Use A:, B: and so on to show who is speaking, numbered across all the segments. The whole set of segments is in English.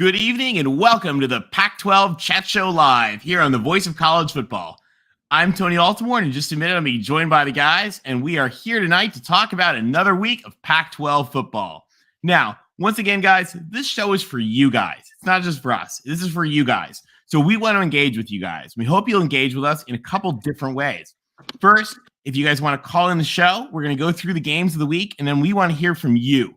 A: Good evening and welcome to the Pac-12 Chat Show Live here on the Voice of College Football. I'm Tony Altimore, and in just a minute, I'm going to be joined by the guys, and we are here tonight to talk about another week of Pac-12 football. Now, once again, guys, this show is for you guys. It's not just for us. This is for you guys. So we want to engage with you guys. We hope you'll engage with us in a couple different ways. First, if you guys want to call in the show, we're going to go through the games of the week, and then we want to hear from you.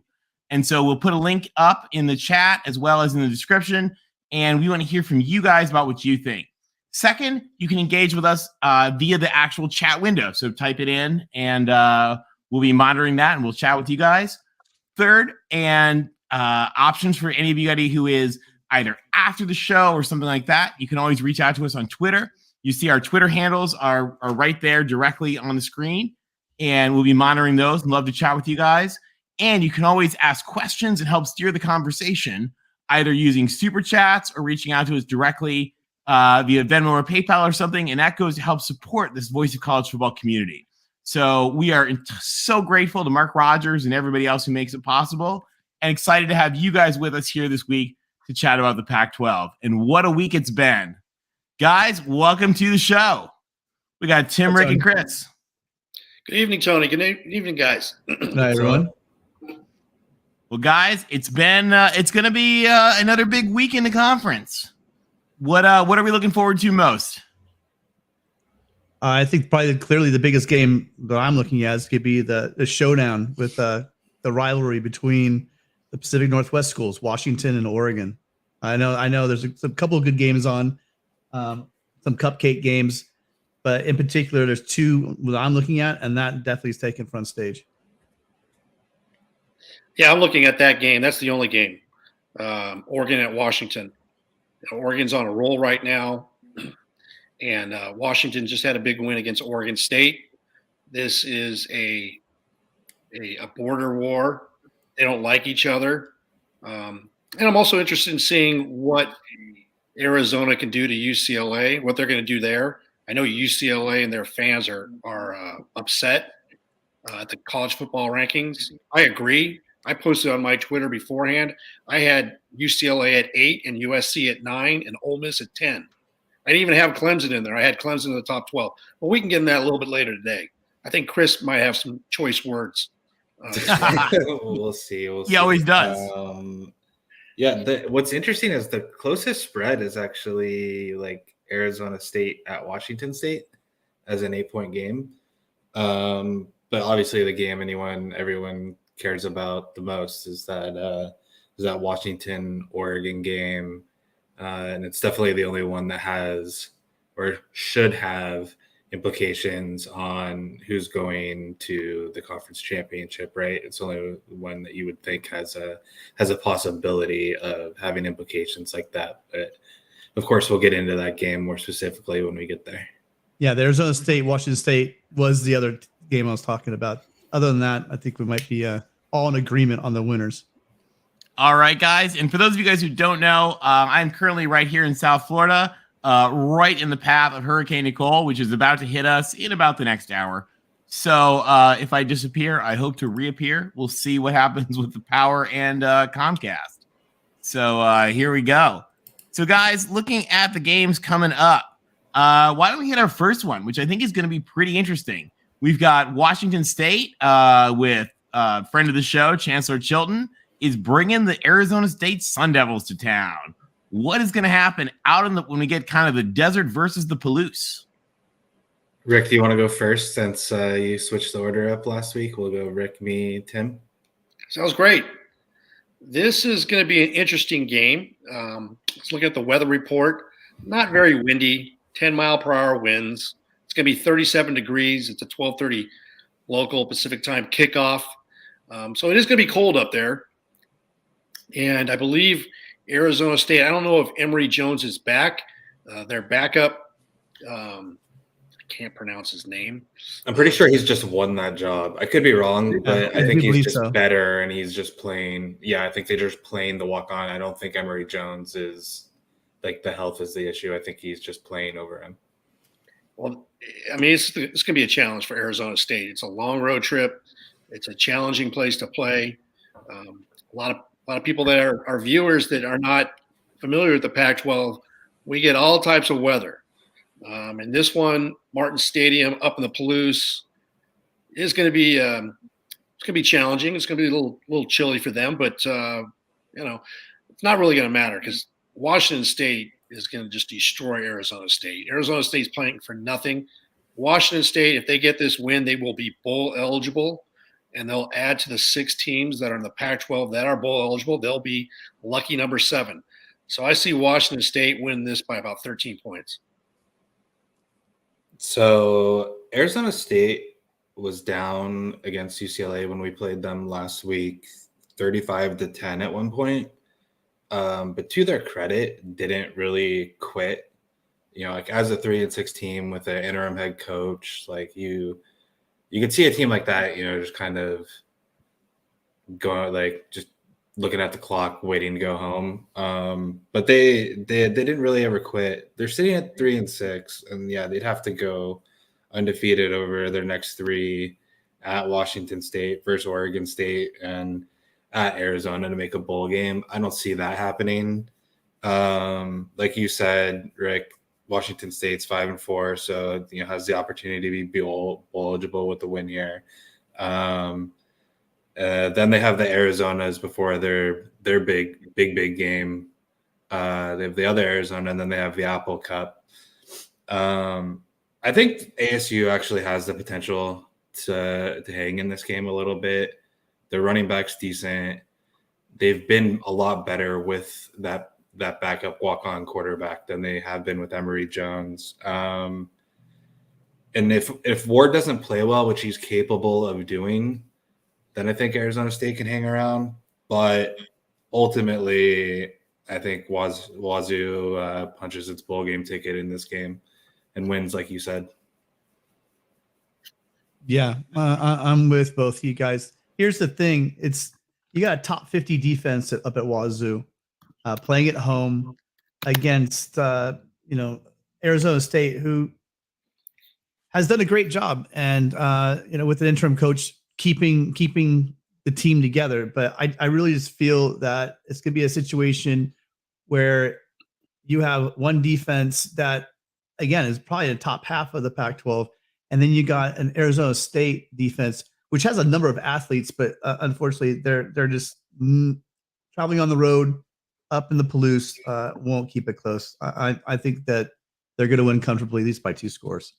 A: And so we'll put a link up in the chat as well as in the description, and we want to hear from you guys about what you think. Second, you can engage with us via the actual chat window. So type it in, and we'll be monitoring that, and we'll chat with you guys. Third, and options for anybody who is either after the show or something like that, you can always reach out to us on Twitter. You see our Twitter handles are right there directly on the screen, and we'll be monitoring those and love to chat with you guys. And you can always ask questions and help steer the conversation, either using super chats or reaching out to us directly via Venmo or PayPal or something. And that goes to help support this Voice of College Football community. So we are so grateful to Mark Rogers and everybody else who makes it possible, and excited to have you guys with us here this week to chat about the Pac-12. And what a week it's been. Guys, welcome to the show. We got Tim, Rick, and Chris.
B: Good evening, Tony. Good evening, guys.
C: Hi, everyone.
A: Well, guys, it's going to be another big week in the conference. What are we looking forward to most?
C: I think probably clearly the biggest game that I'm looking at is going to be the showdown with the rivalry between the Pacific Northwest schools, Washington and Oregon. I know there's a couple of good games on, some cupcake games, but in particular, there's two that I'm looking at, and that definitely is taking front stage.
B: Yeah, I'm looking at that game. That's the only game. Oregon at Washington. Oregon's on a roll right now, and Washington just had a big win against Oregon State. This is a border war. They don't like each other. And I'm also interested in seeing what Arizona can do to UCLA, what they're going to do there. I know UCLA and their fans are upset at the college football rankings. I agree. I posted on my Twitter beforehand. I had UCLA at 8 and USC at 9 and Ole Miss at 10. I didn't even have Clemson in there. I had Clemson in the top 12. But we can get in that a little bit later today. I think Chris might have some choice words.
D: We'll see.
A: He always does.
D: What's interesting is the closest spread is actually like Arizona State at Washington State as an 8-point game. But obviously the game everyone cares about the most is that Washington Oregon game, and it's definitely the only one that has or should have implications on who's going to the conference championship, right? It's only one that you would think has a possibility of having implications like that. But of course, we'll get into that game more specifically when we get there.
C: Yeah, the Arizona State, Washington State was the other game I was talking about. Other than that, I think we might be all in agreement on the winners.
A: All right, guys. And for those of you guys who don't know, I'm currently right here in South Florida, right in the path of Hurricane Nicole, which is about to hit us in about the next hour. So if I disappear, I hope to reappear. We'll see what happens with the power and Comcast. So here we go. So, guys, looking at the games coming up, why don't we hit our first one, which I think is going to be pretty interesting. We've got Washington State with friend of the show, Chancellor Chilton, is bringing the Arizona State Sun Devils to town. What is going to happen out when we get kind of the desert versus the Palouse?
D: Rick, do you want to go first since you switched the order up last week? We'll go Rick, me, Tim.
B: Sounds great. This is going to be an interesting game. Let's look at the weather report. Not very windy, 10-mile-per-hour winds. It's going to be 37 degrees. It's a 12:30 local Pacific time kickoff. So it is going to be cold up there. And I believe Arizona State, I don't know if Emory Jones is back. Their backup, I can't pronounce his name.
D: I'm pretty sure he's just won that job. I could be wrong, but I think he's just better and he's just playing. Yeah, I think they're just playing the walk-on. I don't think Emory Jones is like the health is the issue. I think he's just playing over him.
B: Well, I mean, it's going to be a challenge for Arizona State. It's a long road trip. It's a challenging place to play. A lot of people that are viewers that are not familiar with the Pac-12, we get all types of weather. And this one, Martin Stadium up in the Palouse, is going to be it's going to be challenging. It's going to be a little chilly for them, but it's not really going to matter because Washington State is going to just destroy Arizona State. Arizona State's playing for nothing. Washington State, if they get this win, they will be bowl eligible, and they'll add to the 6 teams that are in the Pac-12 that are bowl eligible. They'll be lucky number 7. So I see Washington State win this by about 13 points.
D: So Arizona State was down against UCLA when we played them last week, 35-10 at one point. But to their credit, didn't really quit. Like as a 3-6 team with an interim head coach, like you could see a team like that, just kind of going, like just looking at the clock, waiting to go home. But they didn't really ever quit. They're sitting at 3-6, and yeah, they'd have to go undefeated over their next 3 at Washington State versus Oregon State and at Arizona to make a bowl game. I don't see that happening. Like you said, Rick, Washington State's 5-4, so has the opportunity to be bowl eligible with the win here. Then they have the Arizonas before their big game. They have the other Arizona, and then they have the Apple Cup. I think ASU actually has the potential to hang in this game a little bit. Their running back's decent. They've been a lot better with that backup walk-on quarterback than they have been with Emory Jones. And if Ward doesn't play well, which he's capable of doing, then I think Arizona State can hang around. But ultimately, I think Wazoo punches its bowl game ticket in this game and wins, like you said.
C: Yeah, I'm with both of you guys. Here's the thing: you got a top 50 defense up at Wazoo, playing at home against Arizona State, who has done a great job, and with an interim coach keeping the team together. But I really just feel that it's going to be a situation where you have one defense that, again, is probably the top half of the Pac-12, and then you got an Arizona State defense, which has a number of athletes, but unfortunately, they're just traveling on the road up in the Palouse. Won't keep it close. I think that they're going to win comfortably, at least by 2 scores.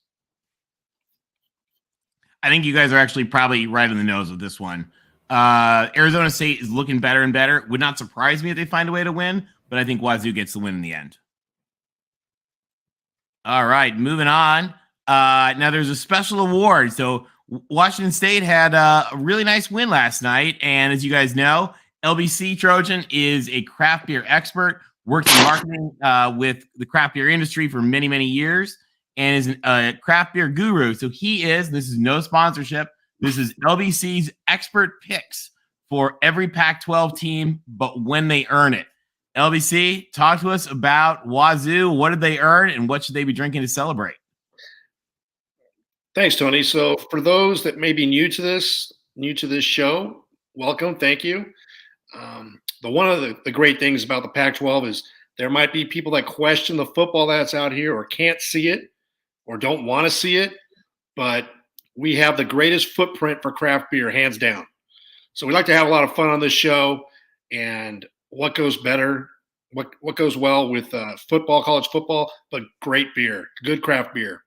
A: I think you guys are actually probably right on the nose with this one. Arizona State is looking better and better. Would not surprise me if they find a way to win, but I think Wazoo gets the win in the end. All right, moving on. Now there's a special award. So Washington State had a really nice win last night. And as you guys know, LBC Trojan is a craft beer expert, worked in marketing with the craft beer industry for many, many years, and is a craft beer guru. So this is no sponsorship, this is LBC's expert picks for every Pac-12 team, but when they earn it. LBC, talk to us about Wazoo. What did they earn, and what should they be drinking to celebrate?
B: Thanks, Tony. So for those that may be new to this show, welcome. Thank you. One of the great things about the Pac-12 is there might be people that question the football that's out here or can't see it or don't want to see it, but we have the greatest footprint for craft beer, hands down. So we like to have a lot of fun on this show, and what goes better, what goes well with football, college football, but great beer, good craft beer.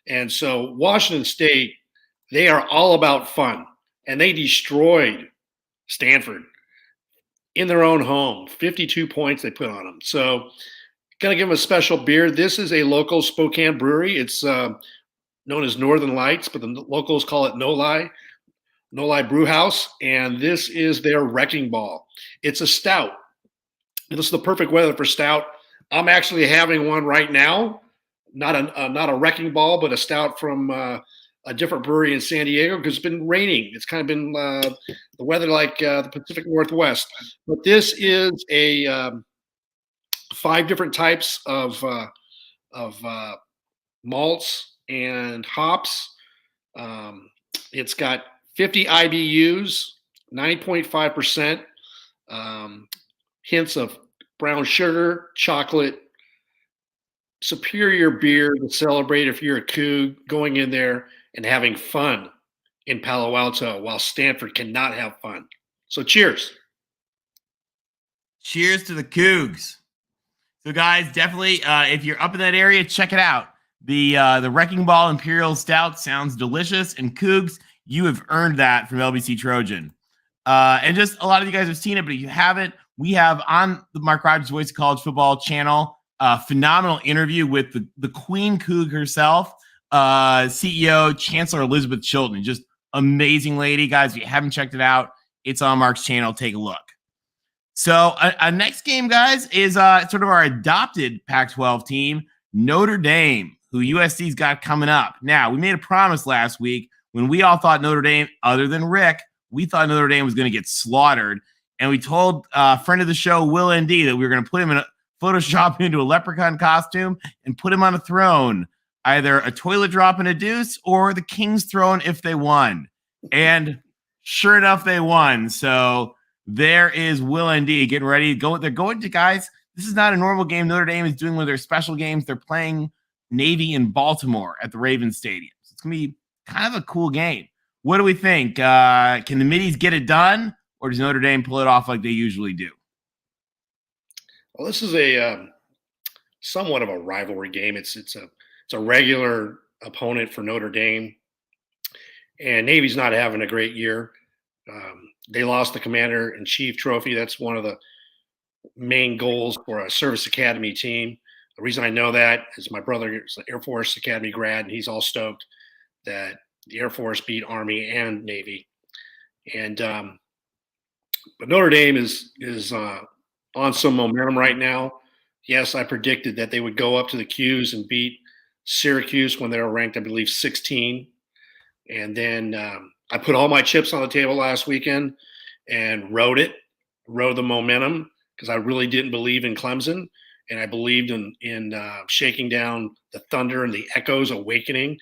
B: And so Washington State, they are all about fun, and they destroyed Stanford in their own home. 52 points they put on them. So going to give them a special beer. This is a local Spokane brewery. It's known as Northern Lights, but the locals call it No Lie Brew House, and this is their Wrecking Ball. It's a stout. And this is the perfect weather for stout. I'm actually having one right now. Not a Wrecking Ball, but a stout from a different brewery in San Diego, because it's been raining. It's kind of been the weather like the Pacific Northwest. But this is a 5 different types of malts and hops. It's got 50 IBUs, 9.5%, hints of brown sugar, chocolate, superior beer to celebrate if you're a Coug, going in there and having fun in Palo Alto while Stanford cannot have fun. So cheers.
A: Cheers to the Cougs. So, guys, definitely, if you're up in that area, check it out. The Wrecking Ball Imperial Stout sounds delicious, and Cougs, you have earned that from LBC Trojan. And just a lot of you guys have seen it, but if you haven't, we have on the Mark Rogers Voice of College Football channel a phenomenal interview with the Queen Coug herself, CEO Chancellor Elizabeth Chilton. Just amazing lady, guys. If you haven't checked it out, it's on Mark's channel. Take a look. So, our next game, guys, is sort of our adopted Pac-12 team, Notre Dame, who USC's got coming up. Now, we made a promise last week when we all thought Notre Dame, other than Rick, we thought Notre Dame was going to get slaughtered. And we told a friend of the show, Will ND, that we were going to put him in a Photoshop into a leprechaun costume and put him on a throne, either a toilet drop and a deuce or the king's throne if they won. And sure enough, they won. So there is Will ND getting ready to go. They're going to, guys, this is not a normal game. Notre Dame is doing one of their special games. They're playing Navy in Baltimore at the Ravens Stadium. So it's going to be kind of a cool game. What do we think? Can the Middies get it done, or does Notre Dame pull it off like they usually do?
B: Well, this is a somewhat of a rivalry game. It's a regular opponent for Notre Dame, and Navy's not having a great year. They lost the Commander-in-Chief trophy. That's one of the main goals for a service academy team. The reason I know that is my brother is an Air Force Academy grad, and he's all stoked that the Air Force beat Army and Navy. And but Notre Dame is on some momentum right now. Yes, I predicted that they would go up to the Qs and beat Syracuse when they were ranked, I believe, 16. And then I put all my chips on the table last weekend and rode the momentum, because I really didn't believe in Clemson, and I believed in shaking down the thunder and the echoes awakening.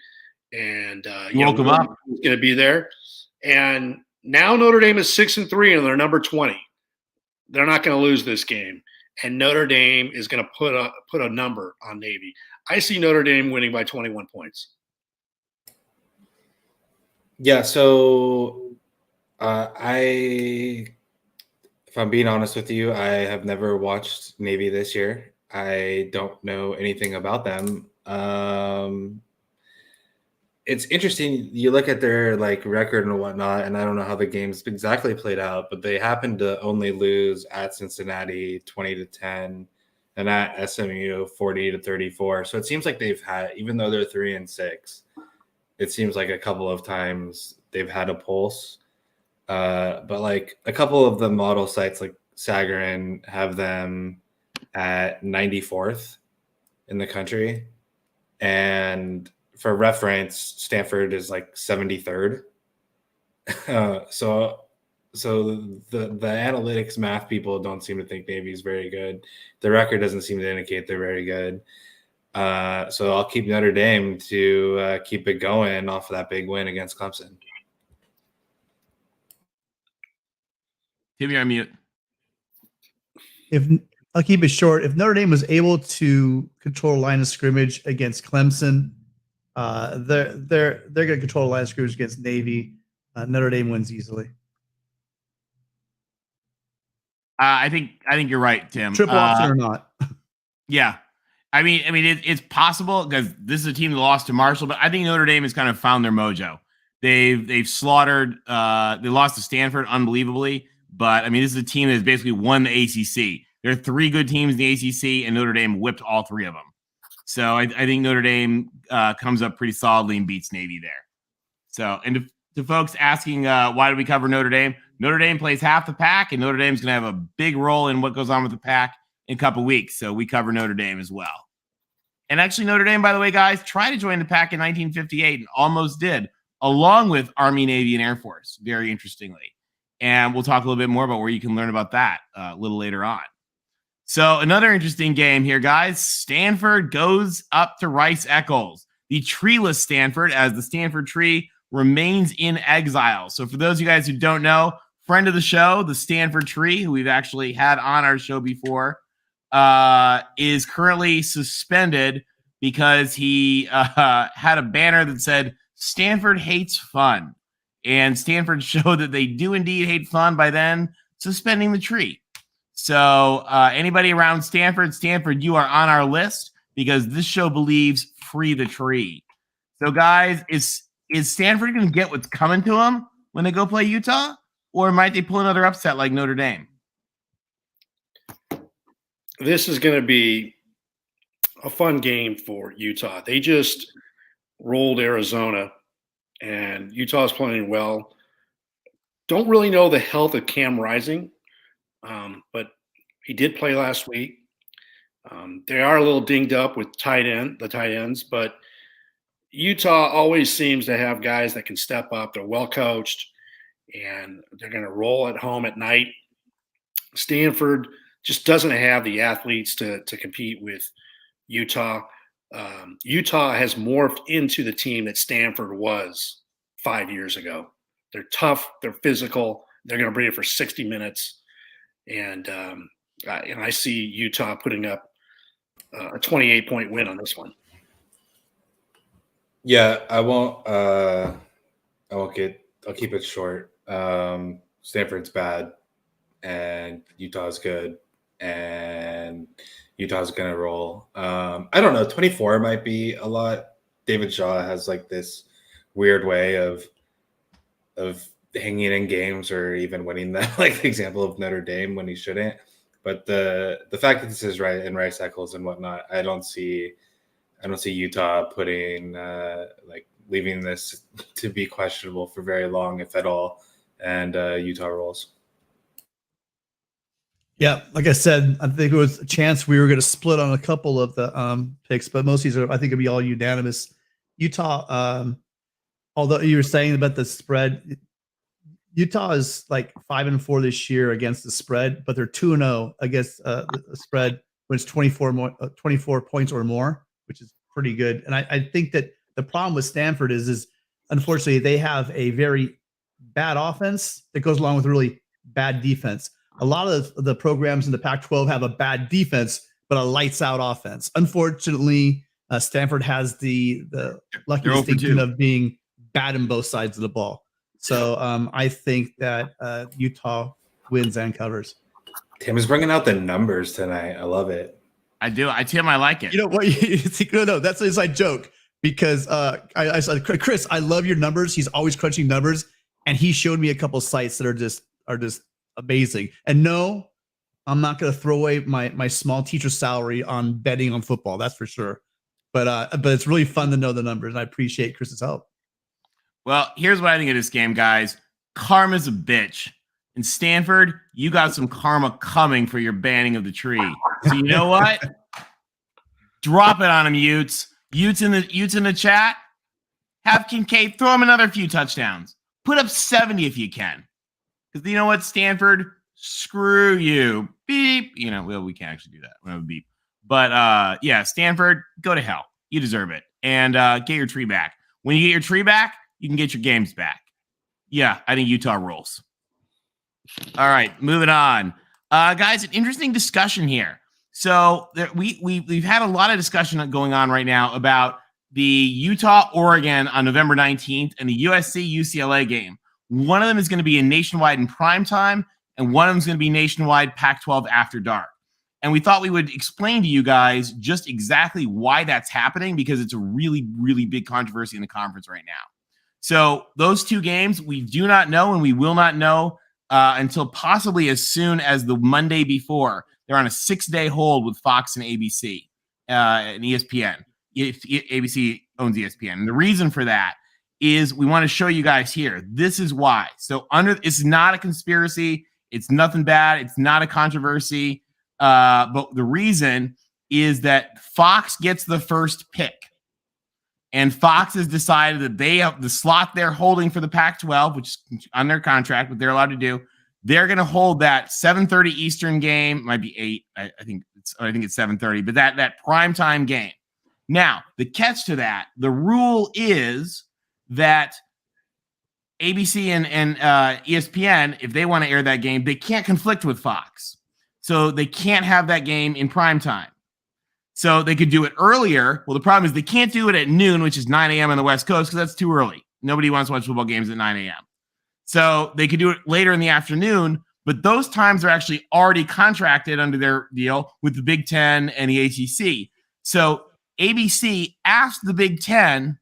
B: And
A: you woke them up.
B: It's going to be there. And now Notre Dame is 6-3 and they're number 20. They're not going to lose this game, and Notre Dame is going to put a number on Navy. I see Notre Dame winning by 21 points.
D: Yeah, so if I'm being honest with you, I have never watched Navy this year. I don't know anything about them. It's interesting. You look at their record and whatnot, and I don't know how the game's exactly played out, but they happened to only lose at Cincinnati 20-10 and at SMU 40-34. So it seems like they've had, even though they're 3-6, it seems like a couple of times they've had a pulse. But a couple of the model sites like Sagarin have them at 94th in the country. And for reference, Stanford is 73rd. So the analytics math people don't seem to think Navy is very good. The record doesn't seem to indicate they're very good. So I'll keep Notre Dame to keep it going off of that big win against Clemson.
A: Tim, you're on mute.
C: I'll keep it short. If Notre Dame was able to control line of scrimmage against Clemson, they're going to control line of scrimmage against Navy. Notre Dame wins easily.
A: I think you're right, Tim.
C: Triple option or not?
A: Yeah. I mean, it's possible, because this is a team that lost to Marshall, but I think Notre Dame has kind of found their mojo. They've slaughtered. They lost to Stanford unbelievably, but I mean, this is a team that's basically won the ACC. There are three good teams in the ACC, and Notre Dame whipped all three of them. So I think Notre Dame comes up pretty solidly and beats Navy there. So, and to folks asking why do we cover Notre Dame? Notre Dame plays half the pack, and Notre Dame's going to have a big role in what goes on with the pack in a couple weeks. So we cover Notre Dame as well. And actually, Notre Dame, by the way, guys, tried to join the pack in 1958 and almost did, along with Army, Navy, and Air Force, very interestingly. And we'll talk a little bit more about where you can learn about that a little later on. So another interesting game here, guys. Stanford goes up to Rice-Eccles, the treeless Stanford, as the Stanford tree remains in exile. So for those of you guys who don't know, friend of the show, the Stanford tree, who we've actually had on our show before, is currently suspended because he had a banner that said Stanford hates fun. And Stanford showed that they do indeed hate fun by then suspending the tree. So anybody around Stanford, you are on our list because this show believes free the tree. So guys, is Stanford going to get what's coming to them when they go play Utah? Or might they pull another upset like Notre Dame?
B: This is going to be a fun game for Utah. They just rolled Arizona, and Utah's playing well. Don't really know the health of Cam Rising, but he did play last week. They are a little dinged up with the tight ends, but Utah always seems to have guys that can step up. They're well coached, and they're going to roll at home at night. Stanford just doesn't have the athletes to compete with Utah. Utah has morphed into the team that Stanford was 5 years ago. They're tough. They're physical. They're going to bring it for 60 minutes. And I see Utah putting up a 28-point win on this one.
D: Yeah, I'll keep it short. Stanford's bad and Utah's good, and Utah's gonna roll. I don't know, 24 might be a lot. David Shaw has like this weird way of hanging in games or even winning that, like the example of Notre Dame when he shouldn't. But the fact that this is right in rice cycles and whatnot, I don't see Utah putting leaving this to be questionable for very long, if at all, and Utah rolls.
C: Yeah, like I said, I think it was a chance we were going to split on a couple of the picks, but most of these are, I think, it'll be all unanimous. Utah, although you were saying about the spread, Utah is like 5-4 this year against the spread, but they're 2-0 against the spread when it's 24 points or more, which is pretty good. And I think that the problem with Stanford is unfortunately they have a very bad offense that goes along with really bad defense. A lot of the programs in the Pac-12 have a bad defense, but a lights out offense. Unfortunately, Stanford has the lucky distinction of being bad in both sides of the ball. So I think that Utah wins and covers.
D: Tim is bringing out the numbers tonight. I love it.
A: I do. Tim, I like it.
C: You know what? No, that's an inside joke because I said, Chris, I love your numbers. He's always crunching numbers, and he showed me a couple of sites that are just amazing. And no, I'm not going to throw away my small teacher salary on betting on football. That's for sure. But it's really fun to know the numbers, and I appreciate Chris's help.
A: Well, here's what I think of this game, guys. Karma's a bitch. In Stanford, you got some karma coming for your banning of the tree. So you know what? Drop it on him, Utes. Utes in the chat. Have Kincaid throw him another few touchdowns. Put up 70 if you can. Because you know what, Stanford? Screw you. Beep. You know, well, we can't actually do that. We have a beep. But yeah, Stanford, go to hell. You deserve it. And get your tree back. When you get your tree back, you can get your games back. Yeah, I think Utah rolls. All right, moving on. Guys, an interesting discussion here. So we've had a lot of discussion going on right now about the Utah-Oregon on November 19th and the USC-UCLA game. One of them is going to be in nationwide in prime time, and one of them is going to be nationwide Pac-12 after dark. And we thought we would explain to you guys just exactly why that's happening, because it's a really, really big controversy in the conference right now. So those two games, we do not know, and we will not know until possibly as soon as the Monday before. They're on a 6-day hold with Fox and ABC and ESPN. ABC owns ESPN. And the reason for that is we want to show you guys here. This is why. So it's not a conspiracy. It's nothing bad. It's not a controversy. But the reason is that Fox gets the first pick. And Fox has decided that they have the slot they're holding for the Pac-12, which is on their contract, what they're allowed to do. They're going to hold that 7:30 Eastern game. It might be 8. I think it's 7:30, but that primetime game. Now, the catch to that, the rule is that ABC and ESPN, if they want to air that game, they can't conflict with Fox. So they can't have that game in prime time. So they could do it earlier. Well, the problem is they can't do it at noon, which is 9 a.m. on the West Coast, because that's too early. Nobody wants to watch football games at 9 a.m. So they could do it later in the afternoon, but those times are actually already contracted under their deal with the Big Ten and the ACC. So ABC asked the Big Ten,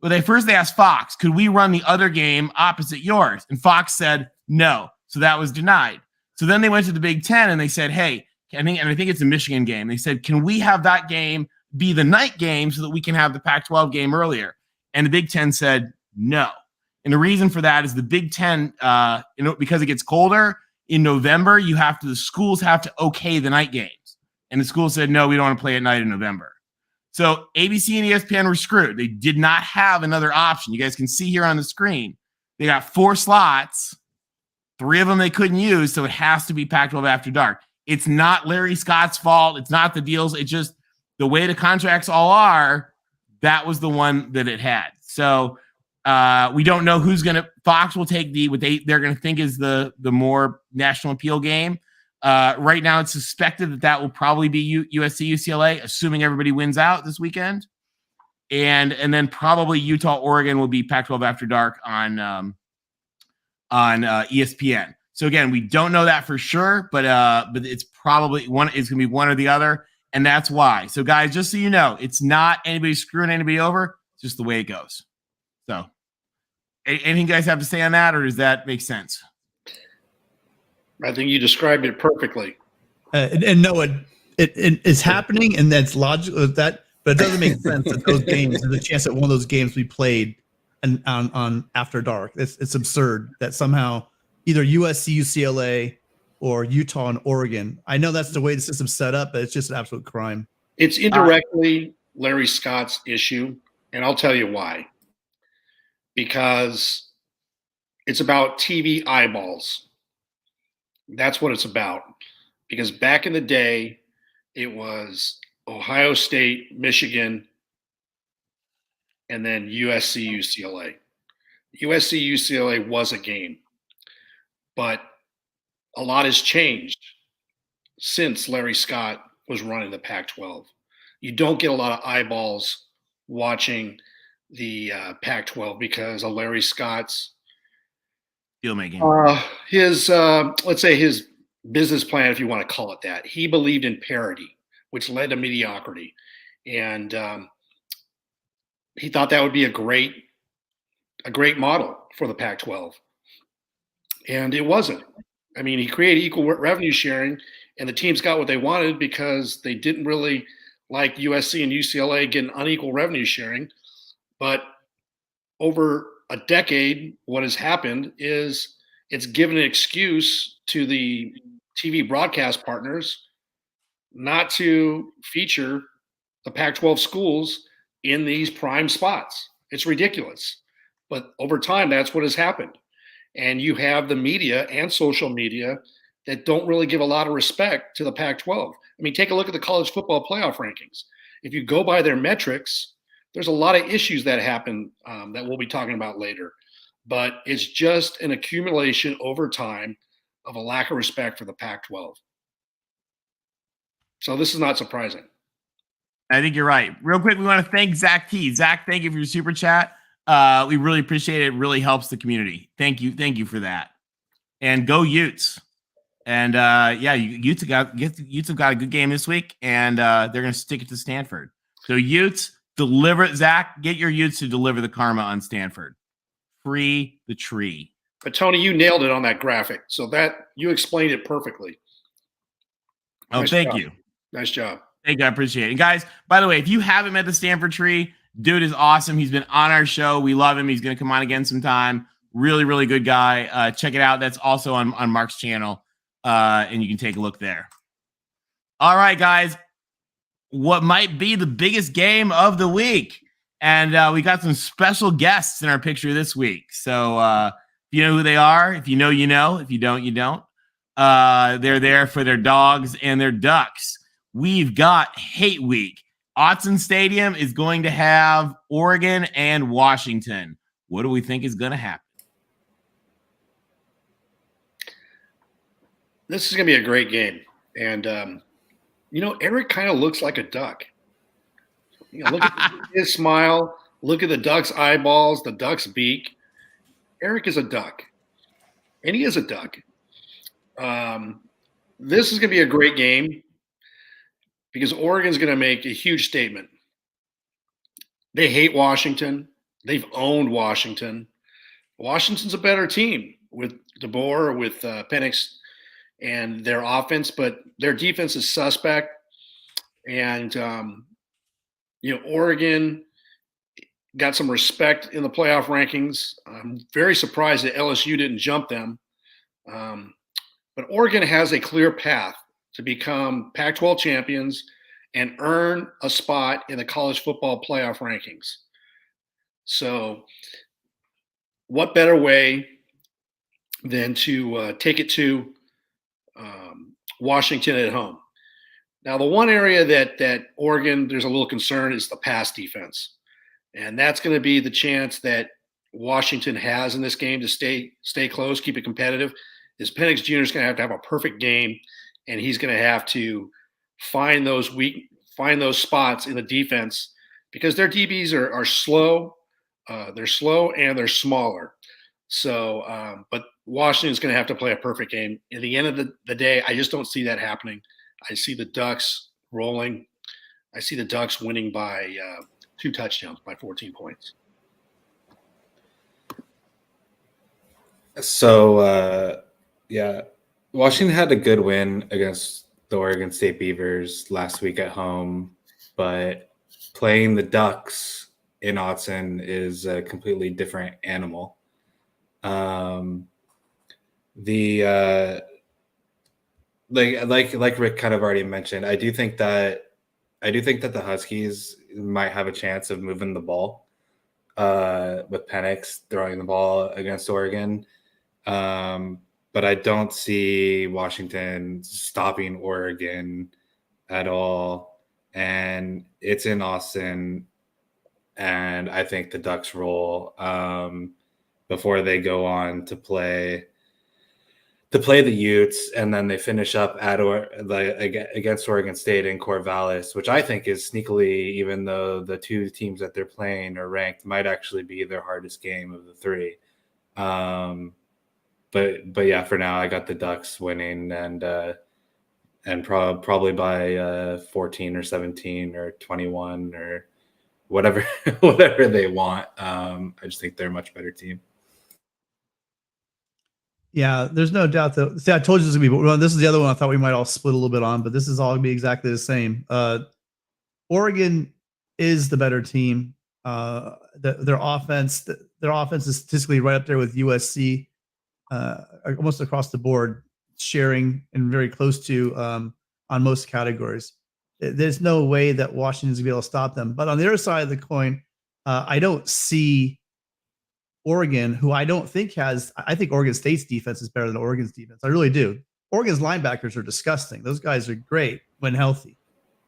A: well, they asked Fox, could we run the other game opposite yours? And Fox said no. So that was denied. So then they went to the Big Ten and they said, hey, I think it's a Michigan game. They said, can we have that game be the night game so that we can have the Pac-12 game earlier? And the Big Ten said no. And the reason for that is the Big Ten, because it gets colder in November, the schools have to okay the night games. And the school said, no, we don't want to play at night in November. So ABC and ESPN were screwed. They did not have another option. You guys can see here on the screen. They got 4 slots. 3 of them they couldn't use, so it has to be Pac-12 After Dark. It's not Larry Scott's fault. It's not the deals. It's just the way the contracts all are, that was the one that it had. So we don't know who's going to – Fox will take what they're going to think is the more national appeal game. Right now it's suspected that will probably be USC, UCLA, assuming everybody wins out this weekend. And then probably Utah, Oregon will be Pac-12 After Dark on ESPN. So again, we don't know that for sure, but it's probably one. It's going to be one or the other, and that's why. So guys, just so you know, it's not anybody screwing anybody over. It's just the way it goes. So, anything you guys have to say on that, or does that make sense?
B: I think you described it perfectly.
C: And no, it's happening, and that's logical. But it doesn't make sense that those games, there's a chance that one of those games we played on After Dark. It's absurd that somehow either USC, UCLA, or Utah and Oregon. I know that's the way the system's set up, but it's just an absolute crime.
B: It's indirectly Larry Scott's issue, and I'll tell you why. Because it's about TV eyeballs. That's what it's about. Because back in the day, it was Ohio State, Michigan, and then USC, UCLA. USC, UCLA was a game. But a lot has changed since Larry Scott was running the Pac-12. You don't get a lot of eyeballs watching the Pac-12 because of Larry Scott's
A: deal-making.
B: Let's say his business plan, if you want to call it that. He believed in parity, which led to mediocrity. And he thought that would be a great model for the Pac-12. And it wasn't. I mean, he created equal revenue sharing, and the teams got what they wanted because they didn't really like USC and UCLA getting unequal revenue sharing. But over a decade, what has happened is it's given an excuse to the TV broadcast partners not to feature the Pac-12 schools in these prime spots. It's ridiculous. But over time, that's what has happened. And you have the media and social media that don't really give a lot of respect to the Pac-12. I mean, take a look at the college football playoff rankings. If you go by their metrics, there's a lot of issues that happen that we'll be talking about later. But it's just an accumulation over time of a lack of respect for the Pac-12. So this is not surprising.
A: I think you're right. Real quick, we want to thank Zach T. Zach, thank you for your super chat. We really appreciate it. It really helps the community. Thank you. Thank you for that. And go Utes. And Utes have got a good game this week, and they're going to stick it to Stanford. So Utes, deliver. Zach, get your Utes to deliver the karma on Stanford. Free the tree.
B: But Tony, you nailed it on that graphic. So that you explained it perfectly.
A: Oh,
B: Nice
A: thank
B: job.
A: you.
B: Nice job.
A: Thank you. I appreciate it. And guys, by the way, if you haven't met the Stanford tree, dude is awesome. He's been on our show. We love him. He's going to come on again sometime. Really, really good guy. Check it out. That's also on Mark's channel. And you can take a look there. All right, guys. What might be the biggest game of the week? And we got some special guests in our picture this week. So if you know who they are, if you know, you know. If you don't, you don't. They're there for their dogs and their ducks. We've got Hate Week. Autzen Stadium is going to have Oregon and Washington. What do we think is going to happen?
B: This is going to be a great game. And Eric kind of looks like a duck. Look at his smile. Look at the duck's eyeballs, the duck's beak. Eric is a duck, and he is a duck. This is going to be a great game because Oregon's going to make a huge statement. They hate Washington. They've owned Washington. Washington's a better team with DeBoer, with Penix, and their offense, but their defense is suspect. And Oregon got some respect in the playoff rankings. I'm very surprised that LSU didn't jump them. But Oregon has a clear path to become Pac-12 champions and earn a spot in the college football playoff rankings. So what better way than to take it to Washington at home? Now, the one area that Oregon, there's a little concern is the pass defense. And that's going to be the chance that Washington has in this game to stay close, keep it competitive. Is Penix Jr. is going to have a perfect game, and he's going to have to find those spots in the defense because their DBs are slow. They're slow and they're smaller. So, but Washington's going to have to play a perfect game. At the end of the day, I just don't see that happening. I see the Ducks rolling. I see the Ducks winning by 2 touchdowns by 14 points.
D: So, Washington had a good win against the Oregon State Beavers last week at home, but playing the Ducks in Autzen is a completely different animal. Like Rick kind of already mentioned, I do think that the Huskies might have a chance of moving the ball with Penix throwing the ball against Oregon. But I don't see Washington stopping Oregon at all. And it's in Austin. And I think the Ducks roll before they go on to play the Utes, and then they finish up against Oregon State in Corvallis, which I think is sneakily, even though the 2 teams that they're playing are ranked, might actually be their hardest game of the 3. But yeah, for now I got the Ducks winning and probably by 14 or 17 or 21 or whatever they want. I just think they're a much better team.
C: Yeah, there's no doubt that. See, I told you this would be. Well, this is the other one I thought we might all split a little bit on, but this is all gonna be exactly the same. Oregon is the better team. Their offense is statistically right up there with USC, almost across the board, sharing and very close to on most categories. There's no way that Washington's gonna be able to stop them. But on the other side of the coin, I don't see Oregon, who I don't think has. I think Oregon State's defense is better than Oregon's defense. I really do. Oregon's linebackers are disgusting. Those guys are great when healthy.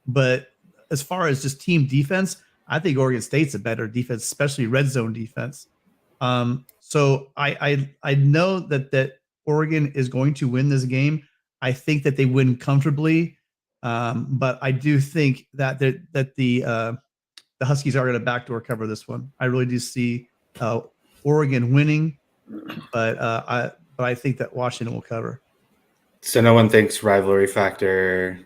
C: But as far as just team defense, I think Oregon State's a better defense, especially red zone defense. So I know that Oregon is going to win this game. I think that they win comfortably. But I do think that the Huskies are going to backdoor cover this one. I really do see Oregon winning, but I think that Washington will cover.
D: So no one thinks rivalry factor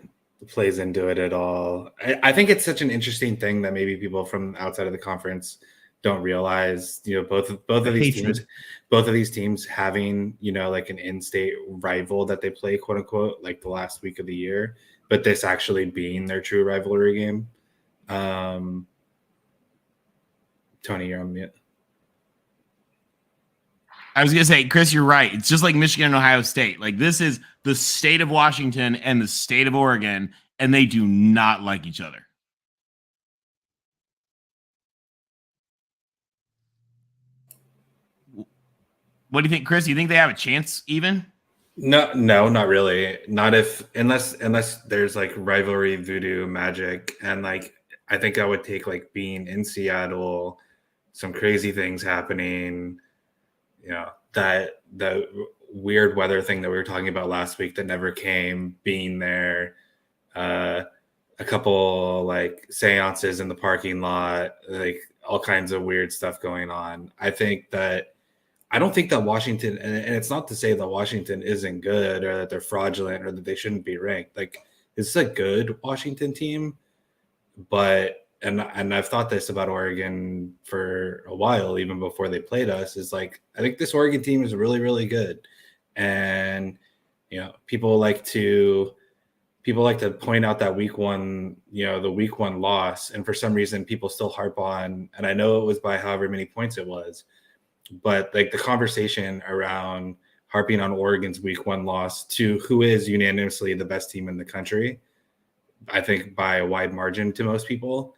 D: plays into it at all. I think it's such an interesting thing that maybe people from outside of the conference don't realize. Both of these teams having like an in-state rival that they play, quote unquote, like the last week of the year, but this actually being their true rivalry game. Tony, you're on mute.
A: I was going to say, Chris, you're right. It's just like Michigan and Ohio State. Like, this is the state of Washington and the state of Oregon, and they do not like each other. What do you think, Chris? Do you think they have a chance even?
D: No, not really. Unless there's like rivalry voodoo magic. And like, I think that would take like being in Seattle, some crazy things happening, that weird weather thing that we were talking about last week that never came, being there, a couple like seances in the parking lot, like all kinds of weird stuff going on. I don't think that Washington, and it's not to say that Washington isn't good or that they're fraudulent or that they shouldn't be ranked. Like, it's a good Washington team, but and I've thought this about Oregon for a while, even before they played us, is like, I think this Oregon team is really, really good. And, people like to point out that week one, the week one loss. And for some reason, people still harp on, and I know it was by however many points it was, but like the conversation around harping on Oregon's week one loss to who is unanimously the best team in the country, I think by a wide margin to most people,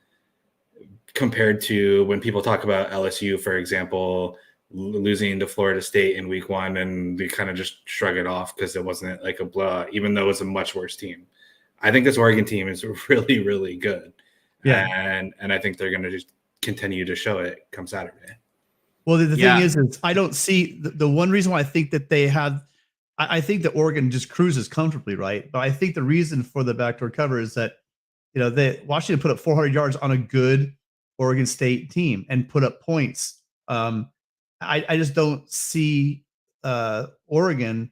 D: compared to when people talk about LSU, for example, losing to Florida State in week one, and they kind of just shrug it off because it wasn't like a blowout, even though it was a much worse team. I think this Oregon team is really, really good. Yeah. And I think they're going to just continue to show it come Saturday.
C: Well, the thing is I don't see the one reason why I think that they have, I think that Oregon just cruises comfortably, right? But I think the reason for the backdoor cover is that, Washington put up 400 yards on a good Oregon State team and put up points. I just don't see Oregon,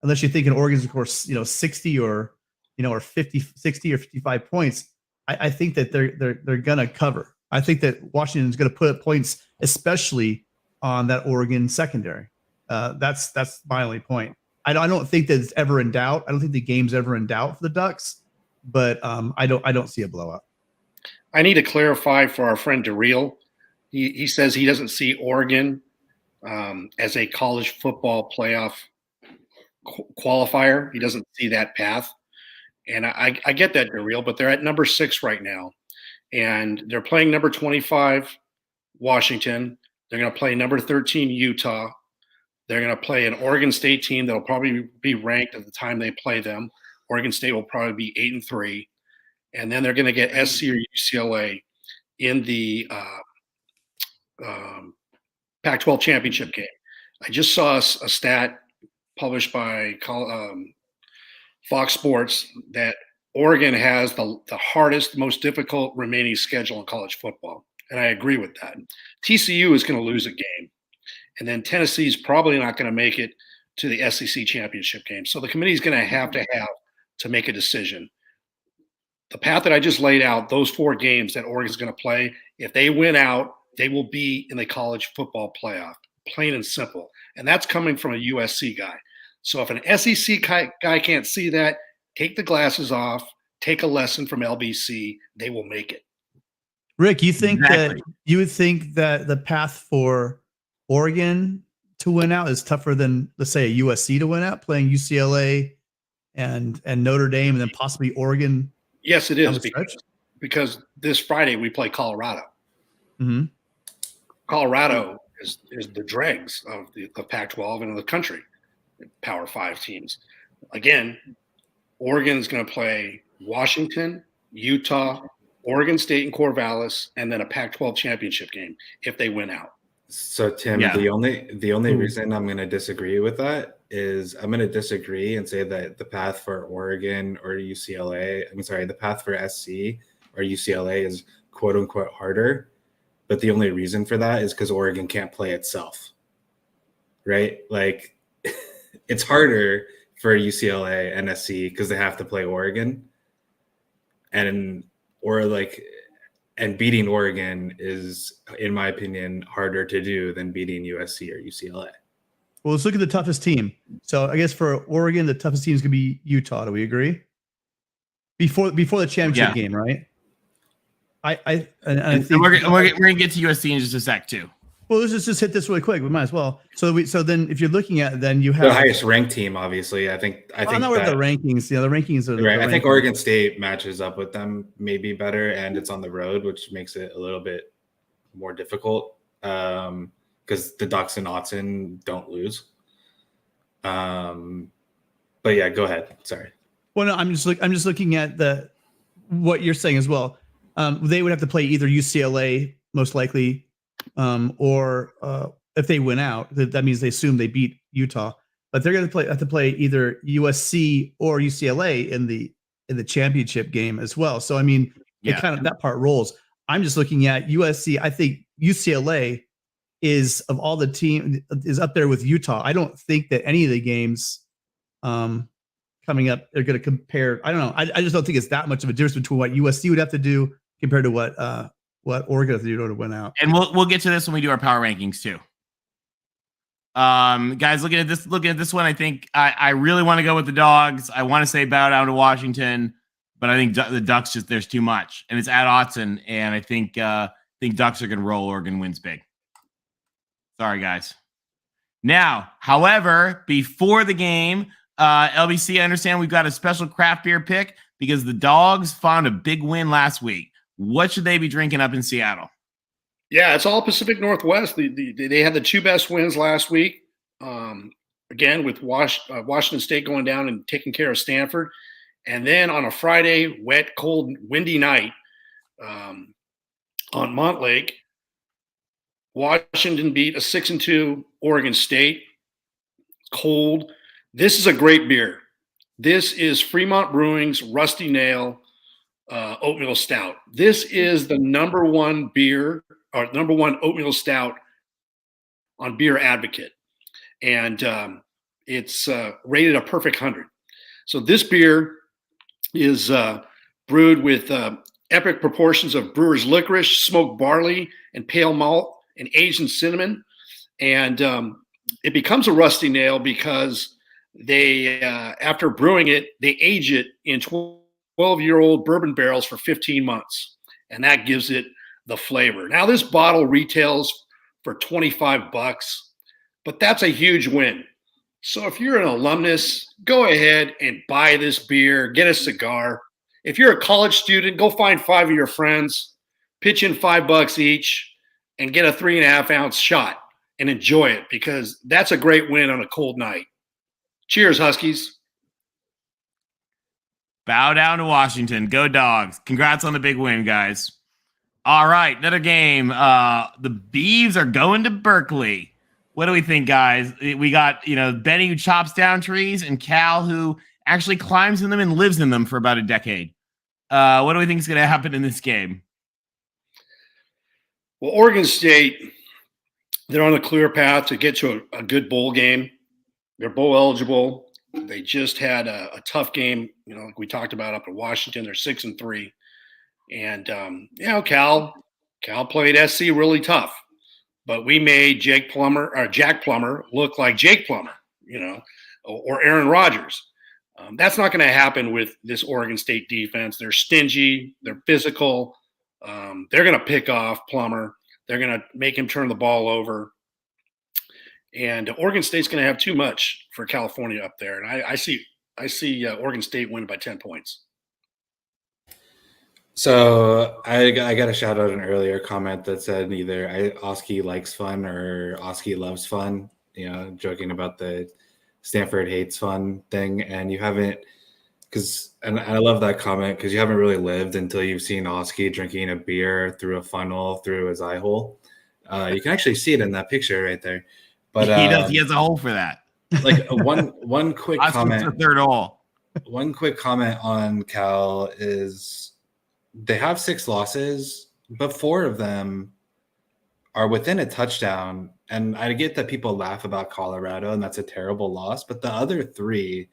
C: unless you're thinking Oregon's, of course, 60 or 50, 60 or 55 points. I think that they're gonna cover. I think that Washington's gonna put up points, especially on that Oregon secondary. That's my only point. I don't think that it's ever in doubt. I don't think the game's ever in doubt for the Ducks, but I don't see a blowout.
B: I need to clarify for our friend DeReal. He says he doesn't see Oregon as a college football playoff qualifier. He doesn't see that path. And I get that, DeReal, but they're at number 6 right now. And they're playing number 25, Washington. They're going to play number 13, Utah. They're going to play an Oregon State team that will probably be ranked at the time they play them. Oregon State will probably be 8-3. And then they're going to get SC or UCLA in the Pac-12 championship game. I just saw a stat published by Fox Sports that Oregon has the hardest, most difficult remaining schedule in college football. And I agree with that. TCU is going to lose a game. And then Tennessee is probably not going to make it to the SEC championship game. So the committee is going to have to make a decision. The path that I just laid out, those 4 games that Oregon's going to play, if they win out, they will be in the college football playoff, plain and simple. And that's coming from a USC guy. So if an SEC guy can't see that, take the glasses off, take a lesson from LBC, they will make it.
C: Rick, you think that you would think that the path for Oregon to win out is tougher than, let's say, a USC to win out, playing UCLA and Notre Dame and then possibly Oregon?
B: Yes, it is, because this Friday we play Colorado.
C: Mm-hmm.
B: Colorado is the dregs of the Pac-12 and of the country, Power 5 teams. Again, Oregon's going to play Washington, Utah, Oregon State and Corvallis, and then a Pac-12 championship game if they win out.
D: So Tim, the only reason I'm going to disagree with that is I'm going to disagree and say that the path for Oregon or UCLA, the path for SC or UCLA is quote unquote harder. But the only reason for that is because Oregon can't play itself, right? Like it's harder for UCLA and SC because they have to play Oregon, and beating Oregon is, in my opinion, harder to do than beating USC or UCLA.
C: Well, let's look at the toughest team. So I guess for Oregon, the toughest team is going to be Utah. Do we agree? Before the championship game, right? I think
A: we're gonna get to USC in just a sec too.
C: Well, let's just hit this really quick. We might as well. So then, if you're looking at, then you have
D: the highest ranked team, obviously. I think
C: I'm not with the rankings. The rankings are
D: right. I think Oregon State matches up with them maybe better, and it's on the road, which makes it a little bit more difficult because the Ducks and Autzen don't lose. But yeah, go ahead. Sorry.
C: Well, no, I'm just looking at what you're saying as well. They would have to play either UCLA most likely, or if they win out, that means they assume they beat Utah. but they're going to have to play either USC or UCLA in the championship game as well. So I mean, it kind of that part rolls. I'm just looking at USC. I think UCLA is, of all the team, is up there with Utah. I don't think that any of the games coming up are going to compare. I don't know. I just don't think it's that much of a difference between what USC would have to do compared to what Oregon has to do to win out.
A: And we'll get to this when we do our power rankings too. Guys, looking at this one, I think I really want to go with the Dogs. I want to say bow down to Washington, but I think the Ducks there's too much, and it's at Autzen, and I think Ducks are going to roll. Oregon wins big. Sorry, guys. Now, however, before the game, LBC, I understand we've got a special craft beer pick because the Dogs found a big win last week. What should they be drinking up in Seattle?
B: Yeah, it's all Pacific Northwest. They had the two best wins last week. Again, with Washington State going down and taking care of Stanford. And then on a Friday, wet, cold, windy night on Montlake, Washington beat a 6-2 Oregon State. Cold. This is a great beer. This is Fremont Brewing's Rusty Nail Oatmeal Stout. This is the number one oatmeal stout on Beer Advocate. And it's rated a perfect 100. So this beer is brewed with epic proportions of brewer's licorice, smoked barley, and pale malt, and aged in cinnamon. And it becomes a rusty nail because they, after brewing it, they age it in 12-year-old bourbon barrels for 15 months. And that gives it the flavor. Now, this bottle retails for $25, but that's a huge win. So if you're an alumnus, go ahead and buy this beer, get a cigar. If you're a college student, go find 5 of your friends, pitch in $5 each, and get a 3.5-ounce shot and enjoy it, because that's a great win on a cold night. Cheers, Huskies.
A: Bow down to Washington. Go Dogs. Congrats on the big win, guys. All right, another game. The Beavs are going to Berkeley. What do we think, guys? We got, Benny who chops down trees and Cal who actually climbs in them and lives in them for about a decade. What do we think is going to happen in this game?
B: Well, Oregon State, they're on a clear path to get to a good bowl game. They're bowl eligible. They just had a tough game, like we talked about up at Washington. They're 6-3. And, Cal played SC really tough. But we made Jack Plummer look like Jake Plummer, or Aaron Rodgers. That's not going to happen with this Oregon State defense. They're stingy. They're physical. They're going to pick off Plummer. They're going to make him turn the ball over. And Oregon State's going to have too much for California up there. And I see Oregon State winning by 10 points.
D: So I got a shout out an earlier comment that said either Oski likes fun or Oski loves fun, joking about the Stanford hates fun thing. And you haven't, and I love that comment because you haven't really lived until you've seen Oski drinking a beer through a funnel through his eye hole. You can actually see it in that picture right there. But
A: he does. He has a hole for that.
D: Like one quick comment.
A: The third hole.
D: One quick comment on Cal is, they have 6 losses, but 4 of them are within a touchdown. And I get that people laugh about Colorado, and that's a terrible loss. But the other 3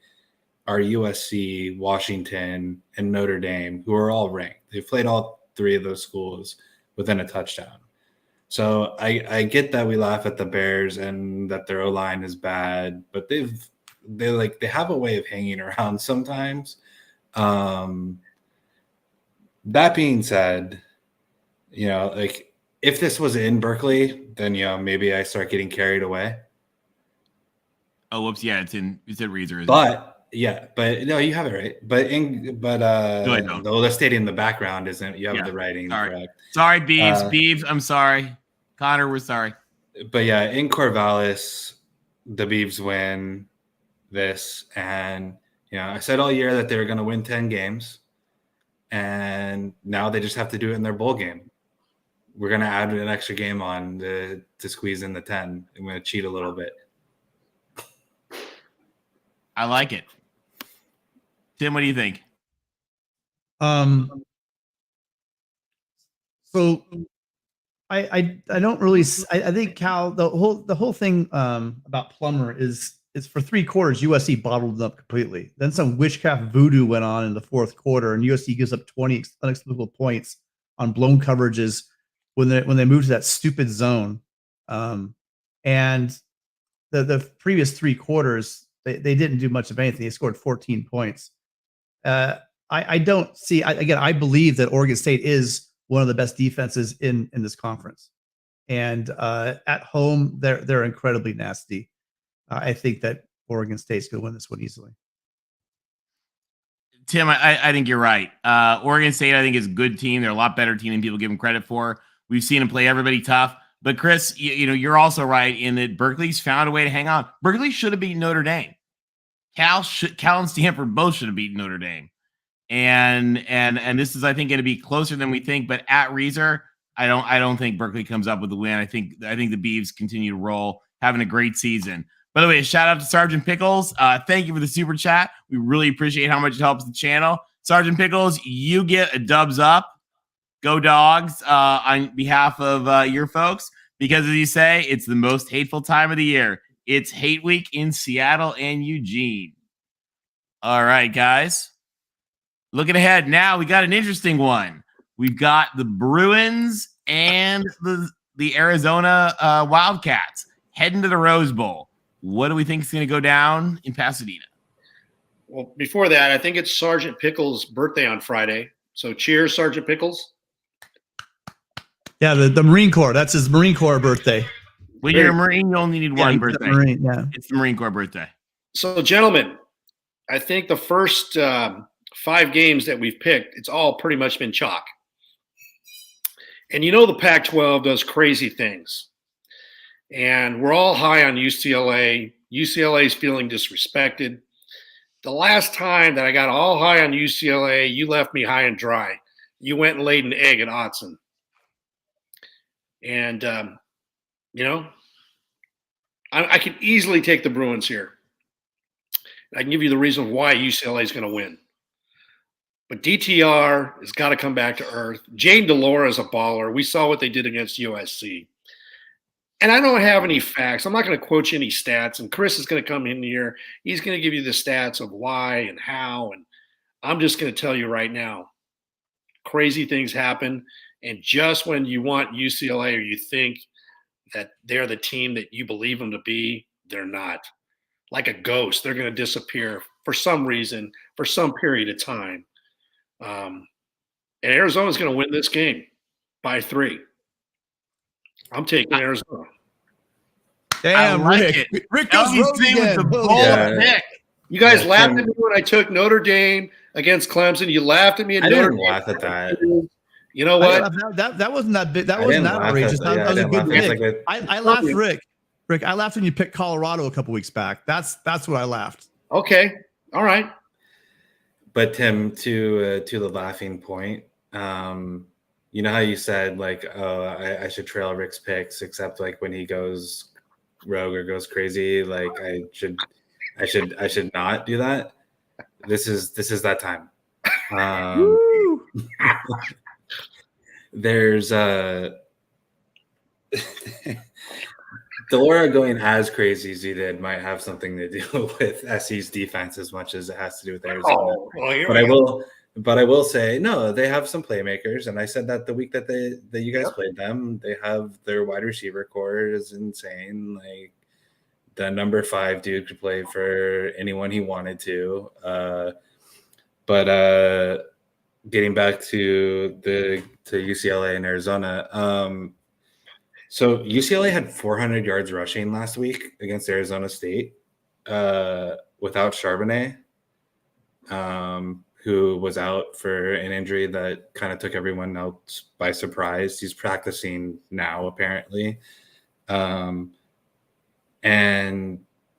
D: are USC, Washington, and Notre Dame, who are all ranked. They've played all 3 of those schools within a touchdown. So I get that we laugh at the Bears and that their O-line is bad, but they have a way of hanging around sometimes. That being said, if this was in Berkeley, then, maybe I start getting carried away.
A: Oh, whoops. Yeah, it's at Reeser.
D: But no, you have it right. The stadium in the background isn't, you have the writing correct.
A: Sorry, Beavs. I'm sorry. Connor, we're sorry.
D: But yeah, in Corvallis, the Beavs win this. And, I said all year that they were going to win 10 games. And now they just have to do it in their bowl game. We're going to add an extra game on to squeeze in the 10. I'm going to cheat a little bit.
A: I like it. Tim, what do you think?
C: So I don't really I think Cal the whole thing about Plummer is for 3 quarters USC bottled them up completely. Then some witchcraft voodoo went on in the 4th quarter, and USC gives up 20 unexplicable points on blown coverages when they moved to that stupid zone. And the previous 3 quarters they didn't do much of anything. They scored 14 points. I don't see. I believe that Oregon State is one of the best defenses in this conference, and at home they're incredibly nasty. I think that Oregon State's going to win this one easily.
A: Tim, I think you're right. Oregon State, I think, is a good team. They're a lot better team than people give them credit for. We've seen them play everybody tough. But Chris, you're also right in that Berkeley's found a way to hang on. Berkeley should have beaten Notre Dame. Cal and Stanford both should have beaten Notre Dame. And this is, I think, going to be closer than we think. But at Reeser, I don't think Berkeley comes up with the win. I think the Beavs continue to roll, having a great season. By the way, shout out to Sergeant Pickles. Thank you for the super chat. We really appreciate how much it helps the channel. Sergeant Pickles, you get a dubs up. Go Dogs on behalf of your folks, because as you say, it's the most hateful time of the year. It's Hate Week in Seattle and Eugene. All right, guys. Looking ahead now, we got an interesting one. We've got the Bruins and the Arizona Wildcats heading to the Rose Bowl. What do we think is going to go down in Pasadena?
B: Well, before that, I think it's Sergeant Pickles' birthday on Friday. So cheers, Sergeant Pickles.
C: Yeah, the Marine Corps. That's his Marine Corps birthday.
A: When you're a Marine, you only need one birthday.
C: Marine, yeah.
A: It's the Marine Corps birthday.
B: So, gentlemen, I think the first 5 games that we've picked, it's all pretty much been chalk. And the Pac-12 does crazy things. And we're all high on UCLA. UCLA is feeling disrespected. The last time that I got all high on UCLA, you left me high and dry. You went and laid an egg at Autzen. And, I can easily take the Bruins here. I can give you the reason why UCLA is going to win. But DTR has got to come back to earth. Jane DeLora is a baller. We saw what they did against USC. And I don't have any facts. I'm not going to quote you any stats. And Chris is going to come in here. He's going to give you the stats of why and how. And I'm just going to tell you right now, crazy things happen. And just when you want UCLA or you think that they're the team that you believe them to be, they're not. Like a ghost, they're going to disappear for some reason, for some period of time. And Arizona's going to win this game by 3. I'm taking Arizona.
C: Damn,
A: like
C: Rick. Rick goes
A: LBC
C: rogue
A: with
C: again.
A: the bold
D: Yeah.
A: pick.
B: You guys
D: Yeah,
B: laughed
D: Tim-
B: at me when I took Notre Dame against Clemson. You laughed at me at
D: I
B: Notre
D: didn't
B: Dame.
D: laugh at that.
B: You know what?
C: That wasn't that big. That
D: I
C: wasn't
D: didn't
C: that
D: laugh at
C: outrageous.
D: that.
C: That,
D: Yeah,
C: that was
D: I
C: a
D: didn't
C: good
D: laugh. It's
C: pick.
D: like
C: I laughed, Rick, I laughed when you picked Colorado a couple weeks back. That's what I laughed.
B: Okay. All right.
D: But Tim, to the laughing point, you know how you said like, oh, I should trail Rick's picks, except like when he goes rogue or goes crazy, like I should not do that. This is that time. There's Delora going as crazy as he did might have something to do with SC's defense as much as it has to do with Arizona.
B: Oh, well, here
D: But
B: we
D: I
B: go.
D: will say no. They have some playmakers, and I said that the week that you guys played them, they have their wide receiver core is insane. Like the number 5 dude could play for anyone he wanted to. But getting back to UCLA and Arizona, so UCLA had 400 yards rushing last week against Arizona State without Charbonnet. Who was out for an injury that kind of took everyone else by surprise. He's practicing now, apparently. And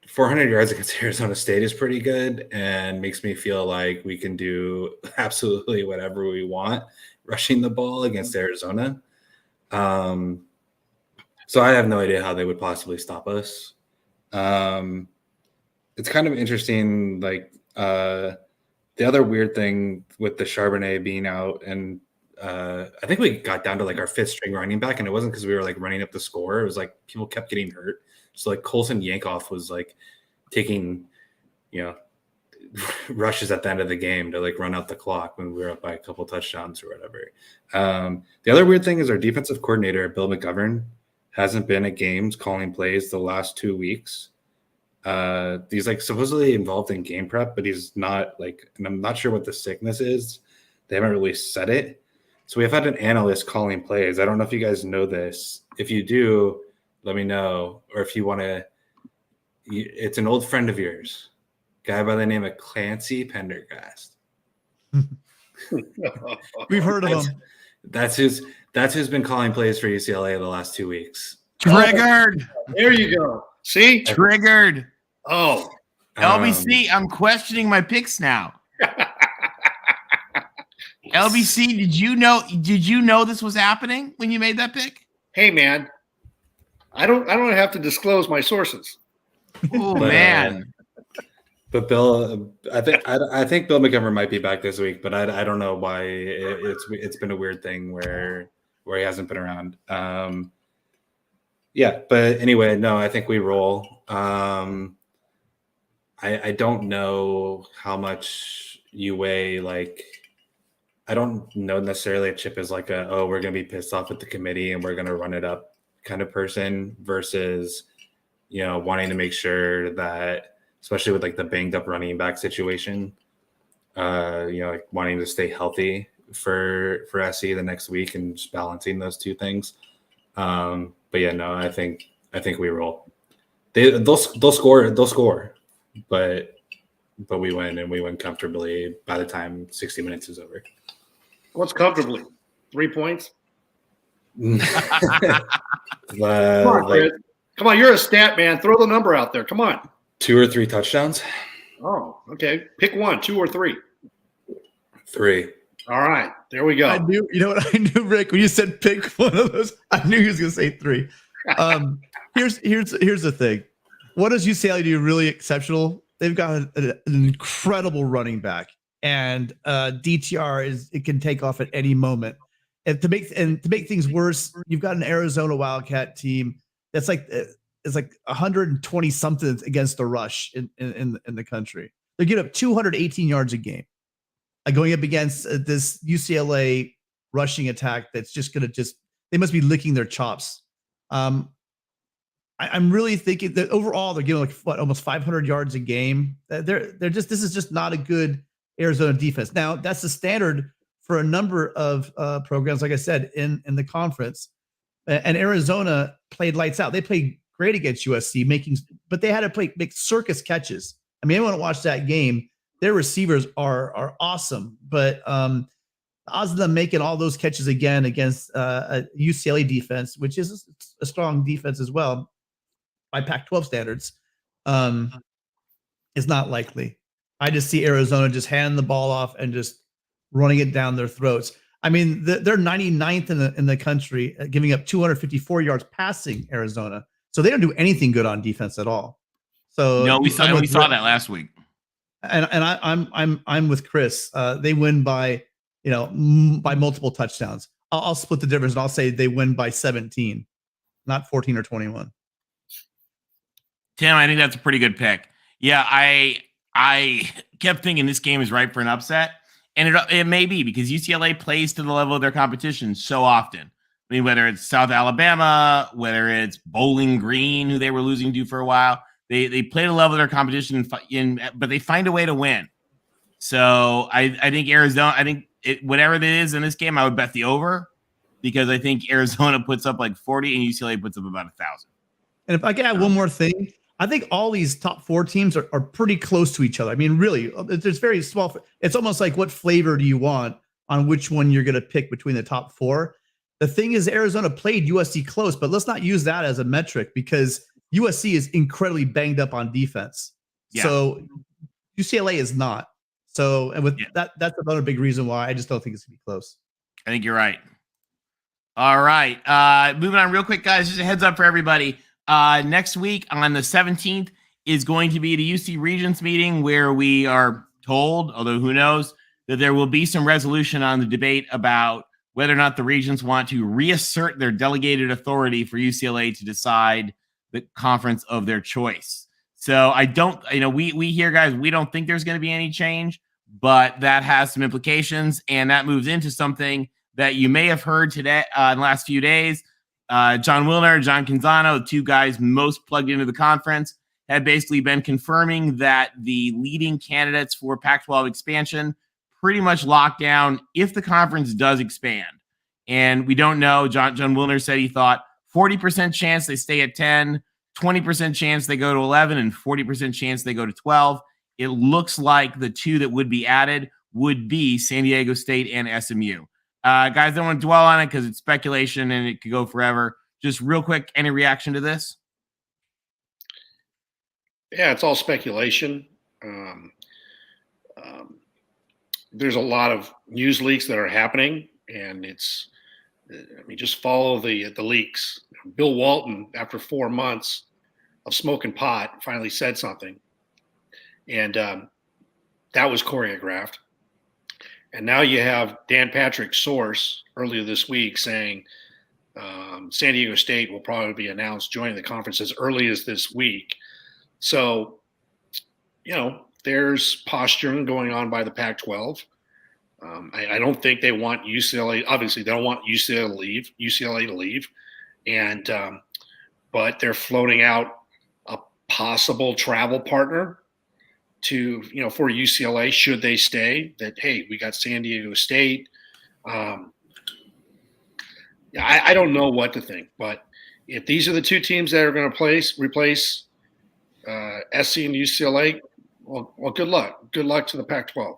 D: 400 yards against Arizona State is pretty good and makes me feel like we can do absolutely whatever we want rushing the ball against Arizona. So I have no idea how they would possibly stop us. it's kind of interesting. Like the other weird thing with the Charbonnet being out, and I think we got down to like our 5th string running back, and it wasn't because we were like running up the score. It was like people kept getting hurt. So like Colson Yankoff was like taking, rushes at the end of the game to like run out the clock when we were up by a couple touchdowns or whatever. The other weird thing is our defensive coordinator, Bill McGovern, hasn't been at games calling plays the last 2 weeks. He's like supposedly involved in game prep, but he's not, like, and I'm not sure what the sickness is. They haven't really said it. So we have had an analyst calling plays. I don't know if you guys know this. If you do, let me know. Or if you want to, it's an old friend of yours, guy by the name of Clancy Pendergast.
C: We've heard of him.
D: That's who's been calling plays for UCLA the last 2 weeks.
A: Triggered.
B: There you go. See?
A: Triggered.
B: Oh.
A: LBC, I'm questioning my picks now. LBC, did you know this was happening when you made that pick?
B: Hey, man. I don't have to disclose my sources.
A: Oh, man.
D: But Bill, I think Bill McGovern might be back this week, but I don't know why it's been a weird thing where he hasn't been around. Yeah, but anyway, no, I think we roll. I don't know how much you weigh. Like, I don't know necessarily if Chip is like we're gonna be pissed off at the committee and we're gonna run it up kind of person versus, wanting to make sure that, especially with like the banged up running back situation, like wanting to stay healthy for SE the next week and just balancing those two things. But yeah, no, I think we roll. They'll score, but we win, and we win comfortably by the time 60 minutes is over.
B: What's comfortably? 3 points?
D: Come
B: on, Fred. Come on, you're a stat man. Throw the number out there. Come on.
D: 2 or 3 touchdowns.
B: Oh, okay. Pick one, 2 or 3.
D: 3.
B: All right, there we go.
C: I knew, I knew, Rick, when you said pick one of those, I knew he was going to say 3. Here's the thing. What does UCLA do really exceptional? They've got an incredible running back, and DTR it can take off at any moment. And to make things worse, you've got an Arizona Wildcat team that's like it's like 120 something against the rush in the country. They get up 218 yards a game. Going up against this UCLA rushing attack that's just going to they must be licking their chops. I'm really thinking that overall they're giving almost 500 yards a game. This is just not a good Arizona defense. Now that's the standard for a number of programs, like I said, in the conference. And Arizona played lights out. They played great against USC, but they had to make circus catches. I mean, anyone watch that game, their receivers are awesome, but odds of them making all those catches again against a UCLA defense, which is a strong defense as well by Pac-12 standards, is not likely. I just see Arizona just handing the ball off and just running it down their throats. I mean, they're 99th in the country, giving up 254 yards passing Arizona. So they don't do anything good on defense at all. So
A: no, we saw that last week.
C: And I'm with Chris. They win by multiple touchdowns. I'll split the difference and I'll say they win by 17, not 14 or 21.
A: Tim, I think that's a pretty good pick. Yeah, I kept thinking this game is ripe for an upset, and it may be because UCLA plays to the level of their competition so often. I mean, whether it's South Alabama, whether it's Bowling Green, who they were losing to for a while. They play the level of their competition, but they find a way to win. So I think Arizona, whatever it is in this game, I would bet the over because I think Arizona puts up like 40 and UCLA puts up about 1,000.
C: And if I can add one more thing, I think all these top 4 teams are pretty close to each other. I mean, really, it's very small. It's almost like what flavor do you want on which one you're going to pick between the top 4. The thing is, Arizona played USC close, but let's not use that as a metric because USC is incredibly banged up on defense. Yeah. So UCLA is not. So, and with that's another big reason why I just don't think it's going to be close.
A: I think you're right. All right. Moving on real quick, guys, just a heads up for everybody. Next week on the 17th is going to be the UC Regents meeting, where we are told, although who knows, that there will be some resolution on the debate about whether or not the Regents want to reassert their delegated authority for UCLA to decide the conference of their choice. So I don't, we hear, guys, we don't think there's going to be any change, but that has some implications, and that moves into something that you may have heard today in the last few days. John Wilner, John Canzano, the two guys most plugged into the conference, have basically been confirming that the leading candidates for Pac-12 expansion pretty much locked down if the conference does expand. And we don't know. John Wilner said he thought 40% chance they stay at 10, 20% chance they go to 11, and 40% chance they go to 12. It looks like the two that would be added would be San Diego State and SMU. Guys, don't want to dwell on it because it's speculation and it could go forever. Just real quick, any reaction to this?
B: Yeah, it's all speculation. There's a lot of news leaks that are happening, and just follow the leaks. Bill Walton, after 4 months of smoking pot, finally said something, and that was choreographed. And now you have Dan Patrick's source earlier this week saying San Diego State will probably be announced joining the conference as early as this week. So, there's posturing going on by the Pac-12. I don't think they want UCLA. Obviously, they don't want UCLA to leave, and but they're floating out a possible travel partner to for UCLA should they stay. That, hey, we got San Diego State. I don't know what to think, but if these are the two teams that are going to replace SC and UCLA, well, good luck. Good luck to the Pac-12.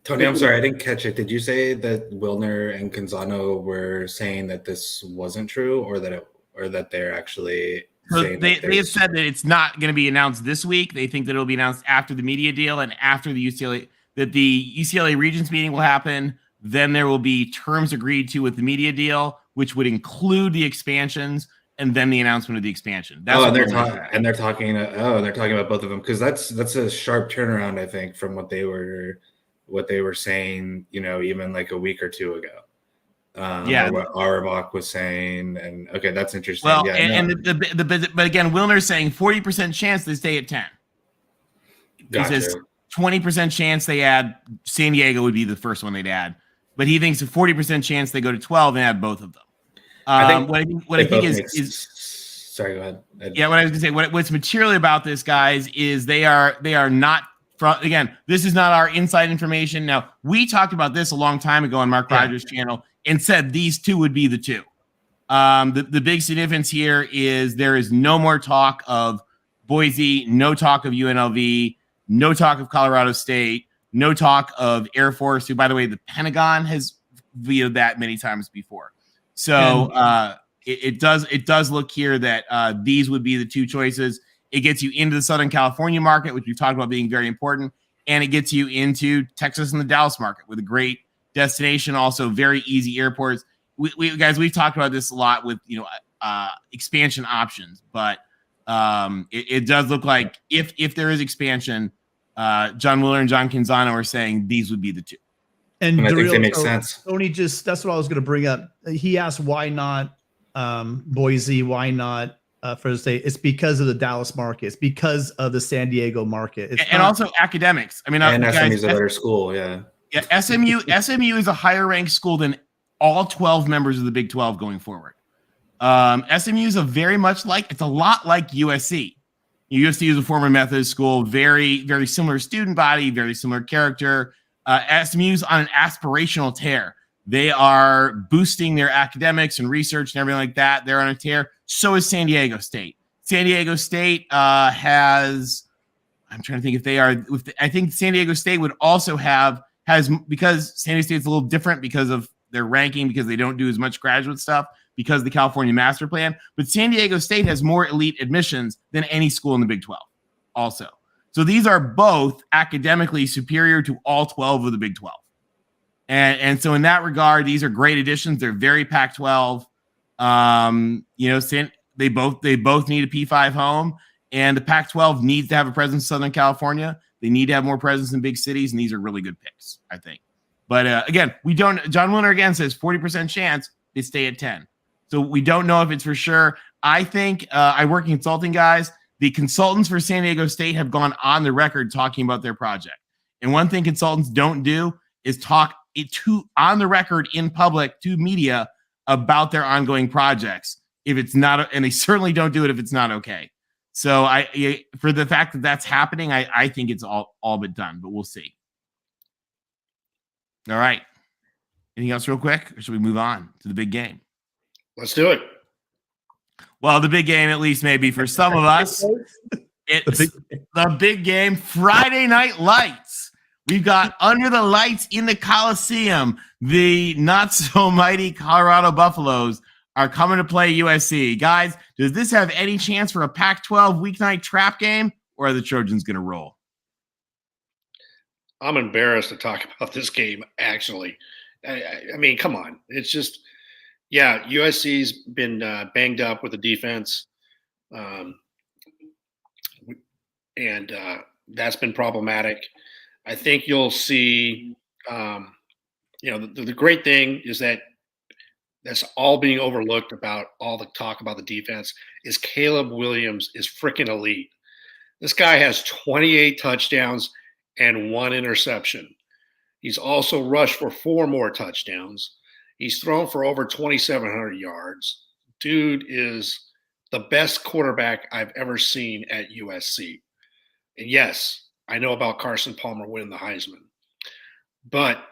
D: Tony, I'm sorry, I didn't catch it. Did you say that Wilner and Canzano were saying that this wasn't true, or that they're actually saying
A: they have said that it's not going to be announced this week? They think that it'll be announced after the media deal and after the UCLA Regents meeting will happen. Then there will be terms agreed to with the media deal, which would include the expansions, and then the announcement of the expansion.
D: That's they're talking about both of them, because that's a sharp turnaround, I think, from what they were saying, even like a week or two ago. What Auerbach was saying, and okay, that's interesting.
A: Well, but again, Wilner's saying 40% chance they stay at 10.
D: Gotcha.
A: He says 20% chance they add San Diego would be the first one they'd add, but he thinks a 40% chance they go to 12 and add both of them. What I think is
D: sorry, go ahead.
A: What I was gonna say, what's material about this, guys, is they are not from, again, this is not our inside information. Now, we talked about this a long time ago on Mark Rogers' channel and said these two would be the two. The big significance here is there is no more talk of Boise, no talk of UNLV, no talk of Colorado State, no talk of Air Force, who, by the way, the Pentagon has vetoed that many times before. So it does look here that these would be the two choices. It gets you into the Southern California market, which we've talked about being very important, and it gets you into Texas and the Dallas market with a great destination, also very easy airports. We've talked about this a lot with expansion options, but it does look like if there is expansion, John Wilner and John Canzano are saying these would be the two.
C: And
D: I think they make sense.
C: Tony, that's what I was going to bring up. He asked why not Boise, why not for the state? It's because of the Dallas market. It's because of the San Diego market. And
A: also academics. I mean,
D: and SMU is a better school. Yeah.
A: SMU is a higher ranked school than all 12 members of the Big 12 going forward. SMU is it's a lot like USC. USC is a former Methodist school, very, very similar student body, very similar character. SMU's on an aspirational tear. They are boosting their academics and research and everything like that. They're on a tear. So is San Diego State. San Diego State has, I'm trying to think if they are, I think San Diego State would also because San Diego State's a little different because of their ranking, because they don't do as much graduate stuff because of the California master plan. But San Diego State has more elite admissions than any school in the Big 12 also. So these are both academically superior to all 12 of the Big 12. And so in that regard, these are great additions. They're very Pac-12. They both need a P5 home. And the Pac-12 needs to have a presence in Southern California. They need to have more presence in big cities, and these are really good picks, I think. But again, we don't. John Wilner again says 40% chance they stay at 10. So we don't know if it's for sure. I think I work in consulting, guys. The consultants for San Diego State have gone on the record talking about their project. And one thing consultants don't do is talk on the record in public to media about their ongoing projects if it's not, and they certainly don't do it if it's not okay. So for the fact that that's happening, I think it's all but done, but we'll see. All right. Anything else real quick, or should we move on to the big game?
B: Let's do it.
A: Well, the big game, at least maybe for some of us, it's the big game, Friday Night Lights. We've got Under the Lights in the Coliseum. The not-so-mighty Colorado Buffaloes are coming to play USC. Guys, does this have any chance for a Pac-12 weeknight trap game, or are the Trojans going to roll?
B: I'm embarrassed to talk about this game, actually. I mean, come on. It's just, yeah, USC's been banged up with the defense. And that's been problematic. I think you'll see, the great thing is that that's all being overlooked about all the talk about the defense is Caleb Williams is freaking elite. This guy has 28 touchdowns and 1 interception. He's also rushed for 4 more touchdowns. He's thrown for over 2,700 yards. Dude is the best quarterback I've ever seen at USC. And yes, I know about Carson Palmer winning the Heisman. But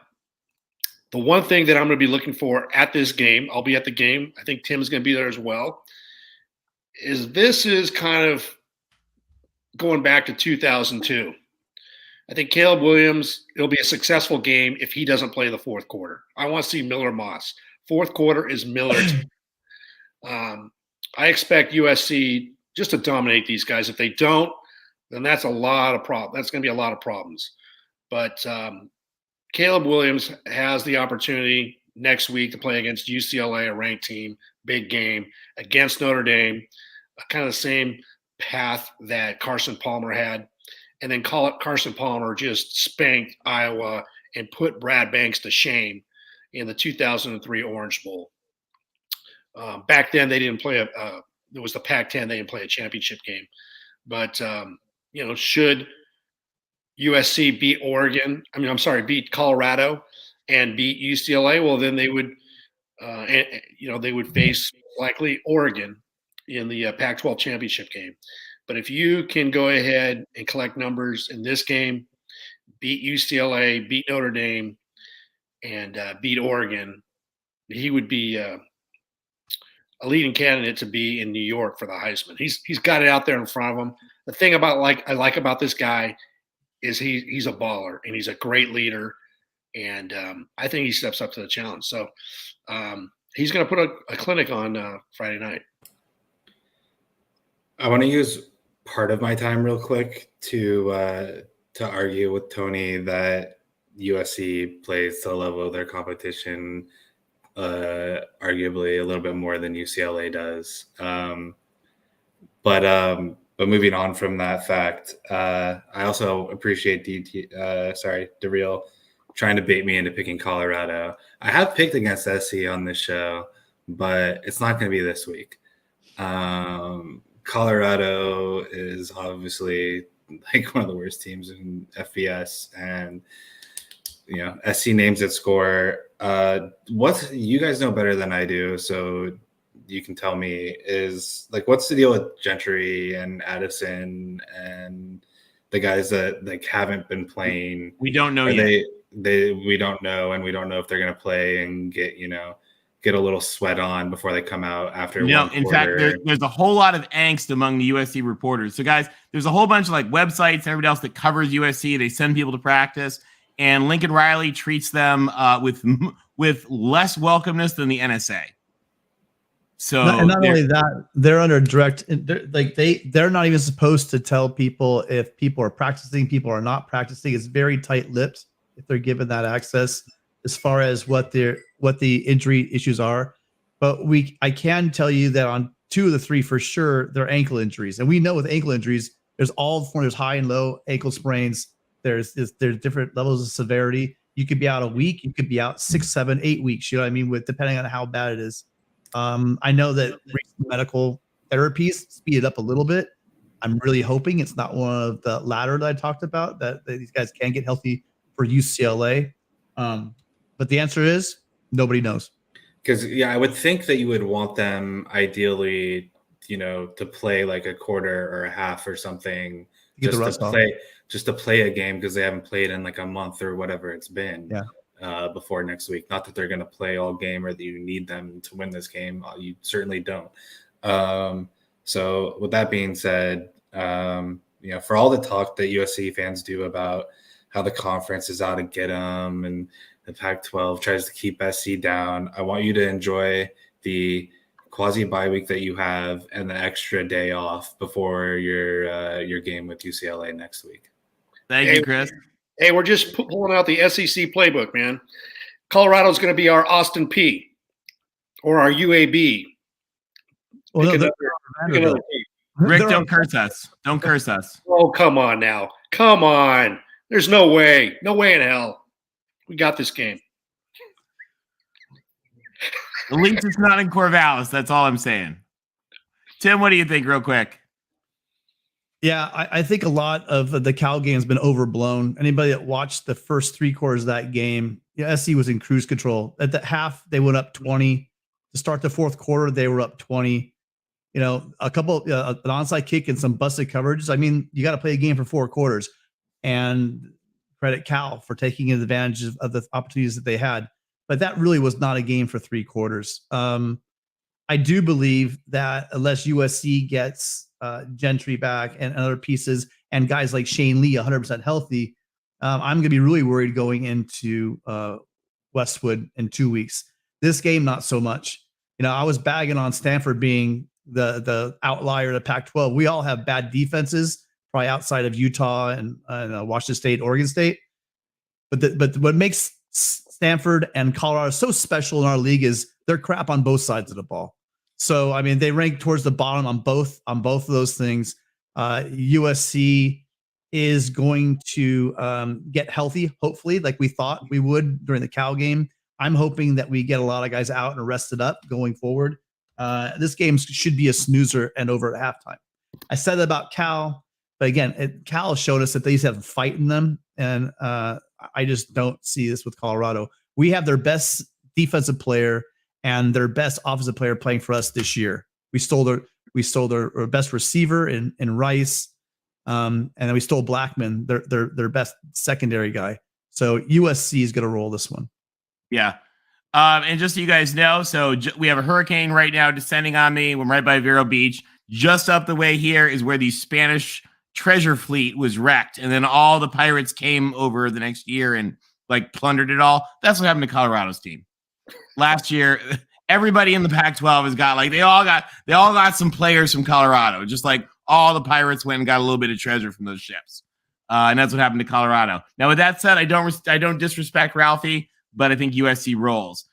B: the one thing that I'm going to be looking for at this game, I'll be at the game, I think Tim is going to be there as well, is this is kind of going back to 2002. I think Caleb Williams, it'll be a successful game if he doesn't play the fourth quarter. I want to see Miller Moss. Fourth quarter is Miller's. I expect USC just to dominate these guys. If they don't, then that's a lot of problems. That's going to be a lot of problems. But Caleb Williams has the opportunity next week to play against UCLA, a ranked team, big game, against Notre Dame, kind of the same path that Carson Palmer had. And then Carson Palmer just spanked Iowa and put Brad Banks to shame in the 2003 Orange Bowl. Back then, they didn't play it was the Pac-10. They didn't play a championship game. But, should USC beat Colorado and beat UCLA, well, then they would, they would face likely Oregon in the Pac-12 championship game. But if you can go ahead and collect numbers in this game, beat UCLA, beat Notre Dame, and beat Oregon, he would be a leading candidate to be in New York for the Heisman. He's got it out there in front of him. The thing I like about this guy is he's a baller and he's a great leader, and I think he steps up to the challenge. So he's going to put a clinic on Friday night.
D: I want to use part of my time real quick to argue with Tony that USC plays to the level of their competition, arguably a little bit more than UCLA does. But moving on from that fact, I also appreciate DeReal trying to bait me into picking Colorado. I have picked against SC on this show, but it's not going to be this week. Colorado is obviously like one of the worst teams in FBS, and SC names that score. You guys know better than I do, so you can tell me is like what's the deal with Gentry and Addison and the guys that haven't been playing?
A: We don't know yet.
D: We don't know, and we don't know if they're going to play and get a little sweat on before they come out after.
A: No, in fact, there's a whole lot of angst among the USC reporters. So, guys, there's a whole bunch of websites and everybody else that covers USC. They send people to practice, and Lincoln Riley treats them with less welcomeness than the NSA. So,
C: and not only that, they're under direct. They're not even supposed to tell people if people are practicing, people are not practicing. It's very tight-lipped if they're given that access as far as what the injury issues are. But I can tell you that on 2 of the 3 for sure, they're ankle injuries. And we know with ankle injuries, there's high and low ankle sprains. There's different levels of severity. You could be out a week. You could be out 6, 7, 8 weeks. You know what I mean? Depending on how bad it is. I know that recent medical therapies speed it up a little bit. I'm really hoping it's not one of the latter that I talked about, that these guys can get healthy for UCLA. But the answer is nobody knows.
D: Because I would think that you would want them ideally, to play like a quarter or a half or something, just to play a game, because they haven't played in like a month or whatever it's been. Before next week. Not that they're going to play all game or that you need them to win this game. You certainly don't. So with that being said, for all the talk that USC fans do about how the conference is out to get them and the Pac-12 tries to keep SC down, I want you to enjoy the quasi bye week that you have and the extra day off before your game with UCLA next week.
A: Thank you, Chris.
B: Hey, we're just pulling out the SEC playbook, man. Colorado's going to be our Austin P or our UAB.
C: Well,
A: Rick, don't curse us. Don't curse us.
B: Oh, come on now. Come on. There's no way. No way in hell. We got this game.
A: At least it's not in Corvallis. That's all I'm saying. Tim, what do you think real quick?
C: Yeah, I think a lot of the Cal game has been overblown. Anybody that watched the first 3 quarters of that game, SC was in cruise control. At the half, they went up 20. To start the fourth quarter, they were up 20. A couple, an onside kick and some busted coverages. I mean, you got to play a game for 4 quarters. And credit Cal for taking advantage of the opportunities that they had. But that really was not a game for 3 quarters. I do believe that unless USC gets Gentry back and other pieces and guys like Shane Lee 100% healthy, I'm going to be really worried going into Westwood in 2 weeks. This game, not so much. I was bagging on Stanford being the outlier to Pac-12. We all have bad defenses, probably outside of Utah and Washington State, Oregon State. But what makes Stanford and Colorado so special in our league is they're crap on both sides of the ball. So, I mean, they rank towards the bottom on both of those things. USC is going to get healthy, hopefully, like we thought we would during the Cal game. I'm hoping that we get a lot of guys out and rested up going forward. This game should be a snoozer and over at halftime. I said that about Cal, but again, Cal showed us that they used to have a fight in them, and I just don't see this with Colorado. We have their best defensive player and their best offensive player playing for us this year. We stole their best receiver in Rice, and then we stole Blackman, their best secondary guy. So USC is going to roll this one.
A: Yeah. And just so you guys know, so we have a hurricane right now descending on me. We're right by Vero Beach. Just up the way here is where the Spanish treasure fleet was wrecked. And then all the pirates came over the next year and like plundered it all. That's what happened to Colorado's team. Last year, everybody in the Pac-12 has got they all got some players from Colorado. Just like all the pirates went and got a little bit of treasure from those ships. And that's what happened to Colorado. Now, with that said, I don't disrespect Ralphie, but I think USC rolls.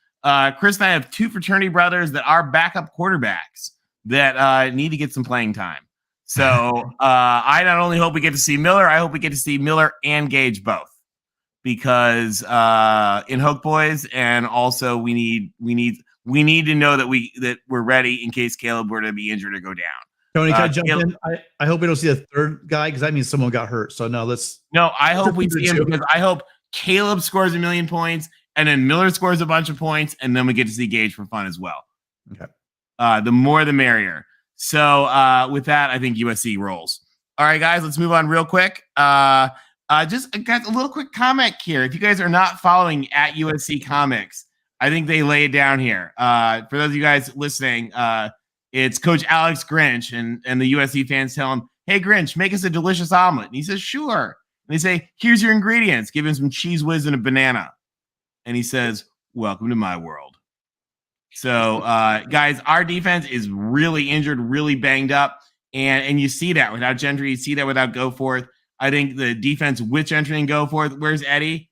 A: Chris and I have 2 fraternity brothers that are backup quarterbacks that need to get some playing time. So I not only hope we get to see Miller, I hope we get to see Miller and Gage both, because in Hoke Boys, and also we need to know that we're ready in case Caleb were to be injured or go down.
C: Tony, can I jump in? I hope we don't see a third guy, because that means someone got hurt. So
A: I hope we see him, because I hope Caleb scores 1 million points and then Miller scores a bunch of points, and then we get to see Gage for fun as well.
C: Okay.
A: The more the merrier. So with that, I think USC rolls. All right, guys, let's move on real quick. Just guys, a little quick comment here. If you guys are not following at USC Comics, I think they lay it down here. For those of you guys listening, it's Coach Alex Grinch, and the USC fans tell him, "Hey, Grinch, make us a delicious omelet." And he says, "Sure." And they say, "Here's your ingredients." Give him some Cheese Whiz and a banana. And he says, "Welcome to my world." So, guys, our defense is really injured, really banged up. And you see that without Gentry. You see that without Goforth. I think the defense with Gentry and Goforth, where's Eddie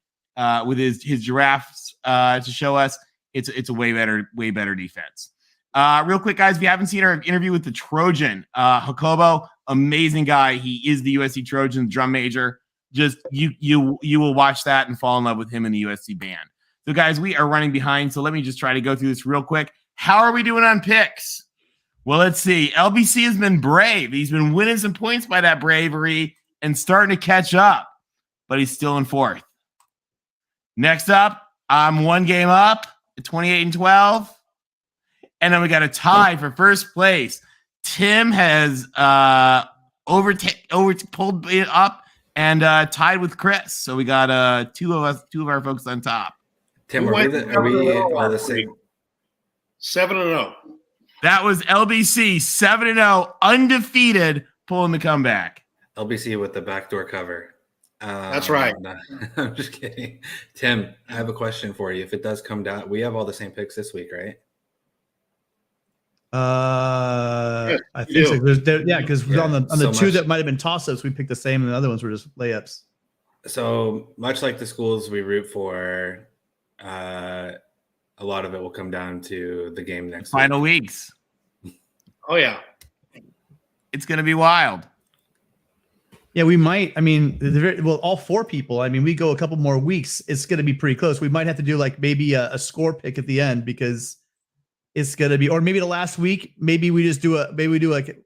A: with his giraffes to show us? It's a way better defense. Real quick, guys, if you haven't seen our interview with the Trojan, Jacobo, amazing guy. He is the USC Trojan drum major. Just you will watch that and fall in love with him and the USC band. So, guys, we are running behind. So let me just try to go through this real quick. How are we doing on picks? Well, let's see. LBC has been brave. He's been winning some points by that bravery and starting to catch up, but he's still in fourth. Next up, I'm one game up at 28-12. And then we got a tie for first place. Tim has pulled it up and tied with Chris. So we got two of our folks on top.
D: Tim, are we all the same?
B: 7-0.
A: That was LBC 7-0, undefeated, pulling the comeback.
D: LBC with the backdoor cover.
B: That's right.
D: No, I'm just kidding. Tim, I have a question for you. If it does come down, we have all the same picks this week, right?
B: Yes,
C: I think so. Because on the
D: so
C: two
D: much.
C: that might have been toss-ups, we picked the same, and the other ones were just layups.
D: So much like the schools we root for, a lot of it will come down to the game next
A: Final
D: week.
A: weeks.
B: Oh, yeah.
A: It's going to be wild.
C: Yeah, we might. I mean, all four people. I mean, we go a couple more weeks. It's going to be pretty close. We might have to do like maybe a score pick at the end because it's going to be, or maybe the last week. Maybe we just do we do like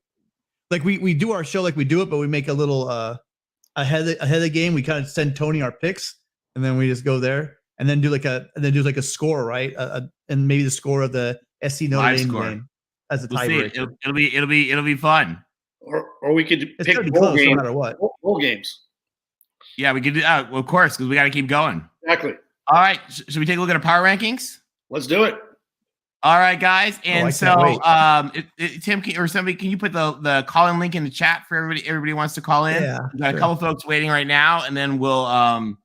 C: we do our show like we do it, but we make a little ahead of the game. We kind of send Tony our picks, and then we just go there, and then do like a score, right? And maybe the score of the SC Notre Dame game as a tiebreaker.
A: It'll be fun.
B: Or we could
C: It's
B: pick
C: gonna be
B: bowl
C: close no
B: games.
C: matter what.
B: Bowl games.
A: Yeah, we could do that, of course, because we got to keep going.
B: Exactly.
A: All right, should we take a look at our power rankings?
B: Let's do it.
A: All right, guys, and
C: I
A: so
C: can't
A: Tim or somebody, can you put the call-in link in the chat for everybody? Everybody wants to call in.
C: Yeah,
A: We got
C: sure.
A: a couple folks waiting right now, and then we want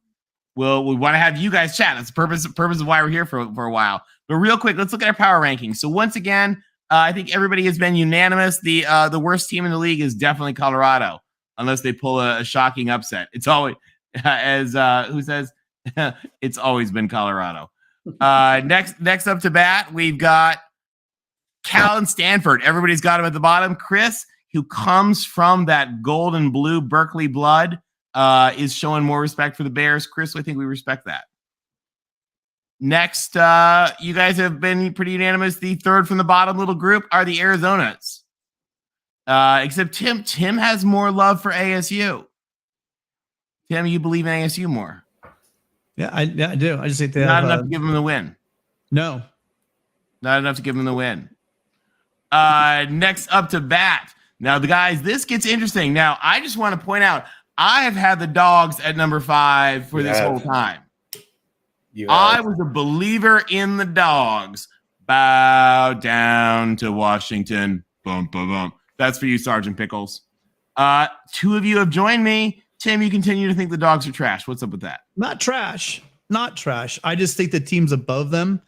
A: to have you guys chat. That's the purpose of why we're here for a while. But real quick, let's look at our power rankings. So once again, I think everybody has been unanimous. The worst team in the league is definitely Colorado, unless they pull a shocking upset. It's always, as who says, it's always been Colorado. Next up to bat, we've got Cal and Stanford. Everybody's got him at the bottom. Chris, who comes from that gold and blue Berkeley blood, is showing more respect for the Bears. Chris, I think we respect that. Next, you guys have been pretty unanimous. The third from the bottom little group are the Arizonas. Except Tim has more love for ASU. Tim, you believe in ASU more.
C: Yeah, I do. I just think they
A: Not
C: have,
A: enough to give them the win.
C: No.
A: Not enough to give them the win. Next up to bat. Now, the guys, this gets interesting. Now, I just want to point out, I have had the Dogs at number 5 for this whole time. I was a believer in the Dogs. Bow down to Washington. Bum, bum, bum. That's for you, Sergeant Pickles. Two of you have joined me. Tim, you continue to think the Dogs are trash. What's up with that?
C: Not trash. Not trash. I just think the teams above them,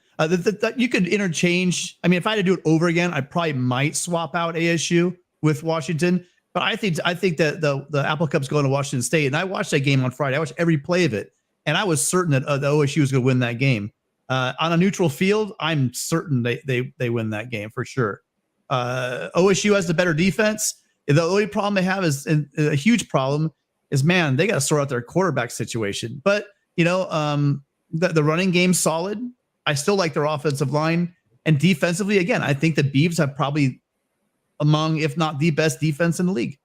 C: you could interchange. I mean, if I had to do it over again, I probably might swap out ASU with Washington. But I think that the Apple Cup's going to Washington State, and I watched that game on Friday. I watched every play of it, and I was certain that the OSU was going to win that game. On a neutral field, I'm certain they win that game for sure. OSU has the better defense. The only problem they have is a huge problem is, man, they got to sort out their quarterback situation. But the running game's solid. I still like their offensive line, and defensively, again, I think the Beavs have probably among, if not the best defense in the league.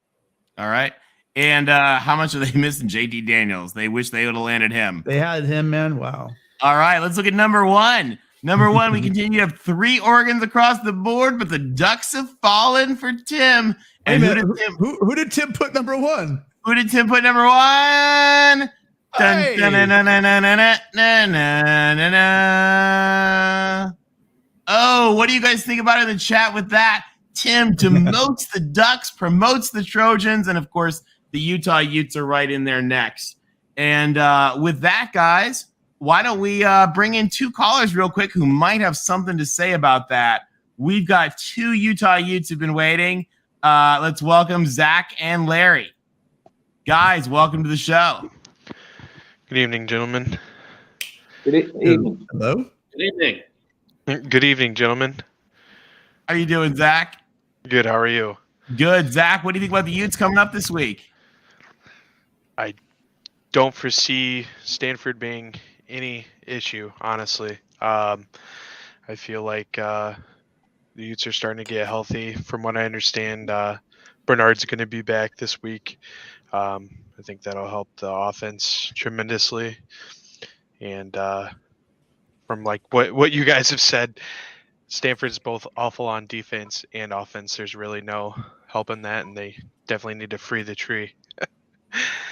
A: All right. And how much are they missing JD Daniels? They wish they would have landed him.
C: They had him, man. Wow.
A: All right, let's look at number 1. Number 1, we continue to have 3 organs across the board, but the Ducks have fallen for Tim. And
C: who did Tim put number 1?
A: Who did Tim put number 1?
C: Hey.
A: Oh, what do you guys think about it in the chat with that? Tim demotes the Ducks, promotes the Trojans, and of course, the Utah Utes are right in there next. And with that, guys, why don't we bring in 2 callers real quick who might have something to say about that. We've got 2 Utah Utes who've been waiting. Let's welcome Zach and Larry. Guys, welcome to the show.
E: Good evening, gentlemen.
C: Hello.
B: Good evening.
E: Good evening, gentlemen.
A: How you doing, Zach?
E: Good. How are you?
A: Good. Zach, what do you think about the Utes coming up this week?
E: I don't foresee Stanford being any issue, honestly. I feel like the Utes are starting to get healthy. From what I understand, Bernard's going to be back this week. I think that'll help the offense tremendously. And from like what you guys have said, Stanford's both awful on defense and offense. There's really no helping that, and they definitely need to free the tree.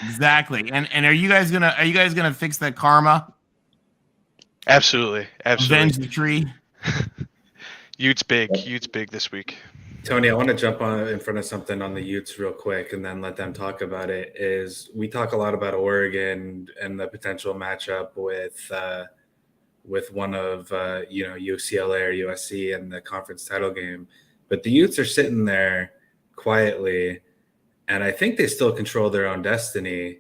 A: Exactly. And are you guys gonna fix that karma?
E: Absolutely.
A: Avenge the tree.
E: Utes big this week.
D: Tony, I want to jump on in front of something on the Utes real quick and then let them talk about it. Is we talk a lot about Oregon and the potential matchup with one of UCLA or USC in the conference title game, but the Utes are sitting there quietly, and I think they still control their own destiny.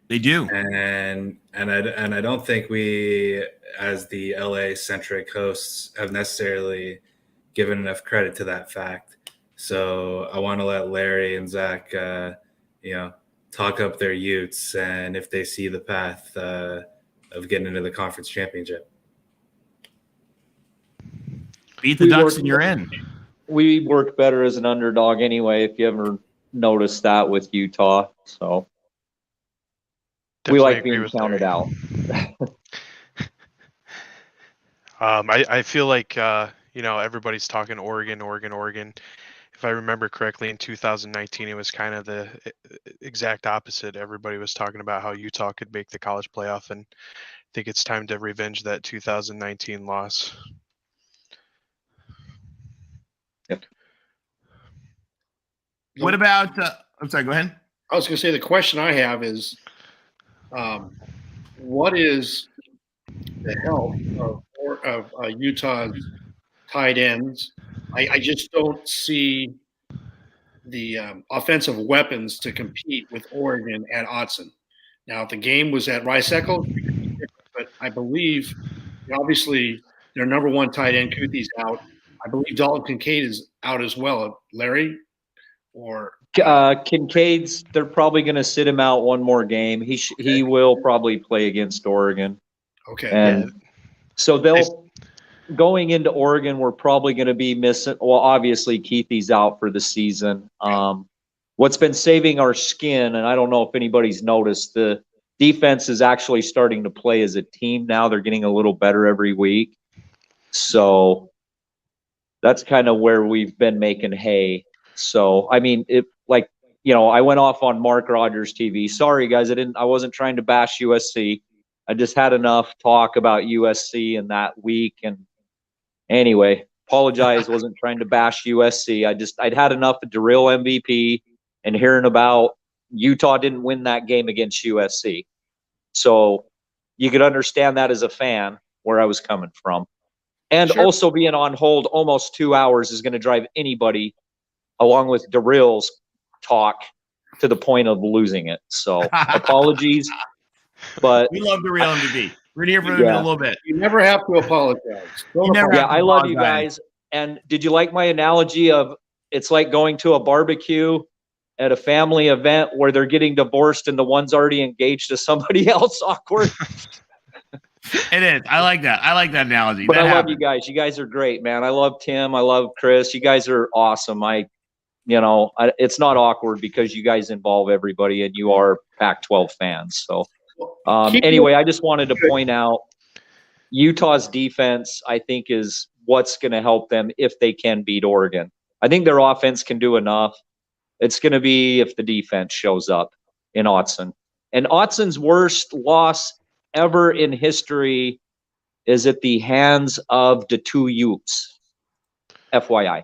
A: They do,
D: and I don't think we, as the LA centric hosts, have necessarily given enough credit to that fact. So I want to let Larry and Zach, talk up their Utes and if they see the path of getting into the conference championship.
A: Beat the Ducks and you're in.
F: We work better as an underdog anyway, if you ever noticed that with Utah. So
E: Definitely
F: we like
E: agree
F: being
E: with
F: counted
E: Larry.
F: out.
E: I feel like everybody's talking Oregon. If I remember correctly, in 2019, it was kind of the exact opposite. Everybody was talking about how Utah could make the college playoff, and I think it's time to revenge that 2019 loss.
F: Yep.
A: What about? I'm sorry. Go ahead.
B: I was going to say the question I have is, what is the health of Utah's tight ends? I just don't see the offensive weapons to compete with Oregon at Autzen. Now, if the game was at Rice-Eccles, but I believe, obviously, their number one tight end, Kuthy's out. I believe Dalton Kincaid is out as well. Larry? Or
F: Kincaid's, they're probably going to sit him out one more game. He will probably play against Oregon.
B: Okay.
F: And so going into Oregon, we're probably going to be missing. Well, obviously Keithy's out for the season. What's been saving our skin, and I don't know if anybody's noticed, the defense is actually starting to play as a team now. They're getting a little better every week. So that's kind of where we've been making hay. So, I mean, I went off on MarkRogersTV. Sorry, guys, I wasn't trying to bash USC. I just had enough talk about USC in that week. And anyway, apologize, wasn't trying to bash USC. I'd had enough of Darrell MVP and hearing about Utah didn't win that game against USC. So you could understand that as a fan where I was coming from. And
B: Sure.
F: Also being on hold almost 2 hours is going to drive anybody, along with Darrell's talk, to the point of losing it. So apologies, but
A: We love the real MVP. We're here for them in a little bit.
B: You never have to apologize.
A: You never have to
F: I love you
A: apologize.
F: guys. And did you like my analogy of it's like going to a barbecue at a family event where they're getting divorced and the one's already engaged to somebody else? Awkward.
A: It is. I like that. I like that analogy.
F: But
A: That
F: I love
A: happens.
F: you guys. You guys are great, man. I love Tim. I love Chris. You guys are awesome. It's not awkward because you guys involve everybody and you are Pac-12 fans. So anyway, I just wanted to point out Utah's defense, I think, is what's going to help them if they can beat Oregon. I think their offense can do enough. It's going to be if the defense shows up in Autzen. And Autzen's worst loss ever in history is at the hands of the two Utes. FYI.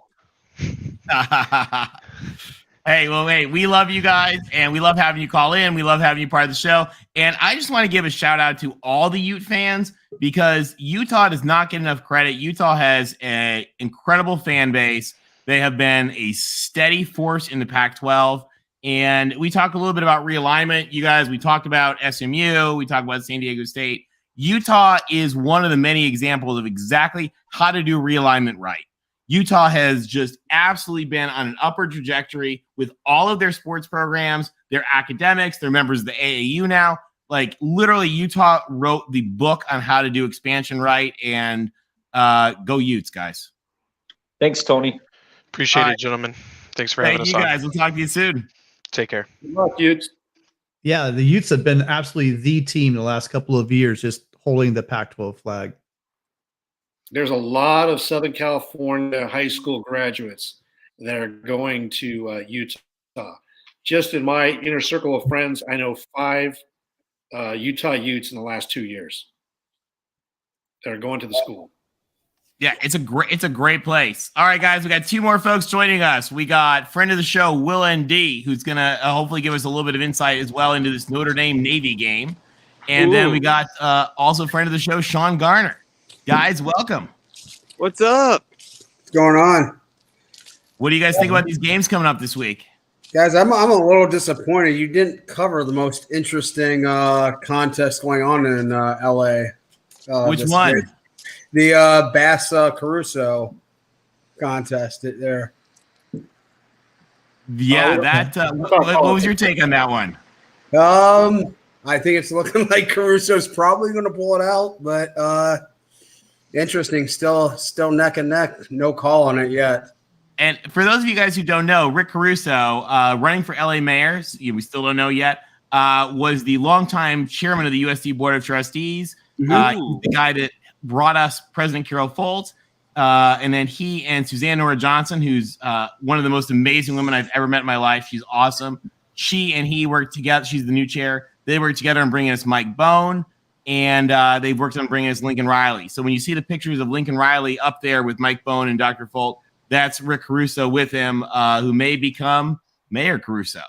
A: Hey, we love you guys, and we love having you call in. We love having you part of the show. And I just want to give a shout out to all the Ute fans because Utah does not get enough credit. Utah has an incredible fan base. They have been a steady force in the Pac-12. And we talked a little bit about realignment. You guys, we talked about SMU. We talked about San Diego State. Utah is one of the many examples of exactly how to do realignment right. Utah has just absolutely been on an upward trajectory with all of their sports programs, their academics, they're members of the AAU now. Like literally Utah wrote the book on how to do expansion right, and go Utes, guys.
F: Thanks, Tony.
E: Appreciate it, gentlemen. Thanks for having us on.
A: Guys. We'll talk to you soon.
E: Take care.
B: Good luck, Utes.
C: Yeah, the Utes have been absolutely the team the last couple of years, just holding the Pac-12 flag.
B: There's a lot of Southern California high school graduates that are going to Utah. Just in my inner circle of friends, I know 5 Utah Utes in the last 2 years that are going to the school.
A: Yeah, it's a great place. All right, guys, we got 2 more folks joining us. We got friend of the show, Will ND, who's gonna hopefully give us a little bit of insight as well into this Notre Dame Navy game, and then we got also friend of the show, Sean Garner. Guys, welcome.
G: What's up?
H: What's going on?
A: What do you guys think about these games coming up this week?
H: Guys, I'm a little disappointed. You didn't cover the most interesting contest going on in LA.
A: Which one?
H: Year. The Bass Caruso contest there.
A: Yeah, what was your take on that one?
H: I think it's looking like Caruso's probably going to pull it out, but interesting. Still neck and neck. No call on it yet.
A: And for those of you guys who don't know, Rick Caruso, running for LA mayor, we still don't know yet, was the longtime chairman of the USC Board of Trustees. He's the guy that brought us President Carol Folt. And then he and Suzanne Nora Johnson, who's one of the most amazing women I've ever met in my life. She's awesome. She and he worked together. She's the new chair. They worked together on bringing us Mike Bone, and they've worked on bringing us Lincoln Riley. So when you see the pictures of Lincoln Riley up there with Mike Bone and Dr. Folt, that's Rick Caruso with him, who may become Mayor Caruso.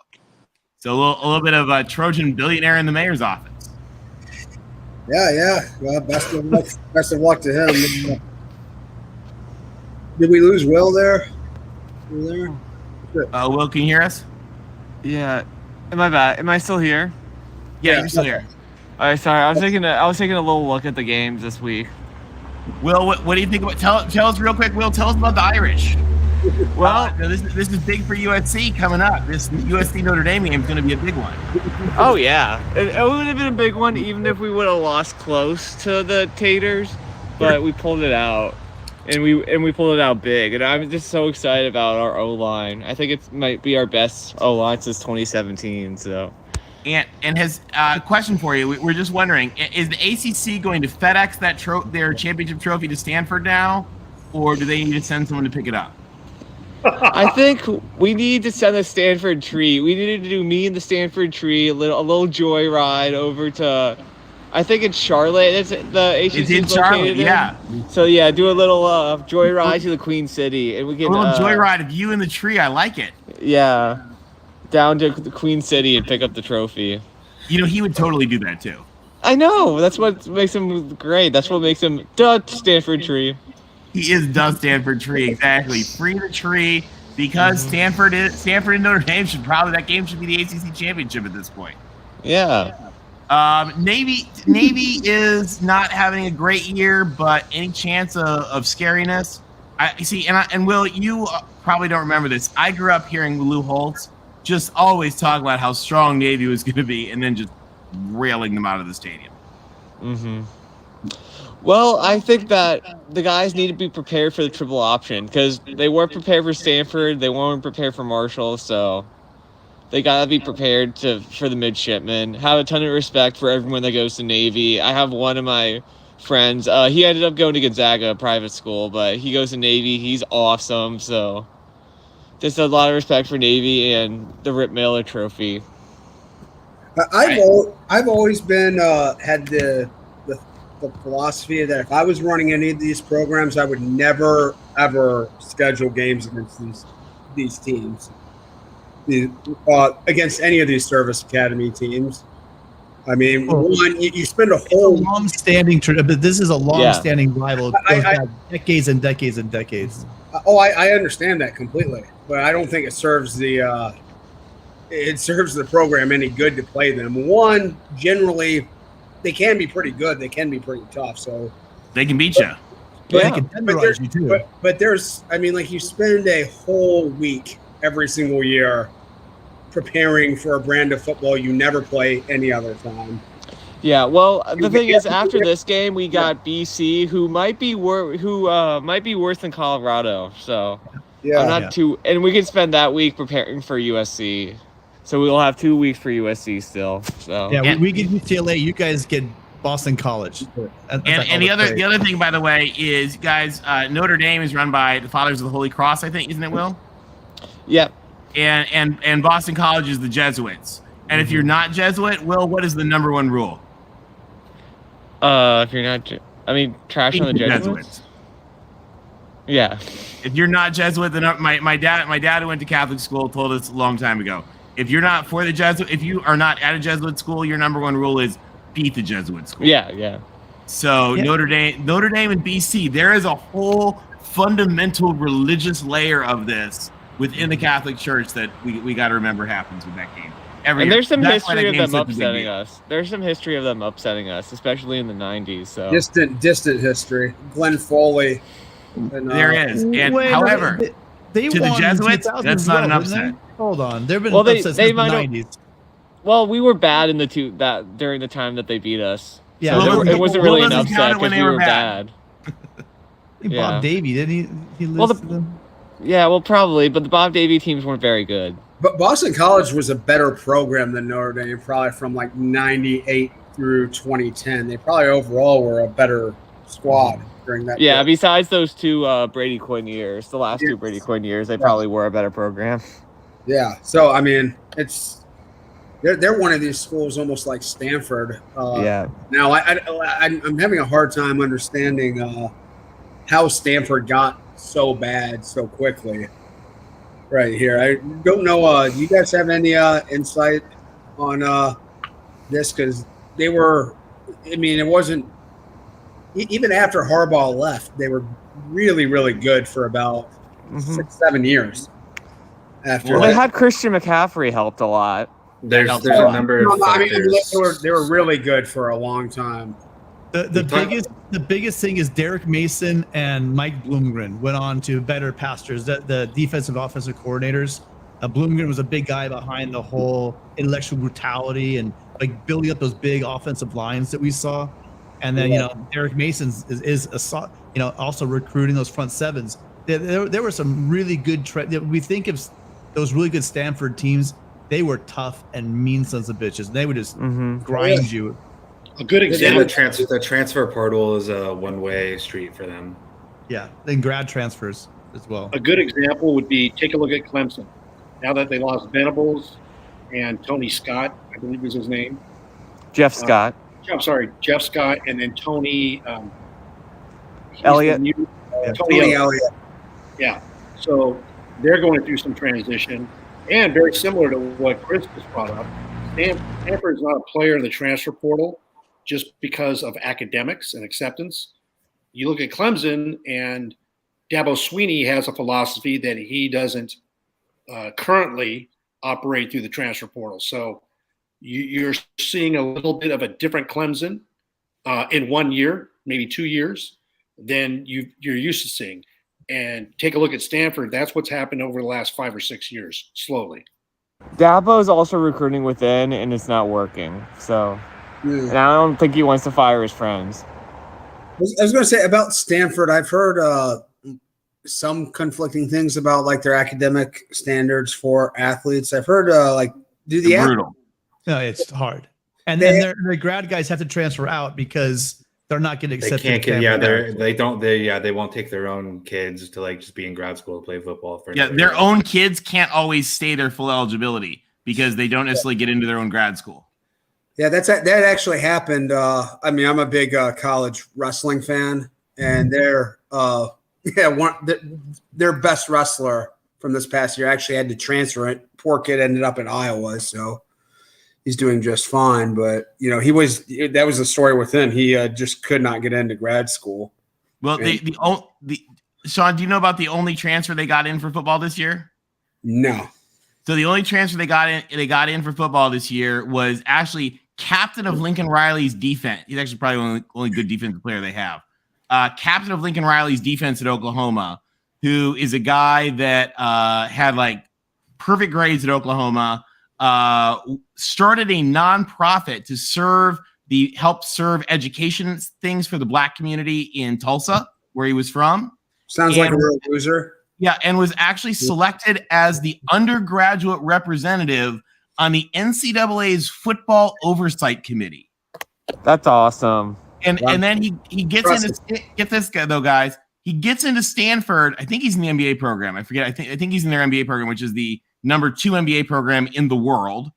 A: So a little bit of a Trojan billionaire in the mayor's office.
H: Yeah. Well, best of luck to him. Did we lose Will there? Will,
A: can you hear us?
G: Yeah. Am I back? Am I still here?
A: Yeah, you're still here.
G: All right, sorry. I was taking a little look at the games this week.
A: Will, what do you think about? Tell us real quick. Will, tell us about the Irish.
G: Well,
A: this is big for USC coming up. This USC Notre Dame game is going to be a big one.
G: Oh yeah, it would have been a big one even if we would have lost close to the Taters, but we pulled it out, and we pulled it out big. And I'm just so excited about our O-line. I think it might be our best O-line since 2017. So.
A: And has a question for you. We're just wondering: is the ACC going to FedEx that their championship trophy to Stanford now, or do they need to send someone to pick it up?
G: I think we need to send a Stanford tree. We needed to do me and the Stanford tree, a little joy ride over to, I think it's Charlotte. It's the ACC
A: it's in Charlotte, yeah.
G: So yeah, do a little joy ride to the Queen City, and we can
A: a little joy ride of you and the tree. I like it.
G: Yeah, down to the Queen City and pick up the trophy.
A: You know, he would totally do that too.
G: I know. That's what makes him great. That's what makes him the Stanford tree.
A: He is the Stanford tree, exactly. Free the tree, because Stanford and Notre Dame that game should be the ACC championship at this point.
G: Yeah.
A: Navy is not having a great year, but any chance of scariness? I see, and Will, you probably don't remember this. I grew up hearing Lou Holtz just always talk about how strong Navy was going to be, and then just railing them out of the stadium.
G: Mm-hmm. Well, I think that the guys need to be prepared for the triple option because they weren't prepared for Stanford, they weren't prepared for Marshall, so they gotta be prepared for the midshipmen. Have a ton of respect for everyone that goes to Navy. I have one of my friends. He ended up going to Gonzaga private school, but he goes to Navy. He's awesome. So just a lot of respect for Navy and the Rip Miller Trophy.
H: I've always been had the philosophy that if I was running any of these programs, I would never ever schedule games against these teams, against any of these service academy teams. I mean, you spend a whole
C: long-standing, but this is a long-standing rival. It goes back decades and decades and decades.
H: I understand that completely, but I don't think it serves the program any good to play them. One, generally, they can be pretty good. They can be pretty tough. So
A: they can beat you.
H: But,
C: They can tenderize you too.
H: but there's, I mean, like you spend a whole week every single year preparing for a brand of football you never play any other time.
G: Yeah, well, the thing is, after this game, we got BC, who might be worse than Colorado. So
H: Yeah.
G: I'm not too, and we could spend that week preparing for USC. So we'll have 2 weeks for USC still. So
C: Yeah, we get UCLA. You guys get Boston College.
A: And the other thing, by the way, is guys, Notre Dame is run by the Fathers of the Holy Cross, I think, isn't it, Will?
G: yeah.
A: And Boston College is the Jesuits. And if you're not Jesuit, Will, what is the number one rule?
G: If you're not, trash on the Jesuits. Yeah.
A: If you're not Jesuit, then my dad who went to Catholic school told us a long time ago. If you're not for the Jesuit, if you are not at a Jesuit school, your number one rule is beat the Jesuit school.
G: Yeah.
A: So Notre Dame and BC, there is a whole fundamental religious layer of this within the Catholic Church that we got to remember happens with that game.
G: And there's some history of them upsetting us. There's some history of them upsetting us, especially in the 90s. So
H: distant history. Glenn Foley. And,
A: there is. And however,
C: they
A: to the Jesuits, that's not an upset.
C: Hold on, they've been upset since the 90s.
G: Well, we were bad in during the time that they beat us.
C: Yeah,
G: so it wasn't really an upset because we were bad.
C: Bob Davie, didn't he list them?
G: Yeah, well, probably, but the Bob Davie teams weren't very good.
H: But Boston College was a better program than Notre Dame, probably from like 98 through 2010. They probably overall were a better squad during that.
G: Yeah,
H: period.
G: besides those 2 Brady Quinn years, the last 2 Brady Quinn years, they probably were a better program.
H: Yeah, so I mean, they're one of these schools almost like Stanford.
G: Yeah.
H: Now I'm having a hard time understanding how Stanford got so bad so quickly. Right here, I don't know. Do you guys have any insight on this? Because they were, I mean, it wasn't even after Harbaugh left, they were really, really good for about 6-7 years. After
G: they had Christian McCaffrey helped a lot.
D: There's a number of factors.
H: I mean, they were really good for a long time.
C: The biggest thing is Derek Mason and Mike Bloomgren went on to better pastures, the defensive offensive coordinators. Bloomgren was a big guy behind the whole intellectual brutality and like building up those big offensive lines that we saw. And then Derek Mason is also recruiting those front sevens. There were some really good we think of those really good Stanford teams. They were tough and mean sons of bitches. They would just grind you.
B: A good example.
D: The transfer portal is a one-way street for them.
C: Yeah, then grad transfers as well.
B: A good example would be take a look at Clemson. Now that they lost Venables and Tony Scott, I believe was his name.
G: Jeff Scott.
B: I'm sorry, Jeff Scott, and then Tony
G: Elliott.
H: Tony Elliott.
B: Yeah. So they're going through some transition, and very similar to what Chris just brought up. Stanford is not a player in the transfer portal just because of academics and acceptance. You look at Clemson, and Dabo Swinney has a philosophy that he doesn't currently operate through the transfer portal. So you're seeing a little bit of a different Clemson in 1 year, maybe 2 years, than you're used to seeing. And take a look at Stanford. That's what's happened over the last 5 or 6 years, slowly.
G: Dabo is also recruiting within, and it's not working. So, and I don't think he wants to fire his friends.
H: I was going to say about Stanford, I've heard some conflicting things about like their academic standards for athletes. I've heard
A: brutal.
C: No, it's hard. And then their grad guys have to transfer out because they're not going to accept.
D: They can't get. They won't take their own kids to like just be in grad school to play football.
A: Their own kids can't always stay their full eligibility because they don't necessarily get into their own grad school.
H: Yeah, that actually happened. I mean, I'm a big college wrestling fan, and their best wrestler from this past year actually had to transfer it. Poor kid ended up in Iowa, so he's doing just fine. But that was the story with him. He just could not get into grad school.
A: Well, Sean, do you know about the only transfer they got in for football this year?
H: No.
A: So the only transfer they got in for football this year was actually captain of Lincoln Riley's defense. He's actually probably the only good defensive player they have. captain of Lincoln Riley's defense at Oklahoma, who is a guy that had like perfect grades at Oklahoma, started a nonprofit to help serve education things for the Black community in Tulsa, where he was from.
H: Sounds like a real loser.
A: Yeah, and was actually selected as the undergraduate representative on the NCAA's football oversight committee.
G: That's awesome.
A: And then he gets into, get this guy though, guys. He gets into Stanford. I think he's in the MBA program. I forget. I think he's in their MBA program, which is the number 2 MBA program in the world.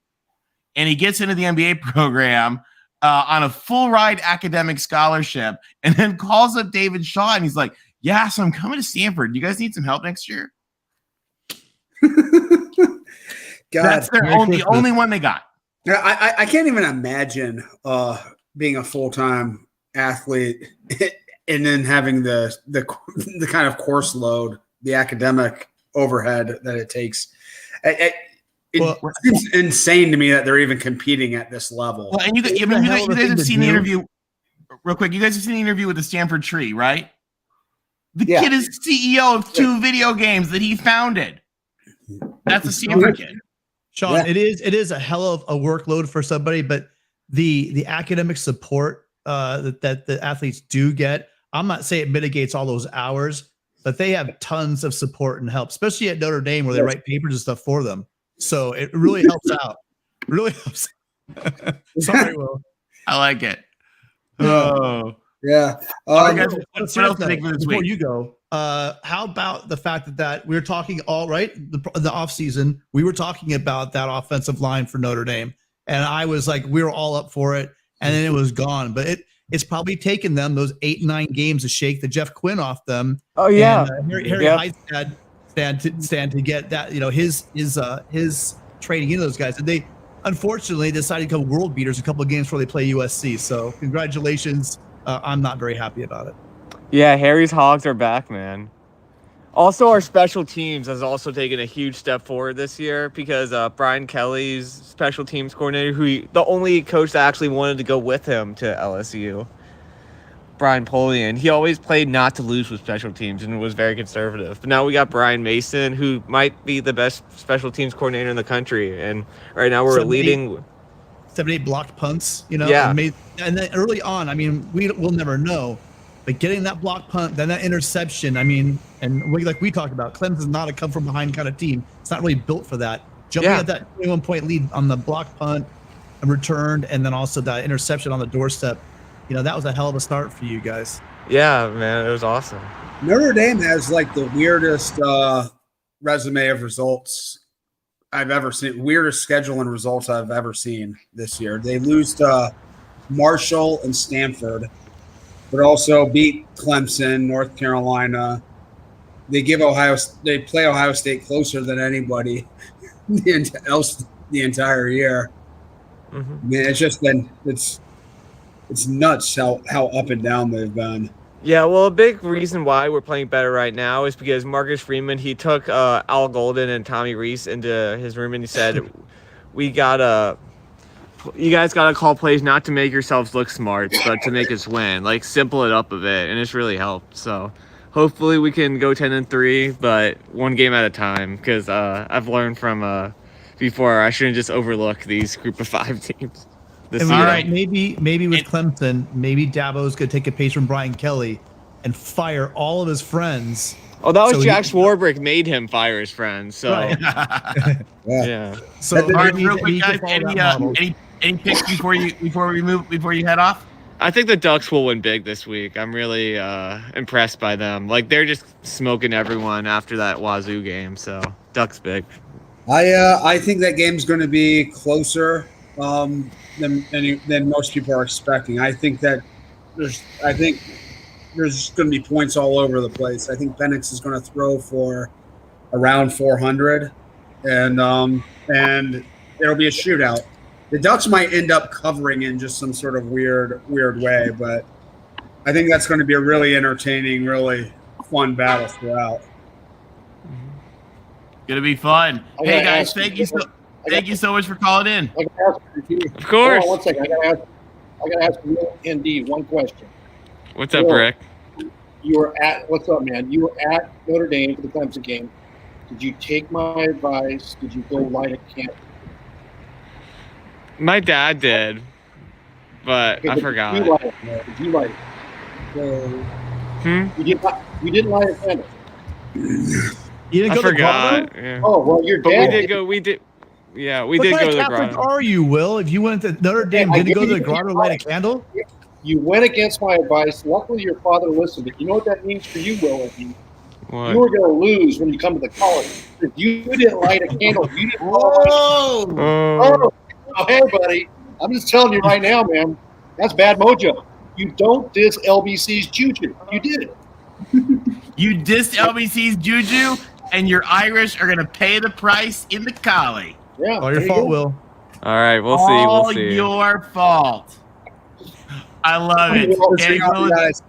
A: And he gets into the MBA program on a full ride academic scholarship, and then calls up David Shaw, and he's like, "Yeah, so I'm coming to Stanford. Do you guys need some help next year?"
H: God,
A: that's the only one they got.
H: Yeah, I can't even imagine being a full-time athlete and then having the kind of course load, the academic overhead that it takes. It seems insane to me that they're even competing at this level.
A: Well, and you guys have seen the interview real quick. You guys have seen the interview with the Stanford Tree, right? The kid is CEO of 2 video games that he founded. That's a Stanford kid.
C: Sean, it is a hell of a workload for somebody, but the academic support that the athletes do get, I'm not saying it mitigates all those hours, but they have tons of support and help, especially at Notre Dame where they write papers and stuff for them. So it really helps out. Really helps. Sorry, Will.
A: I like it. Oh.
H: Yeah.
A: All right, guys, what else to think for this
C: before
A: week?
C: you go, how about the fact that we were talking the off season, we were talking about that offensive line for Notre Dame, and I was like, we were all up for it, and then it was gone. But it's probably taken them those 8-9 games to shake the Jeff Quinn off them.
G: Oh yeah,
C: and, Harry Heidstad stand to get that, his trading into those guys, and they unfortunately decided to become world beaters a couple of games before they play USC. So congratulations. I'm not very happy about it.
G: Yeah, Harry's Hogs are back, man. Also, our special teams has also taken a huge step forward this year because Brian Kelly's special teams coordinator, the only coach that actually wanted to go with him to LSU, Brian Polian, he always played not to lose with special teams and was very conservative. But now we got Brian Mason, who might be the best special teams coordinator in the country. And right now we're leading
C: 7-8 blocked punts,
G: Yeah.
C: And then early on, I mean, we'll never know. But getting that block punt, then that interception, I mean, and like we talked about, Clemson's not a come from behind kind of team. It's not really built for that. Jumping at that 21-point lead on the block punt and returned, and then also that interception on the doorstep, that was a hell of a start for you guys.
G: Yeah, man, it was awesome.
H: Notre Dame has like the weirdest resume of results I've ever seen, weirdest schedule and results I've ever seen this year. They lose to Marshall and Stanford, but also beat Clemson, North Carolina. They play Ohio State closer than anybody else the entire year.
G: Mm-hmm.
H: I mean, it's just been it's nuts how up and down they've been.
G: Yeah, well, a big reason why we're playing better right now is because Marcus Freeman, he took Al Golden and Tommy Reese into his room and he said, you guys gotta call plays not to make yourselves look smart, but to make us win. Like, simple it up a bit, and it's really helped. So hopefully we can go 10-3, but one game at a time, because I've learned from before I shouldn't just overlook these group of 5 teams.
C: Maybe with Clemson, maybe Dabo's going to take a page from Brian Kelly and fire all of his friends.
G: Oh, that was Jack Swarbrick made him fire his friends. So
C: right.
G: yeah.
C: So
A: all right, real quick, guys, any picks before you head off?
G: I think the Ducks will win big this week. I'm really impressed by them. Like, they're just smoking everyone after that Wazoo game. So Ducks big.
H: I think that game's going to be closer than most people are expecting. I think there's going to be points all over the place. I think Penix is going to throw for around 400, and it'll be a shootout. The Ducks might end up covering in just some sort of weird way, but I think that's going to be a really entertaining, really fun battle throughout.
A: Gonna be fun. Hey guys, thank you so much for calling in.
G: Of course.
B: Hold on 1 second. I gotta ask Will ND one question.
G: What's up, Rick?
B: You were at what's up, man? You were at Notre Dame for the Clemson game. Did you take my advice? Did you go light a candle?
G: My dad did, but I forgot.
B: Did you light it? Did you light it? You didn't light a candle.
C: You didn't
G: I
C: go to the
G: forgot.
C: grotto?
G: Yeah.
B: Oh well, your
G: But
B: dad.
G: we did go. We did. Yeah, we
C: What
G: did
C: kind
G: go
C: of
G: to the
C: Catholic
G: grotto.
C: are you, Will? If you went to Notre Dame,
B: I
C: didn't go to
B: gave
C: the
B: you
C: grotto, light a candle?
B: You went against my advice. Luckily, your father listened. But you know what that means for you, Will?
G: What?
B: You were going to lose when you come to the college. If you didn't light a candle, you didn't.
A: Whoa!
G: Oh.
B: Oh, hey, buddy. I'm just telling you right now, man. That's bad mojo. You don't diss LBC's juju. You did it.
A: You dissed LBC's juju, and your Irish are going to pay the price in the collie.
B: Yeah.
C: All your fault, Will.
G: All right, we'll see.
A: All
G: We'll see.
A: your fault. I love it.
H: We'll see how you guys.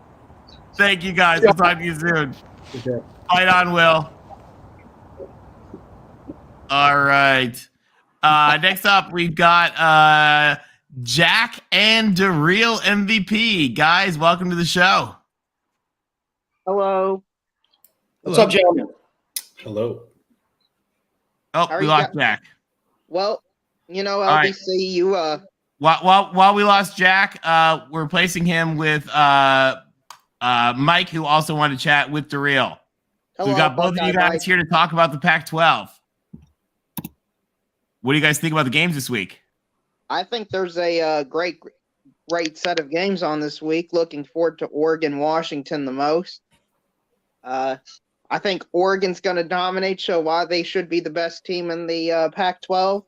A: Thank you, guys. We'll talk to you soon.
B: Okay.
A: Fight on, Will. All right. Next up, we've got Jack and DeReal MVP. Guys, welcome to the show.
I: Hello.
B: What's up, gentlemen?
D: Hello.
A: Oh,
I: How are
A: we
I: you
A: lost
I: guys?
A: Jack.
I: Well, you know,
A: right.
I: LBC, you
A: While we lost Jack, we're replacing him with Mike, who also wanted to chat with DeReal. So we've got both of you guys here to talk about the Pac-12. What do you guys think about the games this week?
I: I think there's a great set of games on this week. Looking forward to Oregon, Washington the most. I think Oregon's going to dominate, show why they should be the best team in the Pac-12,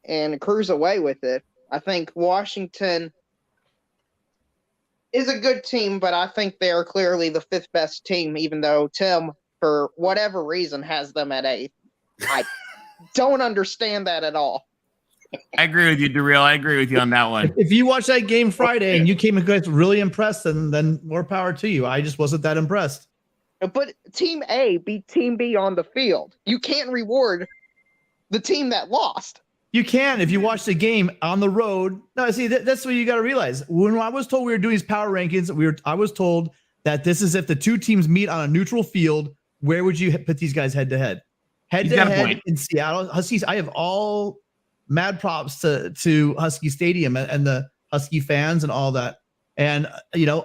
I: and cruise away with it. I think Washington is a good team, but I think they are clearly the fifth best team, even though Tim, for whatever reason, has them at eighth. I don't understand that at all.
A: I agree with you, DeReal. I agree with you on that one.
C: If you watched that game Friday and you came across really impressed, then more power to you. I just wasn't that impressed.
I: But Team A beat Team B on the field. You can't reward the team that lost.
C: You can if you watch the game on the road. No, see, that's what you got to realize. When I was told we were doing these power rankings, I was told that this is if the two teams meet on a neutral field, where would you put these guys head to head? Head to head in Seattle. Huskies, I have all mad props to Husky Stadium and the Husky fans and all that. And Oregon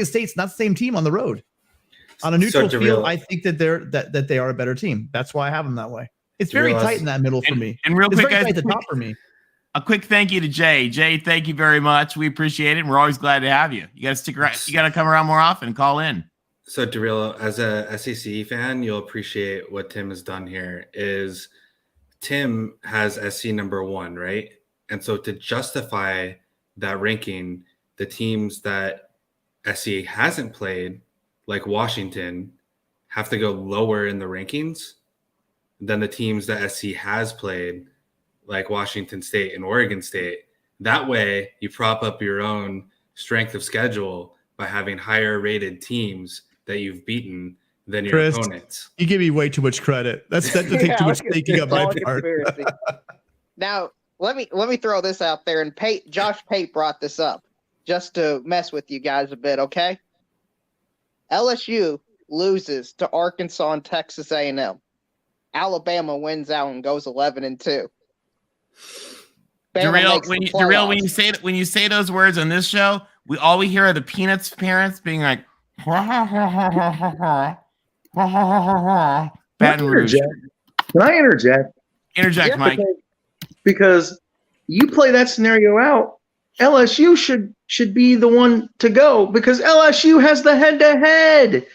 C: State's not the same team on the road. On a neutral field, I think that they are a better team. That's why I have them that way. It's very tight in that middle for me.
A: And real quick, guys,
C: at the top for me.
A: A quick thank you to Jay. Jay, thank you very much. We appreciate it. And we're always glad to have you. You got to stick around. You got to come around more often and call in.
D: So, DeReal, as a SEC fan, you'll appreciate what Tim has done here. Is Tim has SC number 1, right? And so to justify that ranking, the teams that SC hasn't played, like Washington, have to go lower in the rankings than the teams that SC has played, like Washington State and Oregon State. That way, you prop up your own strength of schedule by having higher rated teams that you've beaten than your opponents.
C: You give me way too much credit. That's to take too much thinking up my part.
I: Now, let me throw this out there, and Josh Pate brought this up just to mess with you guys a bit, okay? LSU loses to Arkansas and Texas A&M. Alabama wins out and goes 11-2.
A: DeReal, when you say those words on this show, we hear are the Peanuts parents being like, Baton Rouge.
J: Can I interject?
A: Interject, Mike.
J: Because you play that scenario out, LSU should be the one to go because LSU has the head-to-head.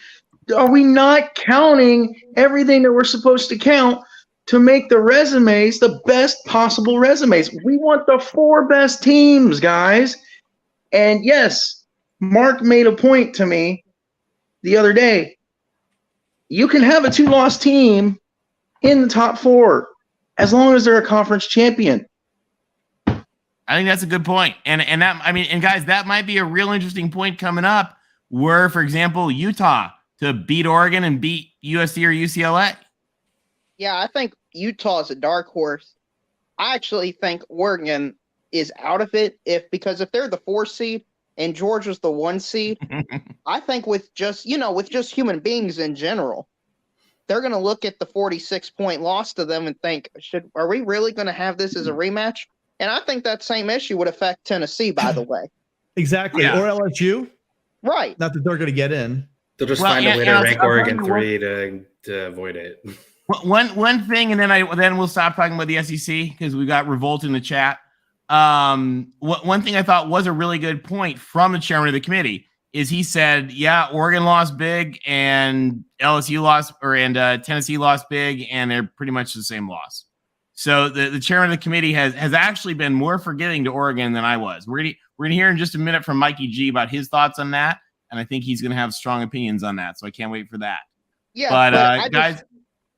J: Are we not counting everything that we're supposed to count to make the resumes the best possible resumes? We want the 4 best teams, guys. And yes, Mark made a point to me the other day. You can have a 2-loss team in the top 4 as long as they're a conference champion.
A: I think that's a good point. And guys, that might be a real interesting point coming up were, for example, Utah to beat Oregon and beat USC or UCLA.
I: Yeah, I think Utah is a dark horse. I actually think Oregon is out of it because if they're the 4 seed, and Georgia's the 1 seed, I think with just human beings in general, they're going to look at the 46-point loss to them and think, are we really going to have this as a rematch? And I think that same issue would affect Tennessee, by the way.
C: Exactly.
A: Yeah.
C: Or LSU.
I: Right.
C: Not that they're going to get in.
D: They'll just find a way to rank Oregon 3 to avoid it.
A: One thing, and then we'll stop talking about the SEC because we got revolt in the chat. One thing I thought was a really good point from the chairman of the committee is he said, yeah, Oregon lost big and LSU lost, and Tennessee lost big, and they're pretty much the same loss. So the chairman of the committee has actually been more forgiving to Oregon than I was. We're gonna hear in just a minute from Mikey G about his thoughts on that, and I think he's gonna have strong opinions on that. So I can't wait for that.
I: Yeah,
A: but guys,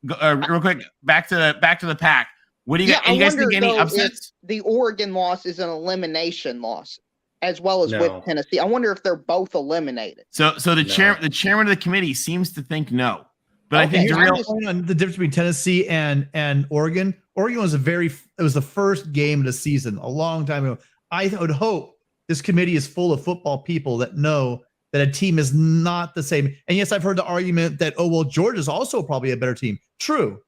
A: real quick, back to the Pac. What do you you guys think? Any upsets?
I: The Oregon loss is an elimination loss, as well as with Tennessee. I wonder if they're both eliminated.
A: So the chairman of the committee seems to think no. But I think
C: the difference between Tennessee and Oregon. Oregon was the first game of the season a long time ago. I would hope this committee is full of football people that know that a team is not the same. And yes, I've heard the argument that, Georgia's also probably a better team. True.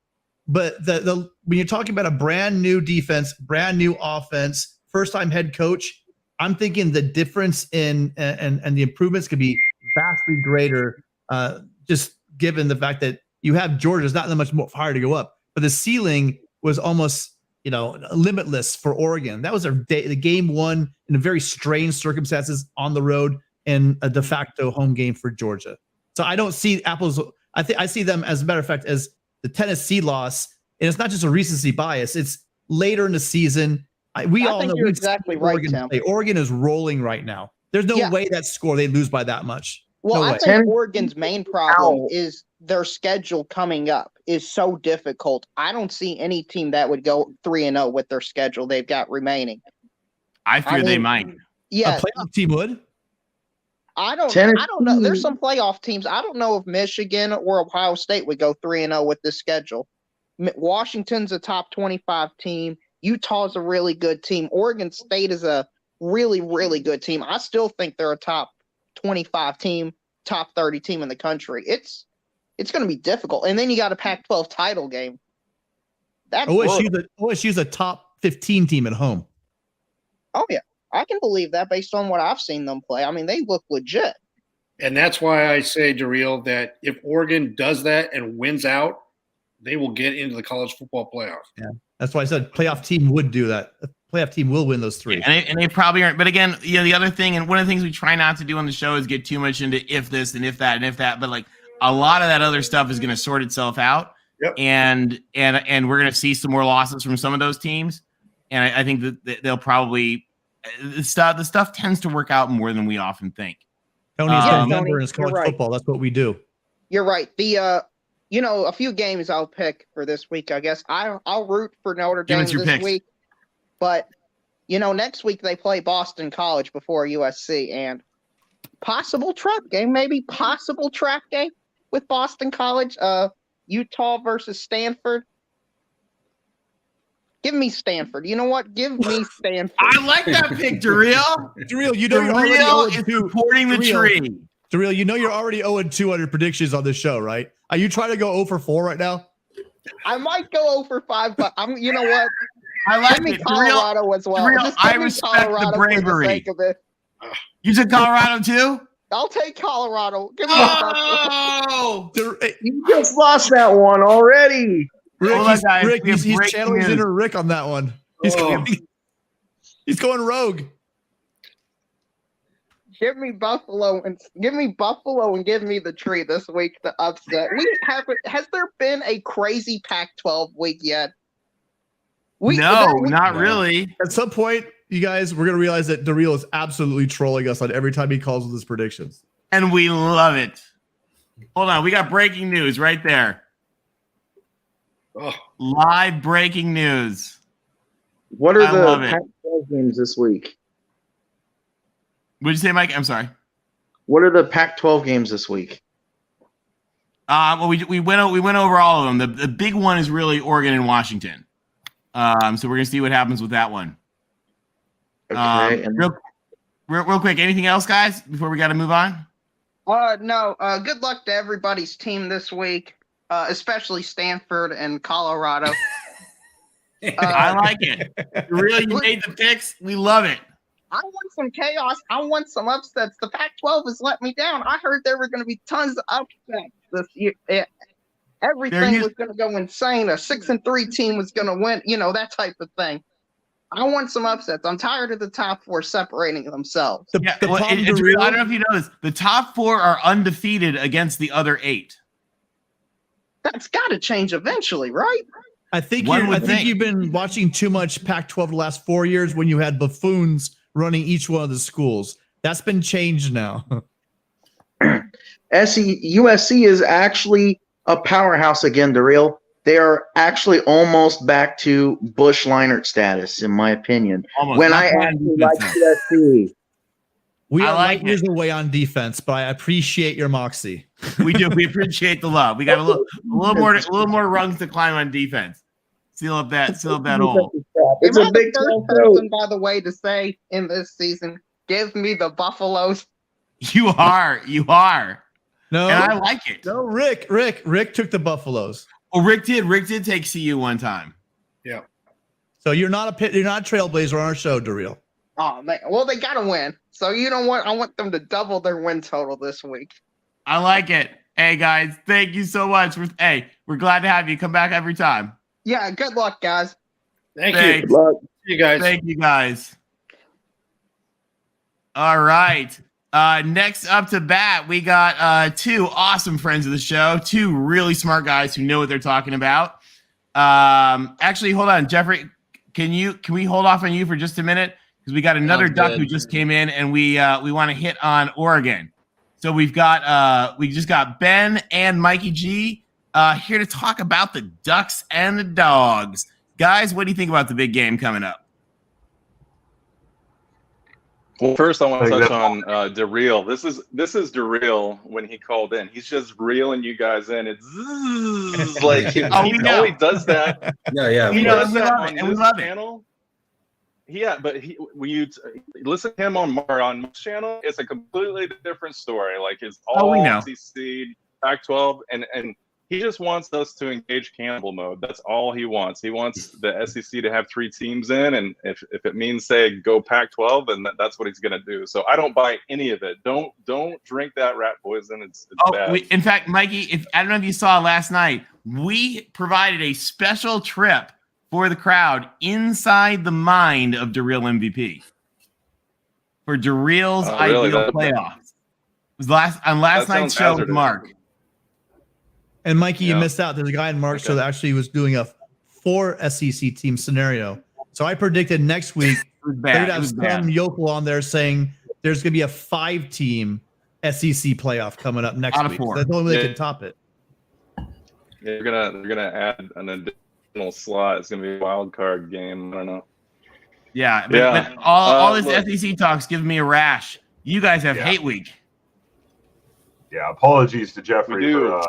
C: But the when you're talking about a brand new defense, brand new offense, first time head coach, I'm thinking the difference in and the improvements could be vastly greater. Just given the fact that you have Georgia's not that much more higher to go up, but the ceiling was almost limitless for Oregon. That was the game won in a very strange circumstances on the road and a de facto home game for Georgia. So I don't see apples. I see them, as a matter of fact, as the Tennessee loss, and it's not just a recency bias. It's later in the season. We all know
I: you're exactly right, Tim.
C: Oregon is rolling right now. There's no way that score they lose by that much.
I: Well, I think Oregon's main problem is their schedule coming up is so difficult. I don't see any team that would go 3-0 with their schedule they've got remaining.
A: I fear they might.
I: Yeah,
C: a playoff team would.
I: I don't know. There's some playoff teams. I don't know if Michigan or Ohio State would go 3-0 with this schedule. Washington's a top 25 team. Utah's a really good team. Oregon State is a really, really good team. I still think they're a top 25 team, top 30 team in the country. It's going to be difficult. And then you got a Pac-12 title game. That's
C: OSU's a top 15 team at home.
I: Oh, yeah. I can believe that based on what I've seen them play. I mean, they look legit.
B: And that's why I say, Darrell, that if Oregon does that and wins out, they will get into the college football playoff.
C: Yeah, that's why I said playoff team would do that. A playoff team will win those three.
A: And they probably aren't. But again, the other thing, and one of the things we try not to do on the show is get too much into if this and if that and if that. But like a lot of that other stuff is going to sort itself out.
B: Yep.
A: And we're going to see some more losses from some of those teams. And I think that they'll probably the stuff tends to work out more than we often think.
C: Tony's November is college football. That's what we do.
I: You're right. The a few games I'll pick for this week. I guess I'll root for Notre Dame this week. But next week they play Boston College before USC, and possible trap game with Boston College. Utah versus Stanford. Give me Stanford. You know what? Give me Stanford.
A: I like that pick, Darrell.
C: Darrell,
A: Darrell is supporting the tree.
C: Darrell, you're already 0-2 on your predictions on this show, right? Are you trying to go 0-4 right now?
I: I might go 0-5, but you know what?
A: I like
I: it. Colorado as well.
A: Darrell, I respect the bravery.
I: For the sake of it.
A: You said Colorado too?
I: I'll take Colorado. Give me
J: You just lost that one already.
C: Rick, he's channeling inner Rick on that one. He's going rogue.
I: Give me Buffalo and give me the tree this week to upset. Has there been a crazy Pac-12 week yet?
A: Not really.
C: At some point, you guys, we're going to realize that Darrell is absolutely trolling us on every time he calls with his predictions.
A: And we love it. Hold on. We got breaking news right there.
B: Oh.
A: Live breaking news.
J: What are the Pac-12 games this week?
A: What did you say, Mike? I'm sorry.
J: What are the Pac-12 games this week?
A: Well, we went over all of them. The big one is really Oregon and Washington. So we're gonna see what happens with that one.
J: Okay.
A: Real quick, anything else, guys, before we got to move on?
I: No. Good luck to everybody's team this week, especially Stanford and Colorado.
A: I like it. Really, you made the picks. We love it.
I: I want some chaos. I want some upsets. The Pac-12 has let me down. I heard there were going to be tons of upsets this year. Everything was going to go insane. A 6-3 team was going to win. That type of thing. I want some upsets. I'm tired of the top four separating themselves.
A: I don't know if you know this. The top four are undefeated against the other 8.
I: That's got to change eventually, right?
C: I think you've been watching too much Pac-12 the last 4 years when you had buffoons running each one of the schools. That's been changed now.
J: USC is actually a powerhouse again, Daryl. They are actually almost back to Bush Leinart status, in my opinion. When I actually like USC.
C: We are light years away on defense, but I appreciate your moxie.
A: We do. We appreciate the love. We got a little more rungs to climb on defense. Seal up that hole.
J: It's a big
I: first person, by the way, to say in this season, give me the Buffaloes.
A: You are.
C: No,
A: and I like it.
C: No, Rick took the Buffaloes.
A: Oh, Rick did take CU one time.
B: Yeah.
C: So you're not a trailblazer on our show, Daryl.
I: Oh man, well they gotta win. So you know what? I want them to double their win total this week.
A: I like it. Hey guys, thank you so much. We're glad to have you. Come back every time.
I: Yeah, good luck, guys.
B: Thank
A: Thanks.
B: you. Good luck. See you guys.
A: Thank you guys. All right. Next up to bat, we got 2 awesome friends of the show, 2 really smart guys who know what they're talking about. Actually, hold on, Jeffrey. Can we hold off on you for just a minute? Because we got another Duck who just came in, and we want to hit on Oregon. So we just got Ben and Mikey G here to talk about the Ducks and the Dogs. Guys, what do you think about the big game coming up?
K: Well, first I want to touch on DeReal. This is DeReal when he called in. He's just reeling you guys in. It's like he always does that.
D: Yeah.
K: He does that on
A: and we
K: this
A: love
K: channel. Yeah, but when you listen to him on this channel, it's a completely different story. Like it's all SEC, Pac-12, and he just wants us to engage cannibal mode. That's all he wants. He wants the SEC to have 3 teams in, and if it means say go Pac-12, then that's what he's going to do. So I don't buy any of it. Don't drink that rat poison. It's bad.
A: In fact, Mikey, I don't know if you saw last night, we provided a special trip for the crowd inside the mind of DeReal MVP for DeReal's ideal playoffs. It was last night's show with Mark.
C: And Mikey, you missed out. There's a guy in Mark's show that actually was doing a 4 SEC team scenario. So I predicted next week they'd have some yokel on there saying there's going to be a 5-team SEC playoff coming up next week. So that's the only way they can top it.
K: Yeah, they're gonna add an additional slot. It's gonna be a wild card game. I don't know.
A: Yeah, but all this SEC talk's giving me a rash. You guys have hate week.
L: Yeah, apologies to Jeffrey.
K: For,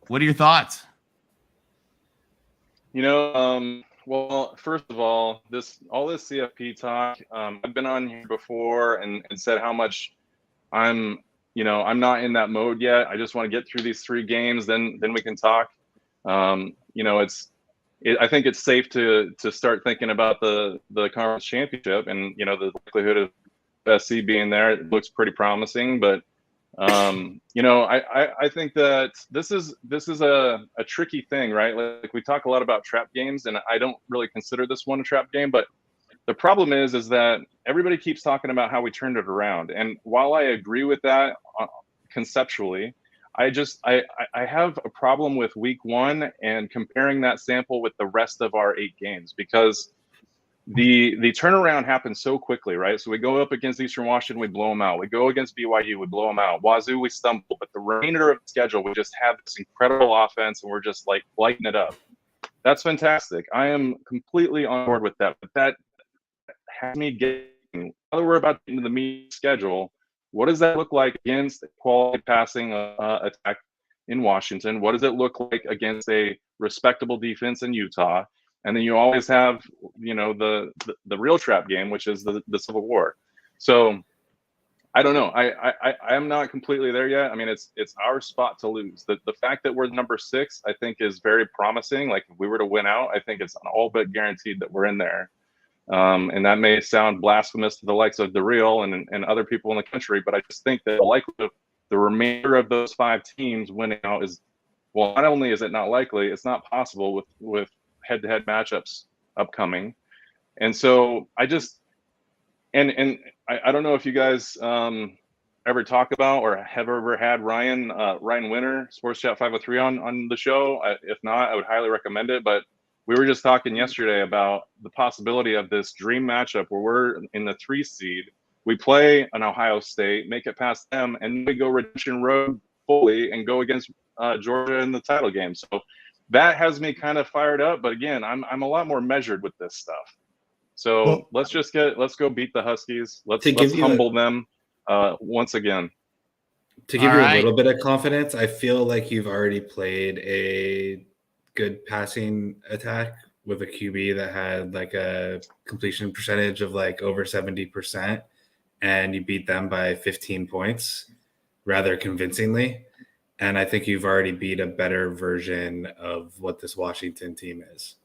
A: what are your thoughts?
K: Well, first of all, all this CFP talk, I've been on here before and said how much I'm not in that mode yet. I just want to get through these 3 games, then we can talk. I think it's safe to start thinking about the conference championship and the likelihood of SC being there. It looks pretty promising, but I think that this is a tricky thing, right? Like we talk a lot about trap games, and I don't really consider this one a trap game, but the problem is that everybody keeps talking about how we turned it around. And while I agree with that conceptually, I have a problem with week 1 and comparing that sample with the rest of our 8 games, because the turnaround happens so quickly, right? So we go up against Eastern Washington, we blow them out. We go against BYU, we blow them out. Wazoo, we stumble. But the remainder of the schedule, we just have this incredible offense, and we're just like lighting it up. That's fantastic. I am completely on board with that. But that has me getting, now that we're about to get into the meat schedule, what does that look like against a quality passing attack in Washington? What does it look like against a respectable defense in Utah? And then you always have, the real trap game, which is the Civil War. So I don't know. I am not completely there yet. I mean, it's our spot to lose. The fact that we're number 6, I think, is very promising. Like, if we were to win out, I think it's all but guaranteed that we're in there. And that may sound blasphemous to the likes of the Real and other people in the country, but I just think that the likelihood of the remainder of those 5 teams winning out is, well, not only is it not likely, it's not possible with head-to-head matchups upcoming. And so I just I don't know if you guys ever talk about or have ever had Ryan Winter, Sports Chat 503 on the show. If not, I would highly recommend it. But we were just talking yesterday about the possibility of this dream matchup where we're in the 3 seed. We play an Ohio State, make it past them, and we go Redemption Road fully and go against Georgia in the title game. So that has me kind of fired up. But again, I'm a lot more measured with this stuff. So let's go beat the Huskies. Let's humble them once again.
D: To give you a little bit of confidence, I feel like you've already played a good passing attack with a QB that had like a completion percentage of like over 70%, and you beat them by 15 points rather convincingly. And I think you've already beat a better version of what this Washington team is.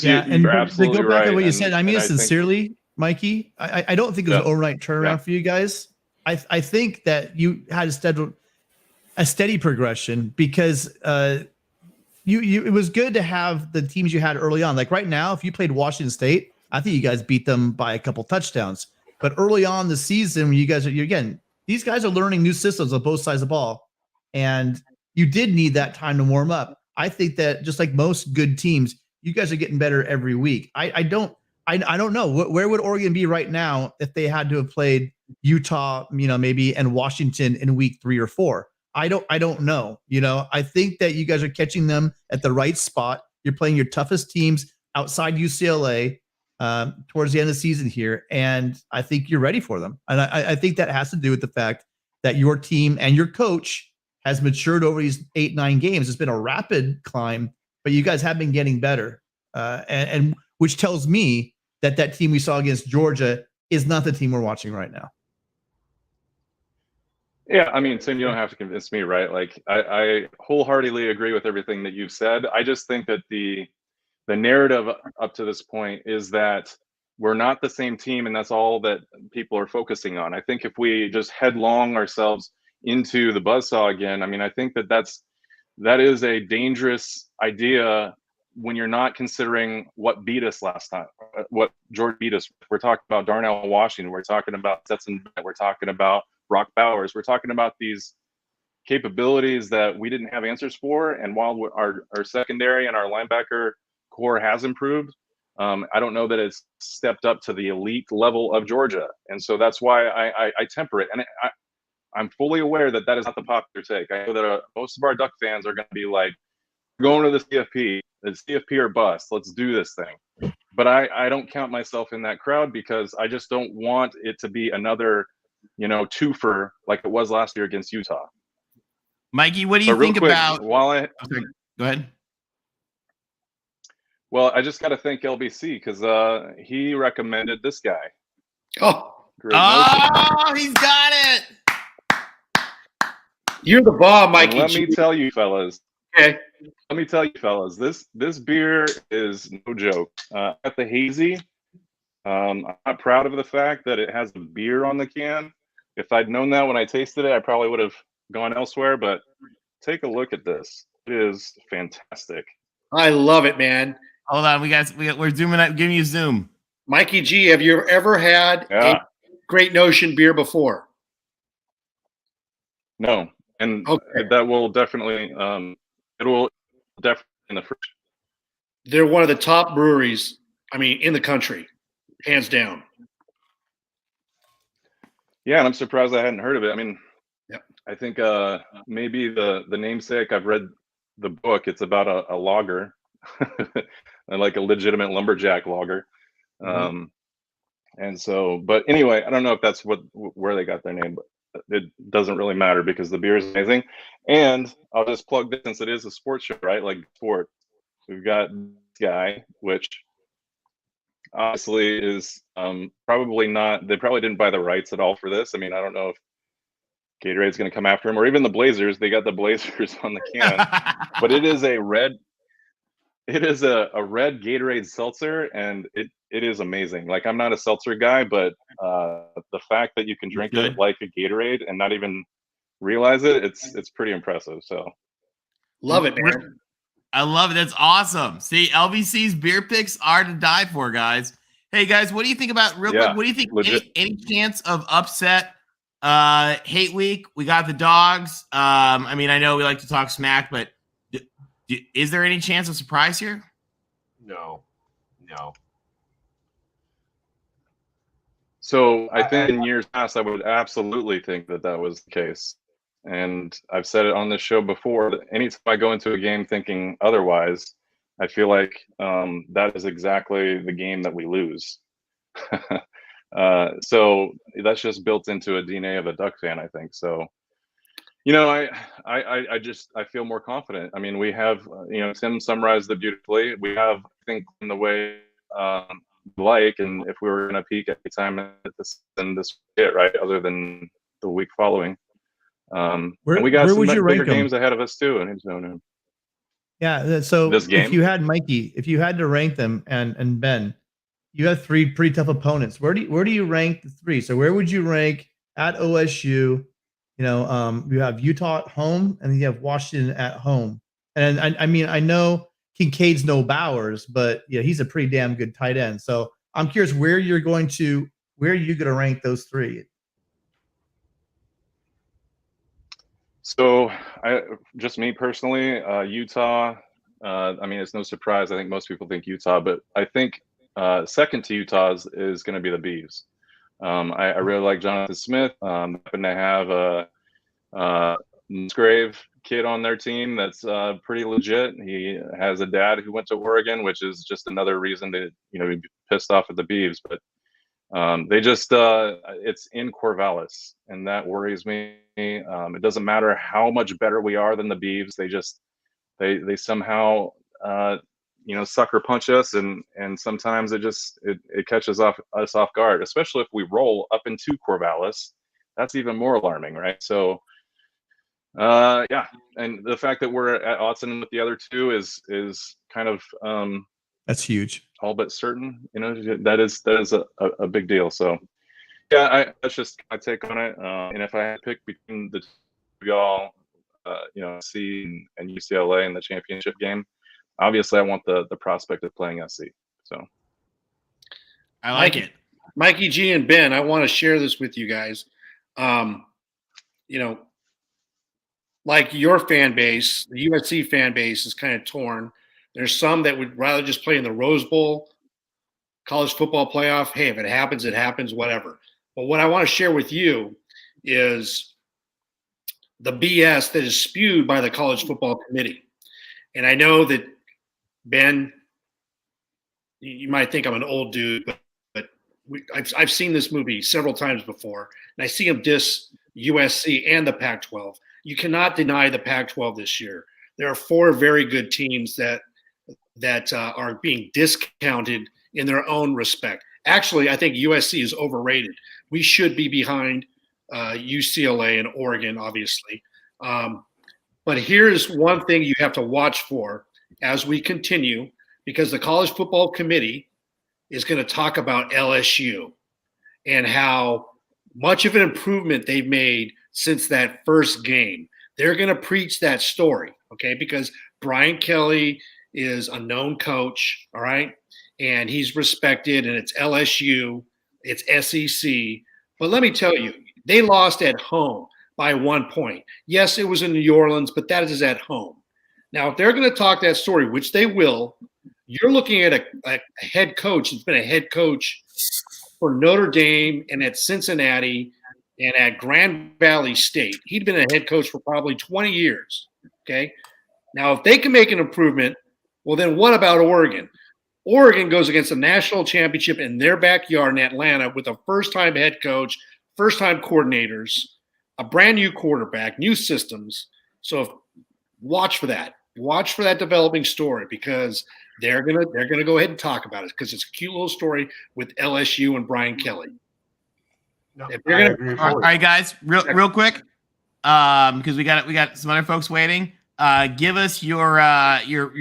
C: Yeah, and to go back to what you said, I mean it sincerely, Mikey. I don't think it was an overnight turnaround for you guys. I think that you had a steady progression because it was good to have the teams you had early on. Like right now, if you played Washington State, I think you guys beat them by a couple touchdowns. But early on the season, when these guys are learning new systems on both sides of the ball, and you did need that time to warm up. I think that just like most good teams, you guys are getting better every week. I don't know where would Oregon be right now if they had to have played Utah, maybe, and Washington in week 3 or 4. I don't know. I think that you guys are catching them at the right spot. You're playing your toughest teams outside UCLA towards the end of the season here, and I think you're ready for them. And I think that has to do with the fact that your team and your coach has matured over these 8-9 games. It's been a rapid climb, but you guys have been getting better, and which tells me that team we saw against Georgia is not the team we're watching right now.
K: Yeah, I mean, Tim, you don't have to convince me, right? Like, I wholeheartedly agree with everything that you've said. I just think that the narrative up to this point is that we're not the same team, and that's all that people are focusing on. I think if we just headlong ourselves into the buzzsaw again, I mean, I think that is a dangerous idea when you're not considering what beat us last time, what Georgia beat us. We're talking about Darnell Washington. We're talking about Stetson Bennett. We're talking about Brock Bowers. We're talking about these capabilities that we didn't have answers for. And while our secondary and our linebacker core has improved, I don't know that it's stepped up to the elite level of Georgia. And so that's why I temper it. And I'm fully aware that is not the popular take. I know that most of our Duck fans are going to be like, going to the CFP, it's CFP or bust. Let's do this thing. But I don't count myself in that crowd because I just don't want it to be another, twofer like it was last year against Utah.
A: Mikey, what do you think about?
K: Okay,
A: go ahead.
K: Well, I just got to thank LBC because he recommended this guy.
B: Oh,
K: great!
A: He's got it.
B: You're the bomb, Mikey.
K: Let me tell you, fellas.
B: Okay.
K: Let me tell you, fellas. This beer is no joke. At the hazy, I'm not proud of the fact that it has a beer on the can. If I'd known that when I tasted it, I probably would have gone elsewhere. But take a look at this. It is fantastic.
B: I love it, man.
A: Hold on, we're zooming out, giving you zoom.
B: Mikey G, have you ever had a Great Notion beer before?
K: No, and that will definitely it will definitely in the fridge.
B: They're one of the top breweries, in the country, hands down.
K: Yeah, and I'm surprised I hadn't heard of it. I think maybe the namesake. I've read the book. It's about a logger, and like a legitimate lumberjack logger.
B: Mm-hmm.
K: And so, but anyway, I don't know if that's where they got their name, but it doesn't really matter because the beer is amazing. And I'll just plug this since it is a sports show, right? Like sport. we've got this guy, which honestly is probably not. They probably didn't buy the rights at all for this. I mean, I don't know if Gatorade's going to come after him, or even the Blazers. They got the Blazers on the can, but it is a red. It is a red Gatorade seltzer, and it is amazing. Like, I'm not a seltzer guy, but the fact that you can drink it like a Gatorade and not even realize it, it's pretty impressive. So
B: love it, man.
A: I love it. That's awesome. See, LVC's beer picks are to die for, guys. Hey, guys, what do you think about quick? What do you think? Any chance of upset? Hate week. We got the dogs. I mean, I know we like to talk smack, but is there any chance of surprise here?
L: No.
K: So I think in years past, I would absolutely think that was the case. And I've said it on this show before that anytime I go into a game thinking otherwise, I feel like that is exactly the game that we lose. So that's just built into a DNA of a Duck fan, I think. So, you know, I feel more confident. I mean, we have, Tim summarized it beautifully. We have, I think, in the way and if we were going to peak at the time then this hit, right, other than the week following. And we got some bigger games ahead of us too.
C: Yeah. So
K: this game,
C: if you had to rank them, and Ben, you have three pretty tough opponents. Where do you rank the three? So where would you rank at OSU? You have Utah at home, and then you have Washington at home. And I mean, I know Kincaid's no Bowers, but yeah, he's a pretty damn good tight end. So I'm curious where are you going to rank those three?
K: So just me personally, Utah. I mean, it's no surprise. I think most people think Utah, but I think second to Utah's is going to be the Beavs. I really like Jonathan Smith. Happen to have a Musgrave kid on their team that's pretty legit. He has a dad who went to Oregon, which is just another reason to be pissed off at the Beavs. But they just it's in Corvallis, and that worries me. It doesn't matter how much better we are than the Beavs. They somehow sucker punch us, and sometimes it catches us off guard, especially if we roll up into Corvallis. That's even more alarming, right? So yeah, and the fact that we're at Autzen with the other two is kind of
C: that's huge,
K: all but certain. That is a big deal. So yeah, that's just my take on it. And if I had to pick between the two of y'all, SC and UCLA in the championship game, obviously I want the prospect of playing SC. So
A: I like it.
B: Mikey G and Ben, I want to share this with you guys. Like your fan base, the USC fan base is kind of torn. There's some that would rather just play in the Rose Bowl, college football playoff. Hey, if it happens, it happens, whatever. But what I want to share with you is the BS that is spewed by the college football committee. And I know that, Ben, you might think I'm an old dude, but I've seen this movie several times before, and I see him diss USC and the Pac-12. You cannot deny the Pac-12 this year. There are 4 very good teams that are being discounted in their own respect. Actually, I think USC is overrated. We should be behind UCLA and Oregon, obviously. But here's one thing you have to watch for as we continue, because the College Football Committee is going to talk about LSU and how much of an improvement they've made since that first game. They're going to preach that story, okay? Because Brian Kelly is a known coach, all right? And he's respected, and it's LSU, it's SEC. But let me tell you, they lost at home by 1 point. Yes, it was in New Orleans, but that is at home. Now, if they're going to talk that story, which they will, you're looking at a head coach that's been a head coach for Notre Dame and at Cincinnati and at Grand Valley State. He'd been a head coach for probably 20 years, okay? Now, if they can make an improvement, well, then what about Oregon? Oregon goes against a national championship in their backyard in Atlanta with a first-time head coach, first-time coordinators, a brand-new quarterback, new systems. So watch for that. Watch for that developing story because they're gonna go ahead and talk about it because it's a cute little story with LSU and Brian Kelly.
L: No,
B: If
L: I
B: you're gonna-
L: agree.
A: All right, guys, real quick, because we got some other folks waiting. Give us your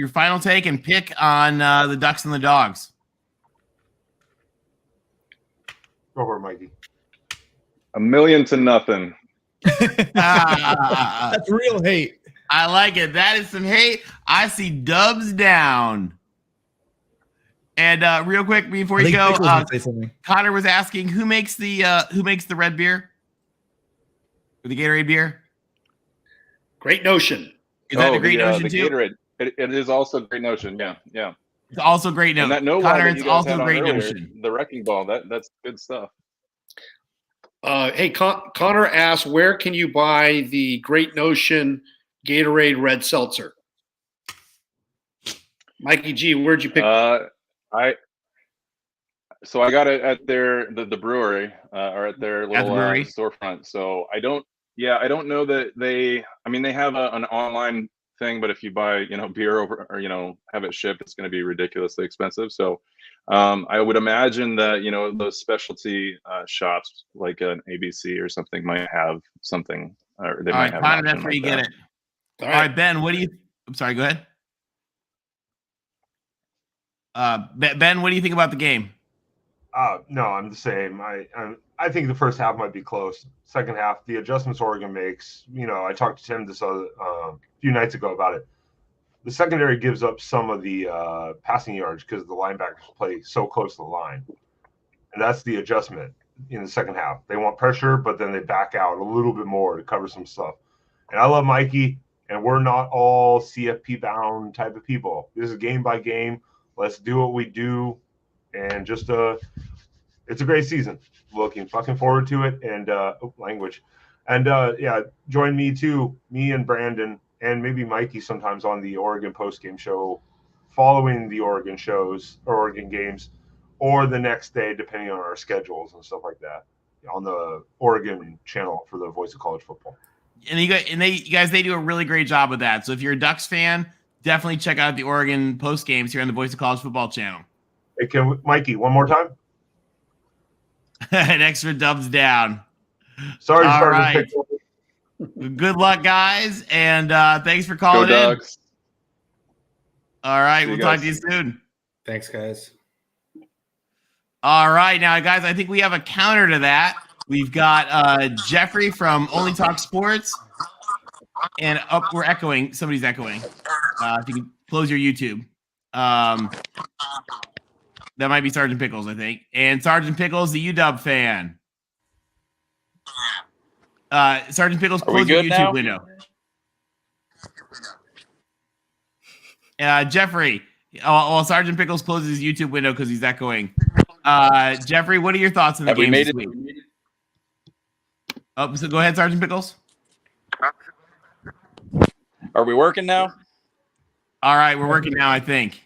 A: final take and pick on the Ducks and the Dogs.
L: Go over, Mikey.
K: 1,000,000 to 0.
C: That's real hate.
A: I like it. That is some hate. I see dubs down. And real quick before
C: I
A: you
C: think
A: go,
C: Pickles would say something.
A: Connor was asking who makes the red beer or the Gatorade beer.
B: Great Notion.
A: Is that a Great Notion
K: the
A: too?
K: Gatorade. It is also Great Notion. Yeah.
A: It's also Great Notion.
K: And that no
A: Connor,
K: that
A: it's
K: you guys
A: also
K: had on
A: Great
K: earlier,
A: Notion.
K: the Wrecking Ball. That's good stuff.
B: Hey, Connor asks, where can you buy the Great Notion Gatorade Red Seltzer? Mikey G, where'd you pick?
K: I got it at the brewery or at their little storefront. So I don't know that they have an online thing, but if you buy beer over or have it shipped, it's going to be ridiculously expensive. So I would imagine that those specialty shops like an ABC or something might have something, or they might have.
A: Connor, that's where you get it. All right, Ben, what do you? I'm sorry, go ahead. Ben, what do you think about the game?
L: No, I'm the same. I think the first half might be close. Second half, the adjustments Oregon makes. I talked to Tim this few nights ago about it. The secondary gives up some of the passing yards because the linebackers play so close to the line, and that's the adjustment in the second half. They want pressure, but then they back out a little bit more to cover some stuff. And I love Mikey, and we're not all CFP bound type of people. This is game by game. Let's do what we do, and just it's a great season. Looking fucking forward to it, and language, and join me too, me and Brandon, and maybe Mikey sometimes on the Oregon post-game show, following the Oregon shows or Oregon games, or the next day depending on our schedules and stuff like that, on the Oregon channel for the Voice of College Football.
A: And you guys, they do a really great job with that. So if you're a Ducks fan, definitely check out the Oregon post games here on the Voice of College Football channel.
L: Hey, Mikey, one more time?
A: An extra dubs down.
L: Sorry,
A: all right.
L: Pickles.
A: Good luck, guys, and thanks for calling
K: Go
A: in.
K: Ducks.
A: All right,
K: See
A: we'll
K: you
A: talk
K: guys.
A: to you soon.
D: Thanks, guys.
A: All right, now, guys, I think we have a counter to that. We've got Jeffrey from Only Talk Sports, and we're echoing. Somebody's echoing. If you can close your YouTube. That might be Sergeant Pickles, I think. And Sergeant Pickles, the UW fan. Sergeant Pickles, close your YouTube window. Jeffrey, well, Sergeant Pickles closes his YouTube window because he's echoing. Jeffrey, what are your thoughts on the game this week? Oh, so go ahead, Sergeant Pickles.
M: Are we working now?
A: All right, we're working now, I think.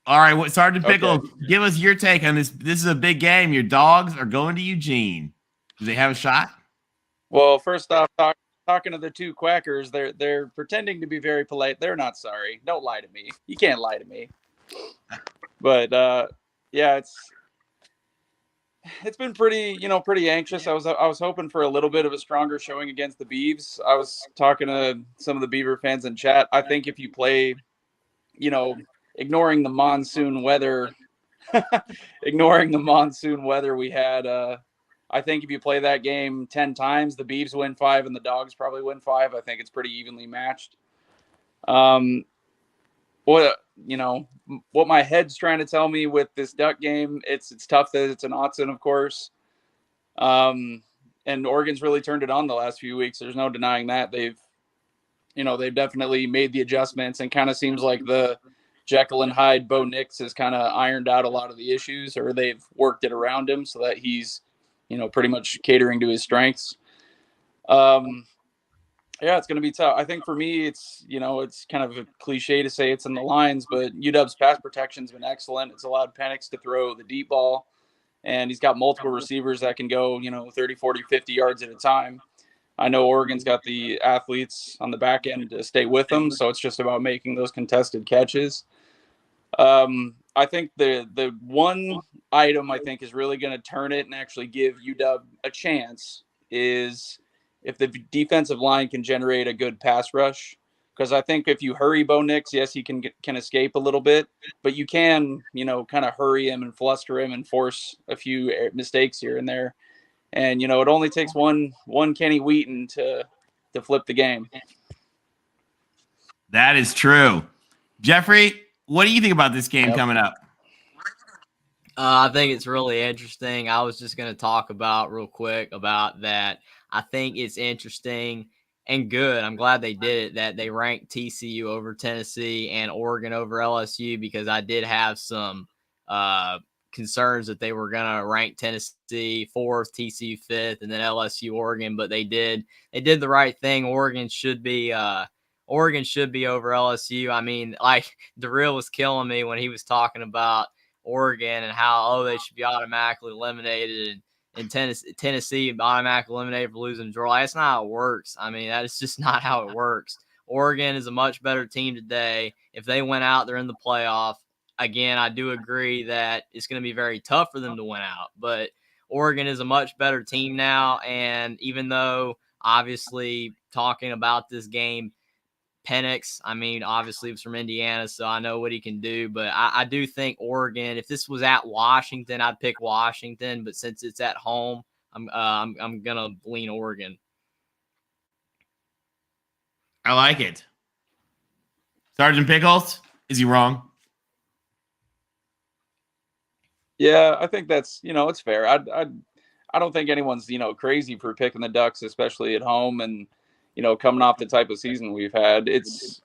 A: All right, Sergeant Pickles, give us your take on this. This is a big game. Your Dogs are going to Eugene. Do they have a shot?
M: Well, first off, talking to the two quackers, they're pretending to be very polite. They're not sorry. Don't lie to me. You can't lie to me. But yeah, it's been pretty anxious. I was hoping for a little bit of a stronger showing against the Beavs. I was talking to some of the Beaver fans in chat. I think if you play, ignoring the monsoon weather we had, I think if you play that game 10 times, the Beavs win 5 and the Dogs probably win 5. I think it's pretty evenly matched. What my head's trying to tell me with this Duck game, it's tough that it's an Autzen, of course. And Oregon's really turned it on the last few weeks. There's no denying that. They've definitely made the adjustments, and kind of seems like the Jekyll and Hyde Bo Nix has kind of ironed out a lot of the issues, or they've worked it around him so that he's, pretty much catering to his strengths. Yeah, it's going to be tough. I think for me, it's kind of a cliche to say it's in the lines, but UW's pass protection's been excellent. It's allowed Penix to throw the deep ball, and he's got multiple receivers that can go, 30, 40, 50 yards at a time. I know Oregon's got the athletes on the back end to stay with them, so it's just about making those contested catches. I think the one item I think is really going to turn it and actually give UW a chance is if the defensive line can generate a good pass rush. Because I think if you hurry Bo Nix, yes, he can escape a little bit, but you can, kind of hurry him and fluster him and force a few mistakes here and there. And, it only takes one Kenny Wheaton to flip the game.
A: That is true. Jeffrey, what do you think about this game coming up?
N: I think it's really interesting. I was just going to talk about real quick about that. I think it's interesting and good. I'm glad they did it, that they ranked TCU over Tennessee and Oregon over LSU, because I did have some concerns that they were going to rank Tennessee 4th, TCU 5th, and then LSU Oregon, but they did the right thing. Oregon should be over LSU. I mean, like, Darrell was killing me when he was talking about Oregon and how, they should be automatically eliminated, and Tennessee automatically eliminated for losing to Georgia. That's not how it works. I mean, that is just not how it works. Oregon is a much better team today. If they went out, they're in the playoff. Again, I do agree that it's going to be very tough for them to win out, but Oregon is a much better team now. And even though, obviously, talking about this game, Penix, I mean, obviously he was from Indiana, so I know what he can do. But I do think Oregon, if this was at Washington, I'd pick Washington. But since it's at home, I'm gonna lean Oregon.
A: I like it. Sergeant Pickles, is he wrong?
M: Yeah, I think that's it's fair. I don't think anyone's crazy for picking the Ducks, especially at home, and coming off the type of season we've had. It's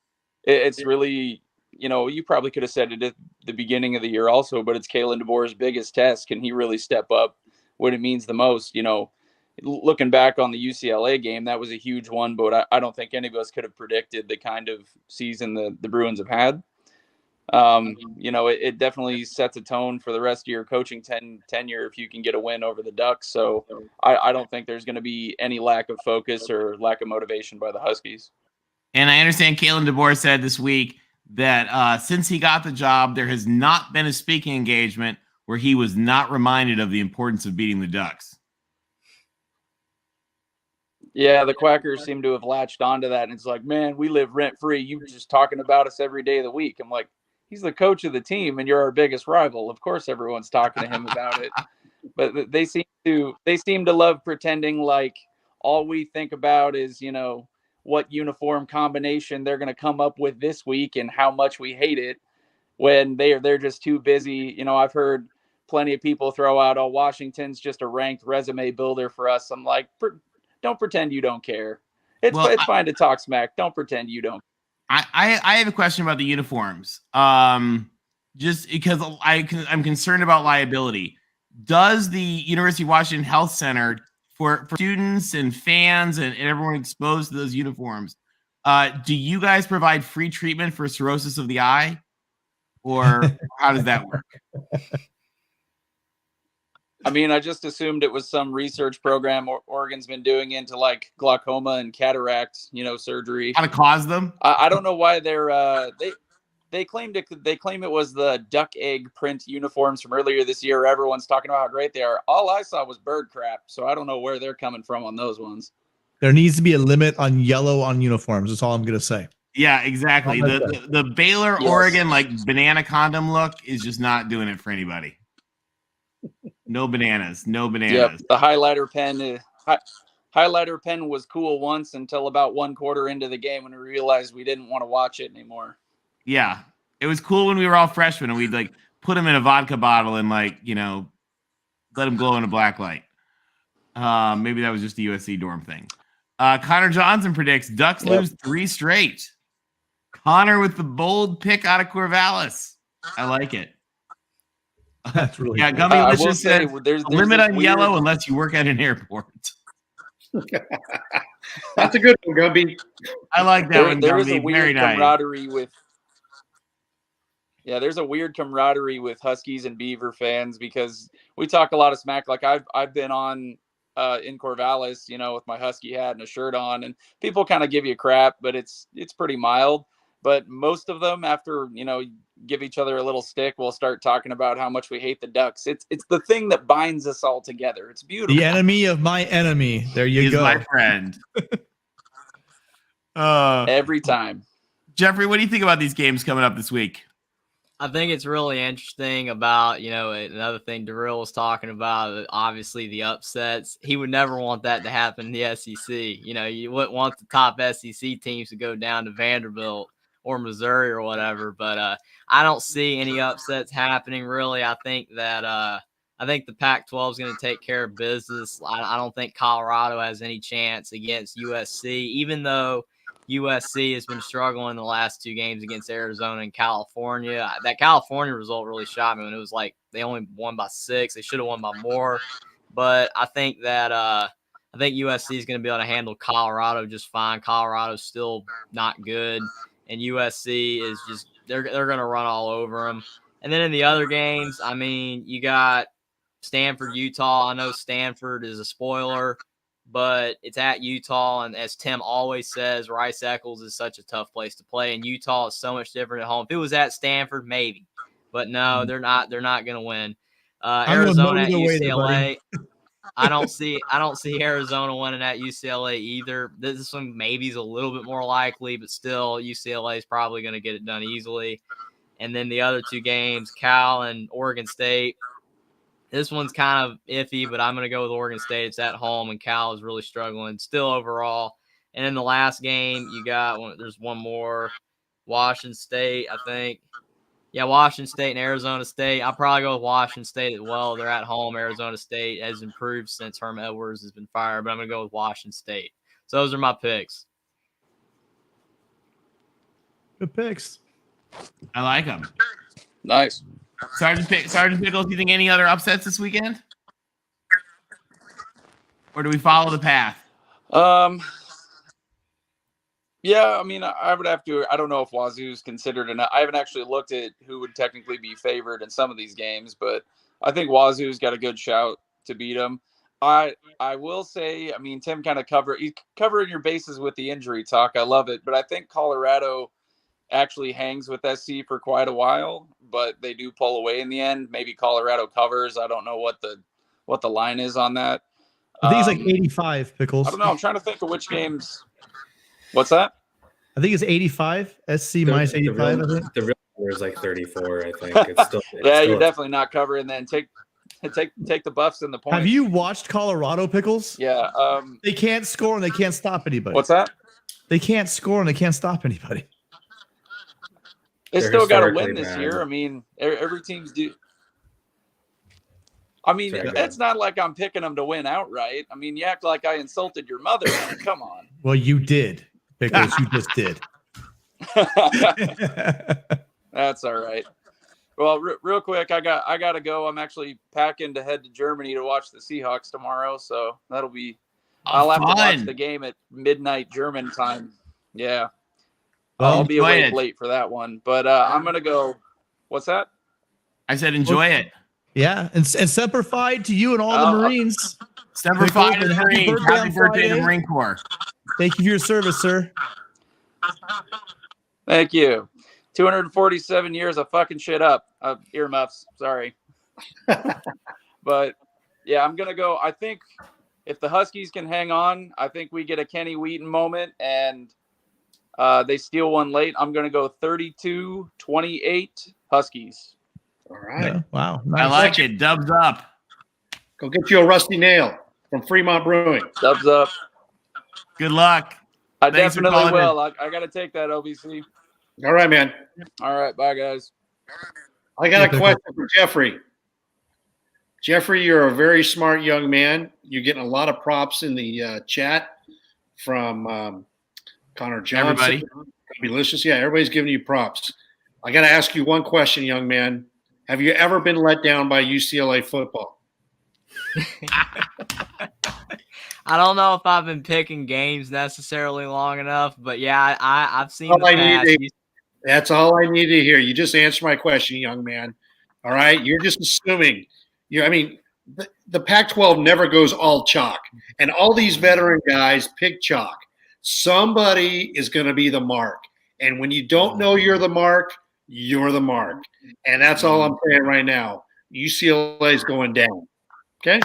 M: really, you probably could have said it at the beginning of the year also, but it's Kalen DeBoer's biggest test. Can he really step up when it means the most? Looking back on the UCLA game, that was a huge one, but I don't think any of us could have predicted the kind of season the Bruins have had. It definitely sets a tone for the rest of your coaching tenure if you can get a win over the Ducks. So I don't think there's going to be any lack of focus or lack of motivation by the Huskies.
A: And I understand Kalen DeBoer said this week that since he got the job, there has not been a speaking engagement where he was not reminded of the importance of beating the Ducks.
M: Yeah, the Quackers seem to have latched onto that. And it's like, man, we live rent-free. You were just talking about us every day of the week. I'm like, he's the coach of the team, and you're our biggest rival. Of course, everyone's talking to him about it. But they seem to love pretending like all we think about is, what uniform combination they're going to come up with this week and how much we hate it, when they're just too busy. I've heard plenty of people throw out, "Oh, Washington's just a ranked resume builder for us." I'm like, don't pretend you don't care. It's fine to talk smack. Don't pretend you don't.
A: I have a question about the uniforms. Just because I'm concerned about liability. Does the University of Washington Health Center, for students and fans and everyone exposed to those uniforms, do you guys provide free treatment for cirrhosis of the eye? Or how does that work?
M: I mean, I just assumed it was some research program Oregon's been doing into like glaucoma and cataract, surgery.
A: How to cause them?
M: I don't know why they claim it was the duck egg print uniforms from earlier this year. Everyone's talking about how great they are. All I saw was bird crap, so I don't know where they're coming from on those ones.
C: There needs to be a limit on yellow on uniforms. That's all I'm gonna say.
A: Yeah, exactly. The Baylor, yes. Oregon, like banana condom look is just not doing it for anybody. No bananas.
M: Yep, the highlighter pen was cool once until about one quarter into the game when we realized we didn't want to watch it anymore.
A: Yeah, it was cool when we were all freshmen and we'd like put them in a vodka bottle and let them glow in a black light. Maybe that was just a USC dorm thing. Connor Johnson predicts Ducks lose 3 straight. Connor with the bold pick out of Corvallis. I like it.
C: That's really
A: cool. Gummy Licious said there's a limit on yellow unless you work at an airport.
B: That's a good one, Gumby.
A: I like that one,
M: there
A: Gumby.
M: is a weird camaraderie with. Yeah, there's a weird camaraderie with Huskies and Beaver fans because we talk a lot of smack. Like I've been on in Corvallis, with my Husky hat and a shirt on, and people kind of give you crap, but it's pretty mild. But most of them, after give each other a little stick, we'll start talking about how much we hate the Ducks. It's the thing that binds us all together. It's beautiful.
C: The enemy of my enemy. There you
A: He's
C: go.
A: my friend.
M: Every time.
A: Jeffrey, what do you think about these games coming up this week?
N: I think it's really interesting about, another thing Darrell was talking about, obviously the upsets. He would never want that to happen in the SEC. You wouldn't want the top SEC teams to go down to Vanderbilt or Missouri or whatever, but I don't see any upsets happening really. I think that I think the Pac-12 is going to take care of business. I don't think Colorado has any chance against USC, even though USC has been struggling the last 2 games against Arizona and California. That California result really shocked me when it was like they only won by 6. They should have won by more. But I think that USC is going to be able to handle Colorado just fine. Colorado's still not good, and USC is just they're going to run all over them. And then in the other games, I mean, you got Stanford, Utah. I know Stanford is a spoiler, but it's at Utah, and as Tim always says, Rice Eccles is such a tough place to play, and Utah is so much different at home. If it was at Stanford, maybe, but no, they're not. They're not going to win. Arizona at UCLA. I don't see Arizona winning at UCLA either. This one maybe is a little bit more likely, but still, UCLA is probably going to get it done easily. And then the other 2 games, Cal and Oregon State. This one's kind of iffy, but I'm going to go with Oregon State. It's at home, and Cal is really struggling still overall. And in the last game, there's one more, Washington State, I think. Yeah, Washington State and Arizona State. I'll probably go with Washington State as well. They're at home. Arizona State has improved since Herm Edwards has been fired, but I'm going to go with Washington State. So those are my picks.
C: Good picks.
A: I like them.
M: Nice.
A: Sergeant Pickles, do you think any other upsets this weekend? Or do we follow the path?
M: Yeah, I mean, I would have to. I don't know if Wazoo's considered enough. I haven't actually looked at who would technically be favored in some of these games, but I think Wazoo's got a good shout to beat them. I will say, I mean, Tim kind of covering your bases with the injury talk. I love it, but I think Colorado actually hangs with SC for quite a while, but they do pull away in the end. Maybe Colorado covers. I don't know what the line is on that.
C: I think it's like 85, Pickles.
M: I don't know. I'm trying to think of which games. What's that?
C: I think it's 85. SC minus 85. I think
D: the real number is like 34. I think it's still.
M: You're definitely not covering. Then take the buffs and the points.
C: Have you watched Colorado, Pickles?
M: Yeah.
C: They can't score and they can't stop anybody.
M: What's that?
C: They can't score and they can't stop anybody.
M: They still got to win this year. I mean, every team's due. I mean, it's not like I'm picking them to win outright. I mean, you act like I insulted your mother. Come on.
C: Well, you did, Pickles. You just did.
M: That's all right. Well, real quick, I got to go. I'm actually packing to head to Germany to watch the Seahawks tomorrow, so that'll be. I'll have to watch the game at midnight German time. Yeah. I'll be awake late for that one, but I'm gonna go. What's that?
A: I said enjoy it.
C: Yeah, and Semper Fi to you and all the Marines.
A: Semper Fi to the Marines. Happy birthday to the Marine Corps.
C: Thank you for your service, sir.
M: Thank you. 247 years of fucking shit up. Earmuffs. Sorry. But yeah, I'm gonna go. I think if the Huskies can hang on, I think we get a Kenny Wheaton moment and. They steal one late. I'm going to go 32-28 Huskies.
B: All right.
C: Yeah, wow.
A: Nice. I like it. Dubs up.
B: Go get you a rusty nail from Fremont Brewing.
M: Dubs up.
A: Good luck.
M: I definitely will. I got to take that, OBC.
B: All right, man.
M: All right. Bye, guys.
B: I got a question for Jeffrey. Jeffrey, you're a very smart young man. You're getting a lot of props in the chat from Connor Johnson.
A: Everybody.
B: Delicious. Yeah, everybody's giving you props. I got to ask you one question, young man. Have you ever been let down by UCLA football?
N: I don't know if I've been picking games necessarily long enough, but yeah, I've seen
B: that's all I need to hear. You just answer my question, young man. All right? You're just assuming. the Pac-12 never goes all chalk, and all these veteran guys pick chalk. Somebody is going to be the mark, and when you don't know you're the mark, and that's all I'm saying right now. UCLA is going down. Okay,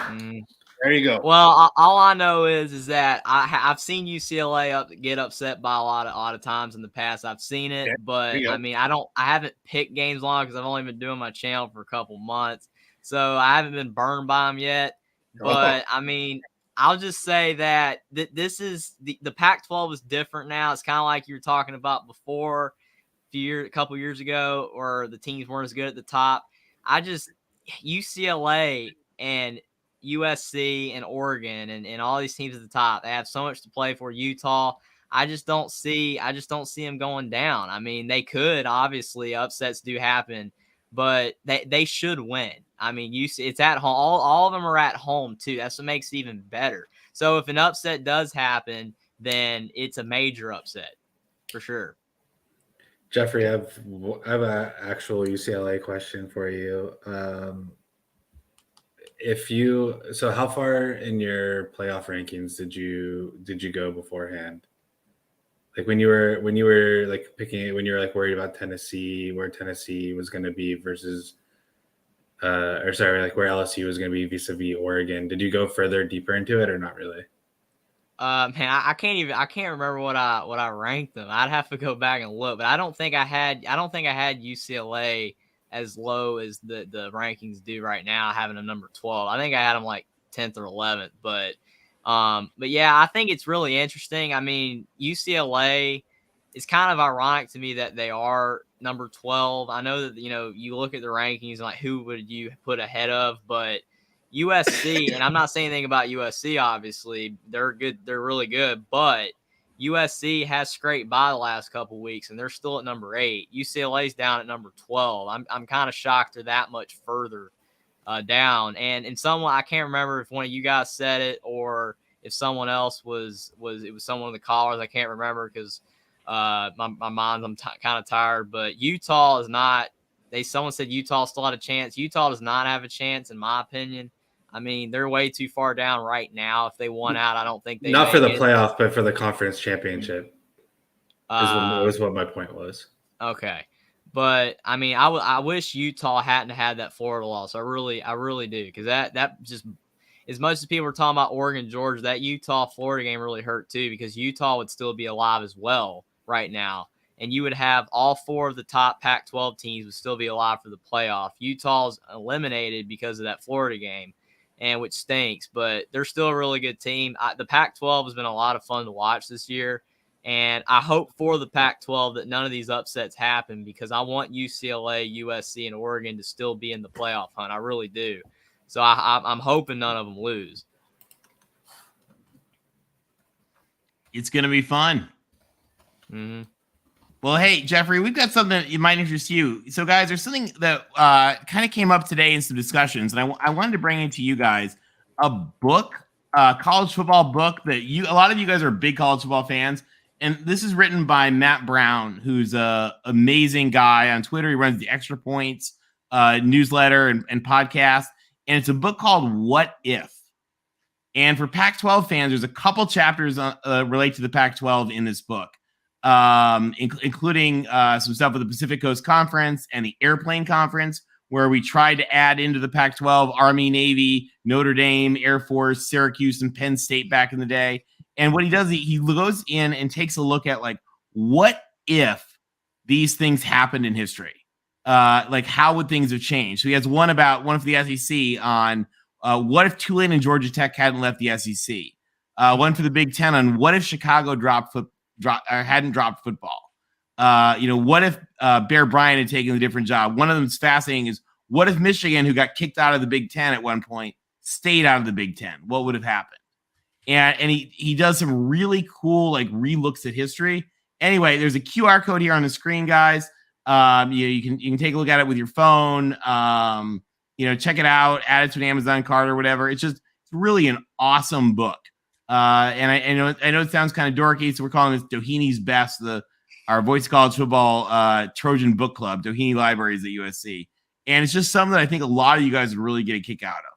B: there you go.
N: Well, all I know is that I've seen UCLA get upset by a lot of times in the past. I've seen it, but I mean, I haven't picked games long because I've only been doing my channel for a couple months, so I haven't been burned by them yet. But I mean, I'll just say that this is the Pac-12 is different now. It's kind of like you were talking about before, a couple years ago, or the teams weren't as good at the top. UCLA and USC and Oregon and all these teams at the top, they have so much to play for. Utah, I just don't see them going down. I mean, they could, obviously, upsets do happen, but they should win. I mean, it's at home. All of them are at home too. That's what makes it even better. So if an upset does happen, then it's a major upset for sure.
D: Jeffrey, I have an actual UCLA question for you. So how far in your playoff rankings did you go beforehand? Like when you were like picking, when you were like worried about Tennessee, where Tennessee was going to be versus, where LSU was going to be vis-a-vis Oregon. Did you go deeper into it or not really?
N: Man, I can't remember what I ranked them. I'd have to go back and look, but I don't think I had UCLA as low as the rankings do right now, having a number 12. I think I had them like 10th or 11th, but yeah, I think it's really interesting. I mean, UCLA is kind of ironic to me that they are number 12. I know that, you look at the rankings and like, who would you put ahead of, but USC, and I'm not saying anything about USC, obviously. They're good. They're really good, but USC has scraped by the last couple weeks, and they're still at number 8. UCLA's down at number 12. I'm kind of shocked they're that much further down. And someone, I can't remember if one of you guys said it or if someone else was someone of the callers. I can't remember because my mind's, I'm kind of tired. But Utah is not. Someone said Utah still had a chance. Utah does not have a chance, in my opinion. I mean, they're way too far down right now. If they won out, I don't think they
D: not for the playoff, but for the conference championship.
N: Was
D: what my point was.
N: Okay, but I mean, I wish Utah hadn't had that Florida loss. I really do, because that just, as much as people were talking about Oregon, Georgia, that Utah Florida game really hurt too, because Utah would still be alive as well right now, and you would have all 4 of the top Pac-12 teams would still be alive for the playoff. Utah's eliminated because of that Florida game, and which stinks, but they're still a really good team. The Pac-12 has been a lot of fun to watch this year, and I hope for the Pac-12 that none of these upsets happen, because I want UCLA, USC, and Oregon to still be in the playoff hunt. I really do. So I'm hoping none of them lose.
A: It's going to be fun.
N: Mm-hmm.
A: Well, hey, Jeffrey, we've got something that might interest you. So, guys, there's something that kind of came up today in some discussions, and I wanted to bring it to you guys. A book, college football book that a lot of you guys are big college football fans, and this is written by Matt Brown, who's an amazing guy on Twitter. He runs the Extra Points newsletter and podcast, and it's a book called What If? And for Pac-12 fans, there's a couple chapters relate to the Pac-12 in this book. Including some stuff with the Pacific Coast Conference and the Airplane Conference, where we tried to add into the Pac-12 Army, Navy, Notre Dame, Air Force, Syracuse, and Penn State back in the day. And what he does, he goes in and takes a look at, like, what if these things happened in history? Like, how would things have changed? So he has one for the SEC on what if Tulane and Georgia Tech hadn't left the SEC? One for the Big Ten on what if Chicago hadn't dropped football. What if Bear Bryant had taken a different job? One of them is fascinating is, what if Michigan, who got kicked out of the Big Ten at one point, stayed out of the Big Ten? What would have happened? And he does some really cool, like, re-looks at history. Anyway, there's a QR code here on the screen, guys. You can take a look at it with your phone. Check it out, add it to an Amazon cart or whatever. It's really an awesome book. And I know it sounds kind of dorky, so we're calling this Doheny's Best, our Voice of College Football Trojan Book Club, Doheny Libraries at USC. And it's just something that I think a lot of you guys would really get a kick out of.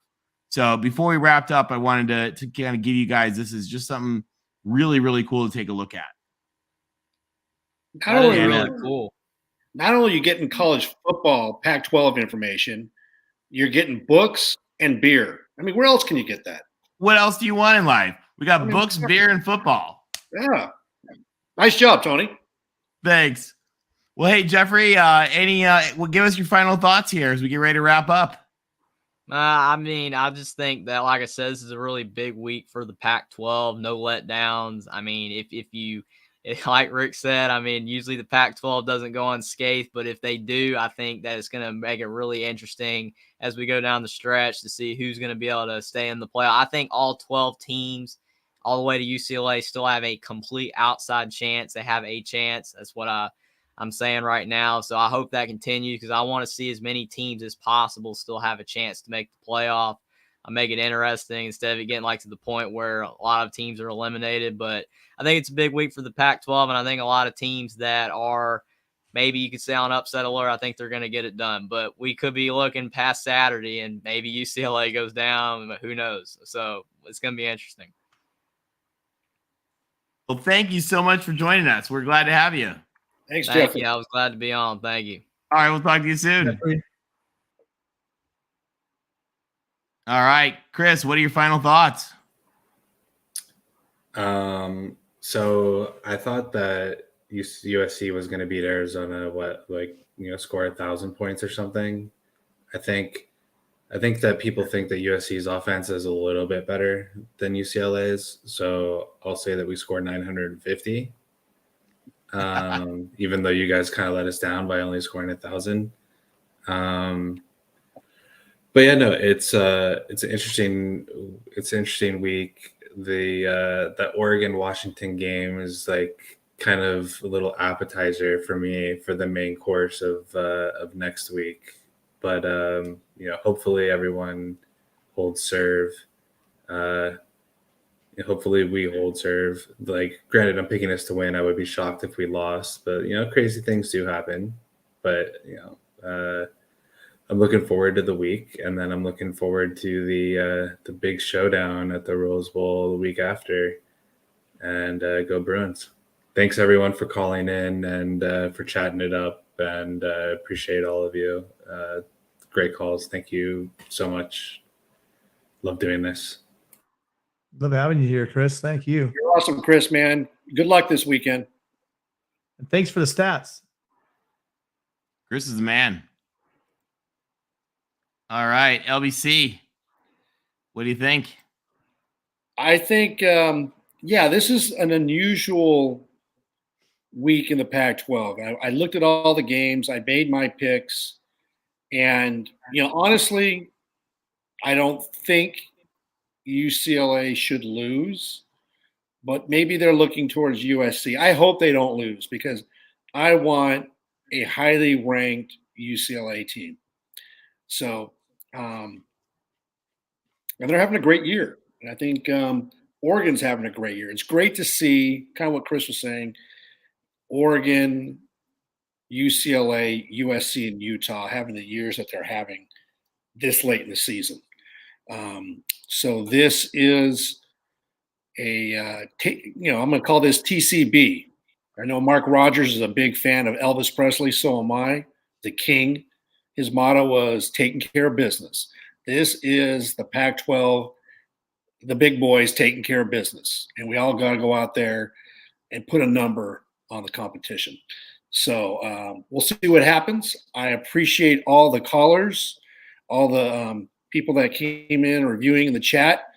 A: So before we wrapped up, I wanted to kind of give you guys, this is just something really, really cool to take a look at.
B: Not only
N: really cool.
B: Not only are you getting college football Pac-12 information, you're getting books and beer. I mean, where else can you get that?
A: What else do you want in life? We got books, beer, and football.
B: Yeah. Nice job, Tony.
A: Thanks. Well, hey, Jeffrey, give us your final thoughts here as we get ready to wrap up.
N: I mean, I just think that, like I said, this is a really big week for the Pac-12. No letdowns. I mean, if you, like Rick said, I mean, usually the Pac-12 doesn't go unscathed, but if they do, I think that it's going to make it really interesting as we go down the stretch to see who's going to be able to stay in the playoff. I think all 12 teams, all the way to UCLA, still have a complete outside chance. They have a chance. That's what I'm saying right now. So I hope that continues because I want to see as many teams as possible still have a chance to make the playoff. I make it interesting instead of it getting like to the point where a lot of teams are eliminated. But I think it's a big week for the Pac-12, and I think a lot of teams that are maybe you could say on upset alert, I think they're going to get it done. But we could be looking past Saturday and maybe UCLA goes down. Who knows? So it's going to be interesting.
A: Well, thank you so much for joining us. We're glad to have you.
B: Thanks,
N: Thank
B: Jeffrey.
N: you. I was glad to be on. Thank you.
A: All right, we'll talk to you soon.
C: Jeffrey.
A: All right, Chris, what are your final thoughts?
D: So I thought that USC was going to beat Arizona, score 1,000 points or something. I think that people think that USC's offense is a little bit better than UCLA's. So I'll say that we score 950. Even though you guys kind of let us down by only scoring 1,000. But yeah, no, it's an interesting week. The Oregon-Washington game is like kind of a little appetizer for me for the main course of next week. But hopefully everyone holds serve. Hopefully we hold serve. Like, granted, I'm picking us to win. I would be shocked if we lost, but crazy things do happen. But I'm looking forward to the week, and then I'm looking forward to the big showdown at the Rose Bowl the week after. And go Bruins! Thanks everyone for calling in and for chatting it up, and appreciate all of you. Great calls. Thank you so much. Love doing this.
C: Love having you here, Chris. Thank you.
B: You're awesome, Chris, man. Good luck this weekend.
C: And thanks for the stats.
A: Chris is the man. All right, LBC, what do you think?
B: I think, this is an unusual week in the Pac-12. I looked at all the games. I made my picks. And, honestly, I don't think UCLA should lose, but maybe they're looking towards USC. I hope they don't lose because I want a highly ranked UCLA team. So, and they're having a great year. And I think Oregon's having a great year. It's great to see kind of what Chris was saying, Oregon, UCLA, USC, and Utah having the years that they're having this late in the season. So this is I'm going to call this TCB. I know Mark Rogers is a big fan of Elvis Presley. So am I, the king. His motto was taking care of business. This is the Pac-12, the big boys taking care of business. And we all got to go out there and put a number on the competition. So we'll see what happens. I appreciate all the callers, all the people that came in reviewing in the chat.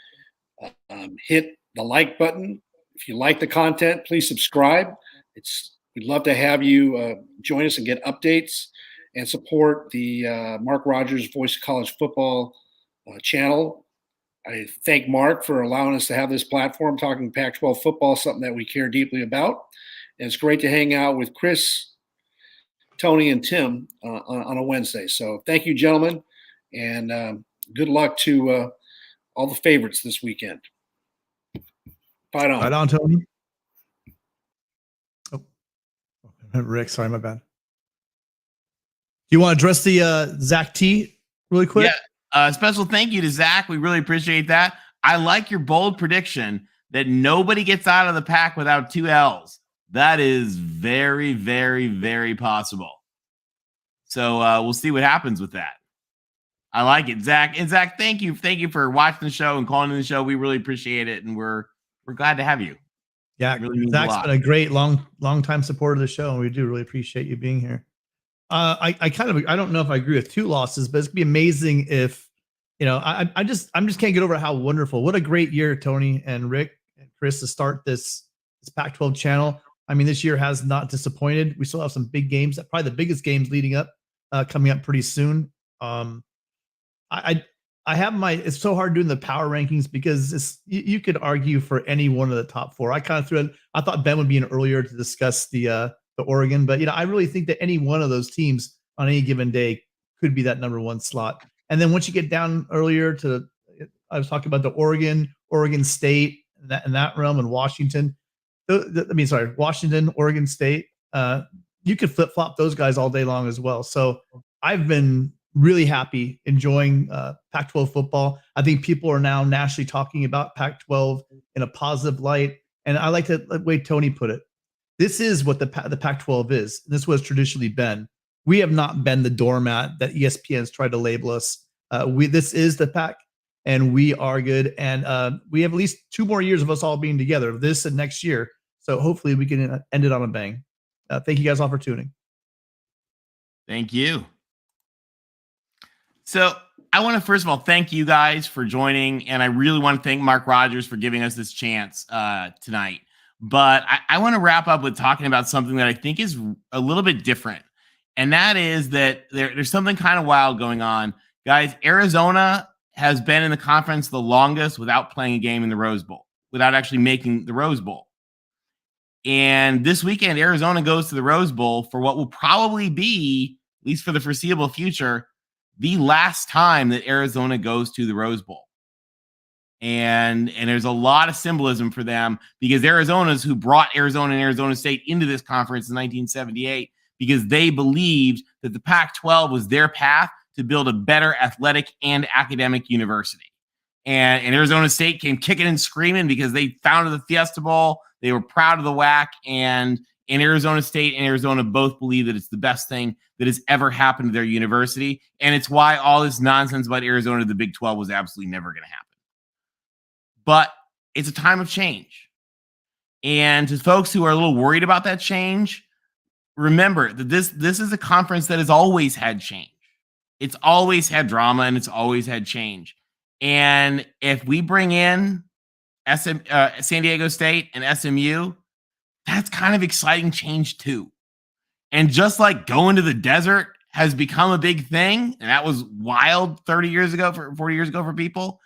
B: Hit the like button. If you like the content, please subscribe. We'd love to have you join us and get updates and support the Mark Rogers Voice of College Football channel. I thank Mark for allowing us to have this platform talking Pac-12 football, something that we care deeply about. And it's great to hang out with Chris, Tony, and Tim on a Wednesday. So thank you, gentlemen, and good luck to all the favorites this weekend. Fight on.
C: Right on, Tony. Oh, Rick, sorry, my bad. Do you want to address the Zach T really quick?
A: Special thank you to Zach. We really appreciate that. I like your bold prediction that nobody gets out of the pack without 2 L's. That is very, very, very possible. So we'll see what happens with that. I like it, Zach. And Zach, thank you for watching the show and calling in the show. We really appreciate it, and we're glad to have you.
C: Yeah, really Zach's been a great long time supporter of the show, and we do really appreciate you being here. I don't know if I agree with 2 losses, but it's gonna be amazing if I'm just can't get over how wonderful. What a great year, Tony and Rick and Chris, to start this Pac-12 channel. I mean, this year has not disappointed. We still have some big games, probably the biggest games leading up, coming up pretty soon. I have it's so hard doing the power rankings because you could argue for any one of the top 4. I kind of threw it. I thought Ben would be in earlier to discuss the Oregon, but I really think that any one of those teams on any given day could be that number 1 slot. And then once you get down earlier to, I was talking about the Oregon State, in that realm, and Washington. Washington, Oregon State. You could flip flop those guys all day long as well. So I've been really happy enjoying Pac-12 football. I think people are now nationally talking about Pac-12 in a positive light. And I like the way Tony put it. This is what the Pac-12 is. This was traditionally been. We have not been the doormat that ESPN's tried to label us. This is the Pac, and we are good. And we have at least 2 more years of us all being together, this and next year. So hopefully we can end it on a bang. Thank you guys all for tuning.
A: Thank you. So I want to first of all thank you guys for joining, and I really want to thank Mark Rogers for giving us this chance tonight. But I want to wrap up with talking about something that I think is a little bit different, and that is that there's something kind of wild going on. Guys, Arizona has been in the conference the longest without playing a game in the Rose Bowl, without actually making the Rose Bowl. And this weekend, Arizona goes to the Rose Bowl for what will probably be, at least for the foreseeable future, the last time that Arizona goes to the Rose Bowl. And there's a lot of symbolism for them because Arizona's who brought Arizona and Arizona State into this conference in 1978 because they believed that the Pac-12 was their path to build a better athletic and academic university. And Arizona State came kicking and screaming because they founded the Fiesta Bowl. They were proud of the WAC, and Arizona State and Arizona both believe that it's the best thing that has ever happened to their university. And it's why all this nonsense about Arizona to the Big 12 was absolutely never going to happen. But it's a time of change. And to folks who are a little worried about that change, remember that this is a conference that has always had change. It's always had drama, and it's always had change. And if we bring in San Diego State and SMU, that's kind of exciting change too. And just like going to the desert has become a big thing, and that was wild 40 years ago for people,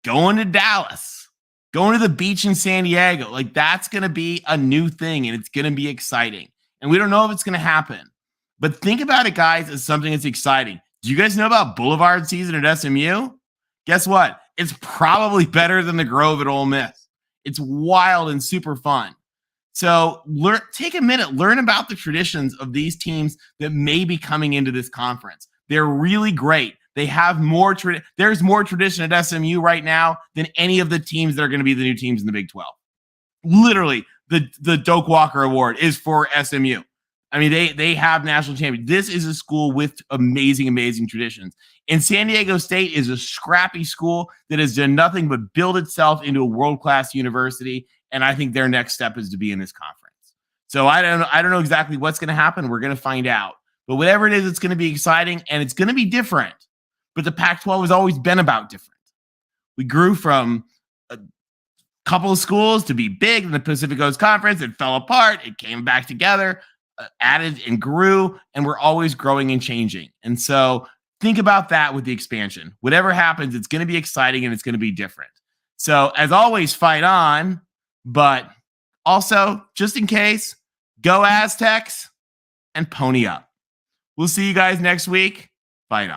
A: going to Dallas, going to the beach in San Diego, like that's going to be a new thing, and it's going to be exciting. And we don't know if it's going to happen, but think about it, guys, as something that's exciting. Do you guys know about Boulevard season at SMU? Guess what? It's probably better than the Grove at Ole Miss. It's wild and super fun. So take a minute, learn about the traditions of these teams that may be coming into this conference. They're really great. They have more there's more tradition at SMU right now than any of the teams that are going to be the new teams in the Big 12. Literally, the Doak Walker Award is for SMU. I mean, they have national champions. This is a school with amazing, amazing traditions. And San Diego State is a scrappy school that has done nothing but build itself into a world-class university. And I think their next step is to be in this conference. So I don't know exactly what's going to happen. We're going to find out. But whatever it is, it's going to be exciting and it's going to be different. But the Pac-12 has always been about different. We grew from a couple of schools to be big in the Pacific Coast Conference. It fell apart. It came back together, added and grew, and we're always growing and changing. And so think about that with the expansion. Whatever happens, it's going to be exciting and it's going to be different. So as always, fight on. But also, just in case, go Aztecs and pony up. We'll see you guys next week. Fight on.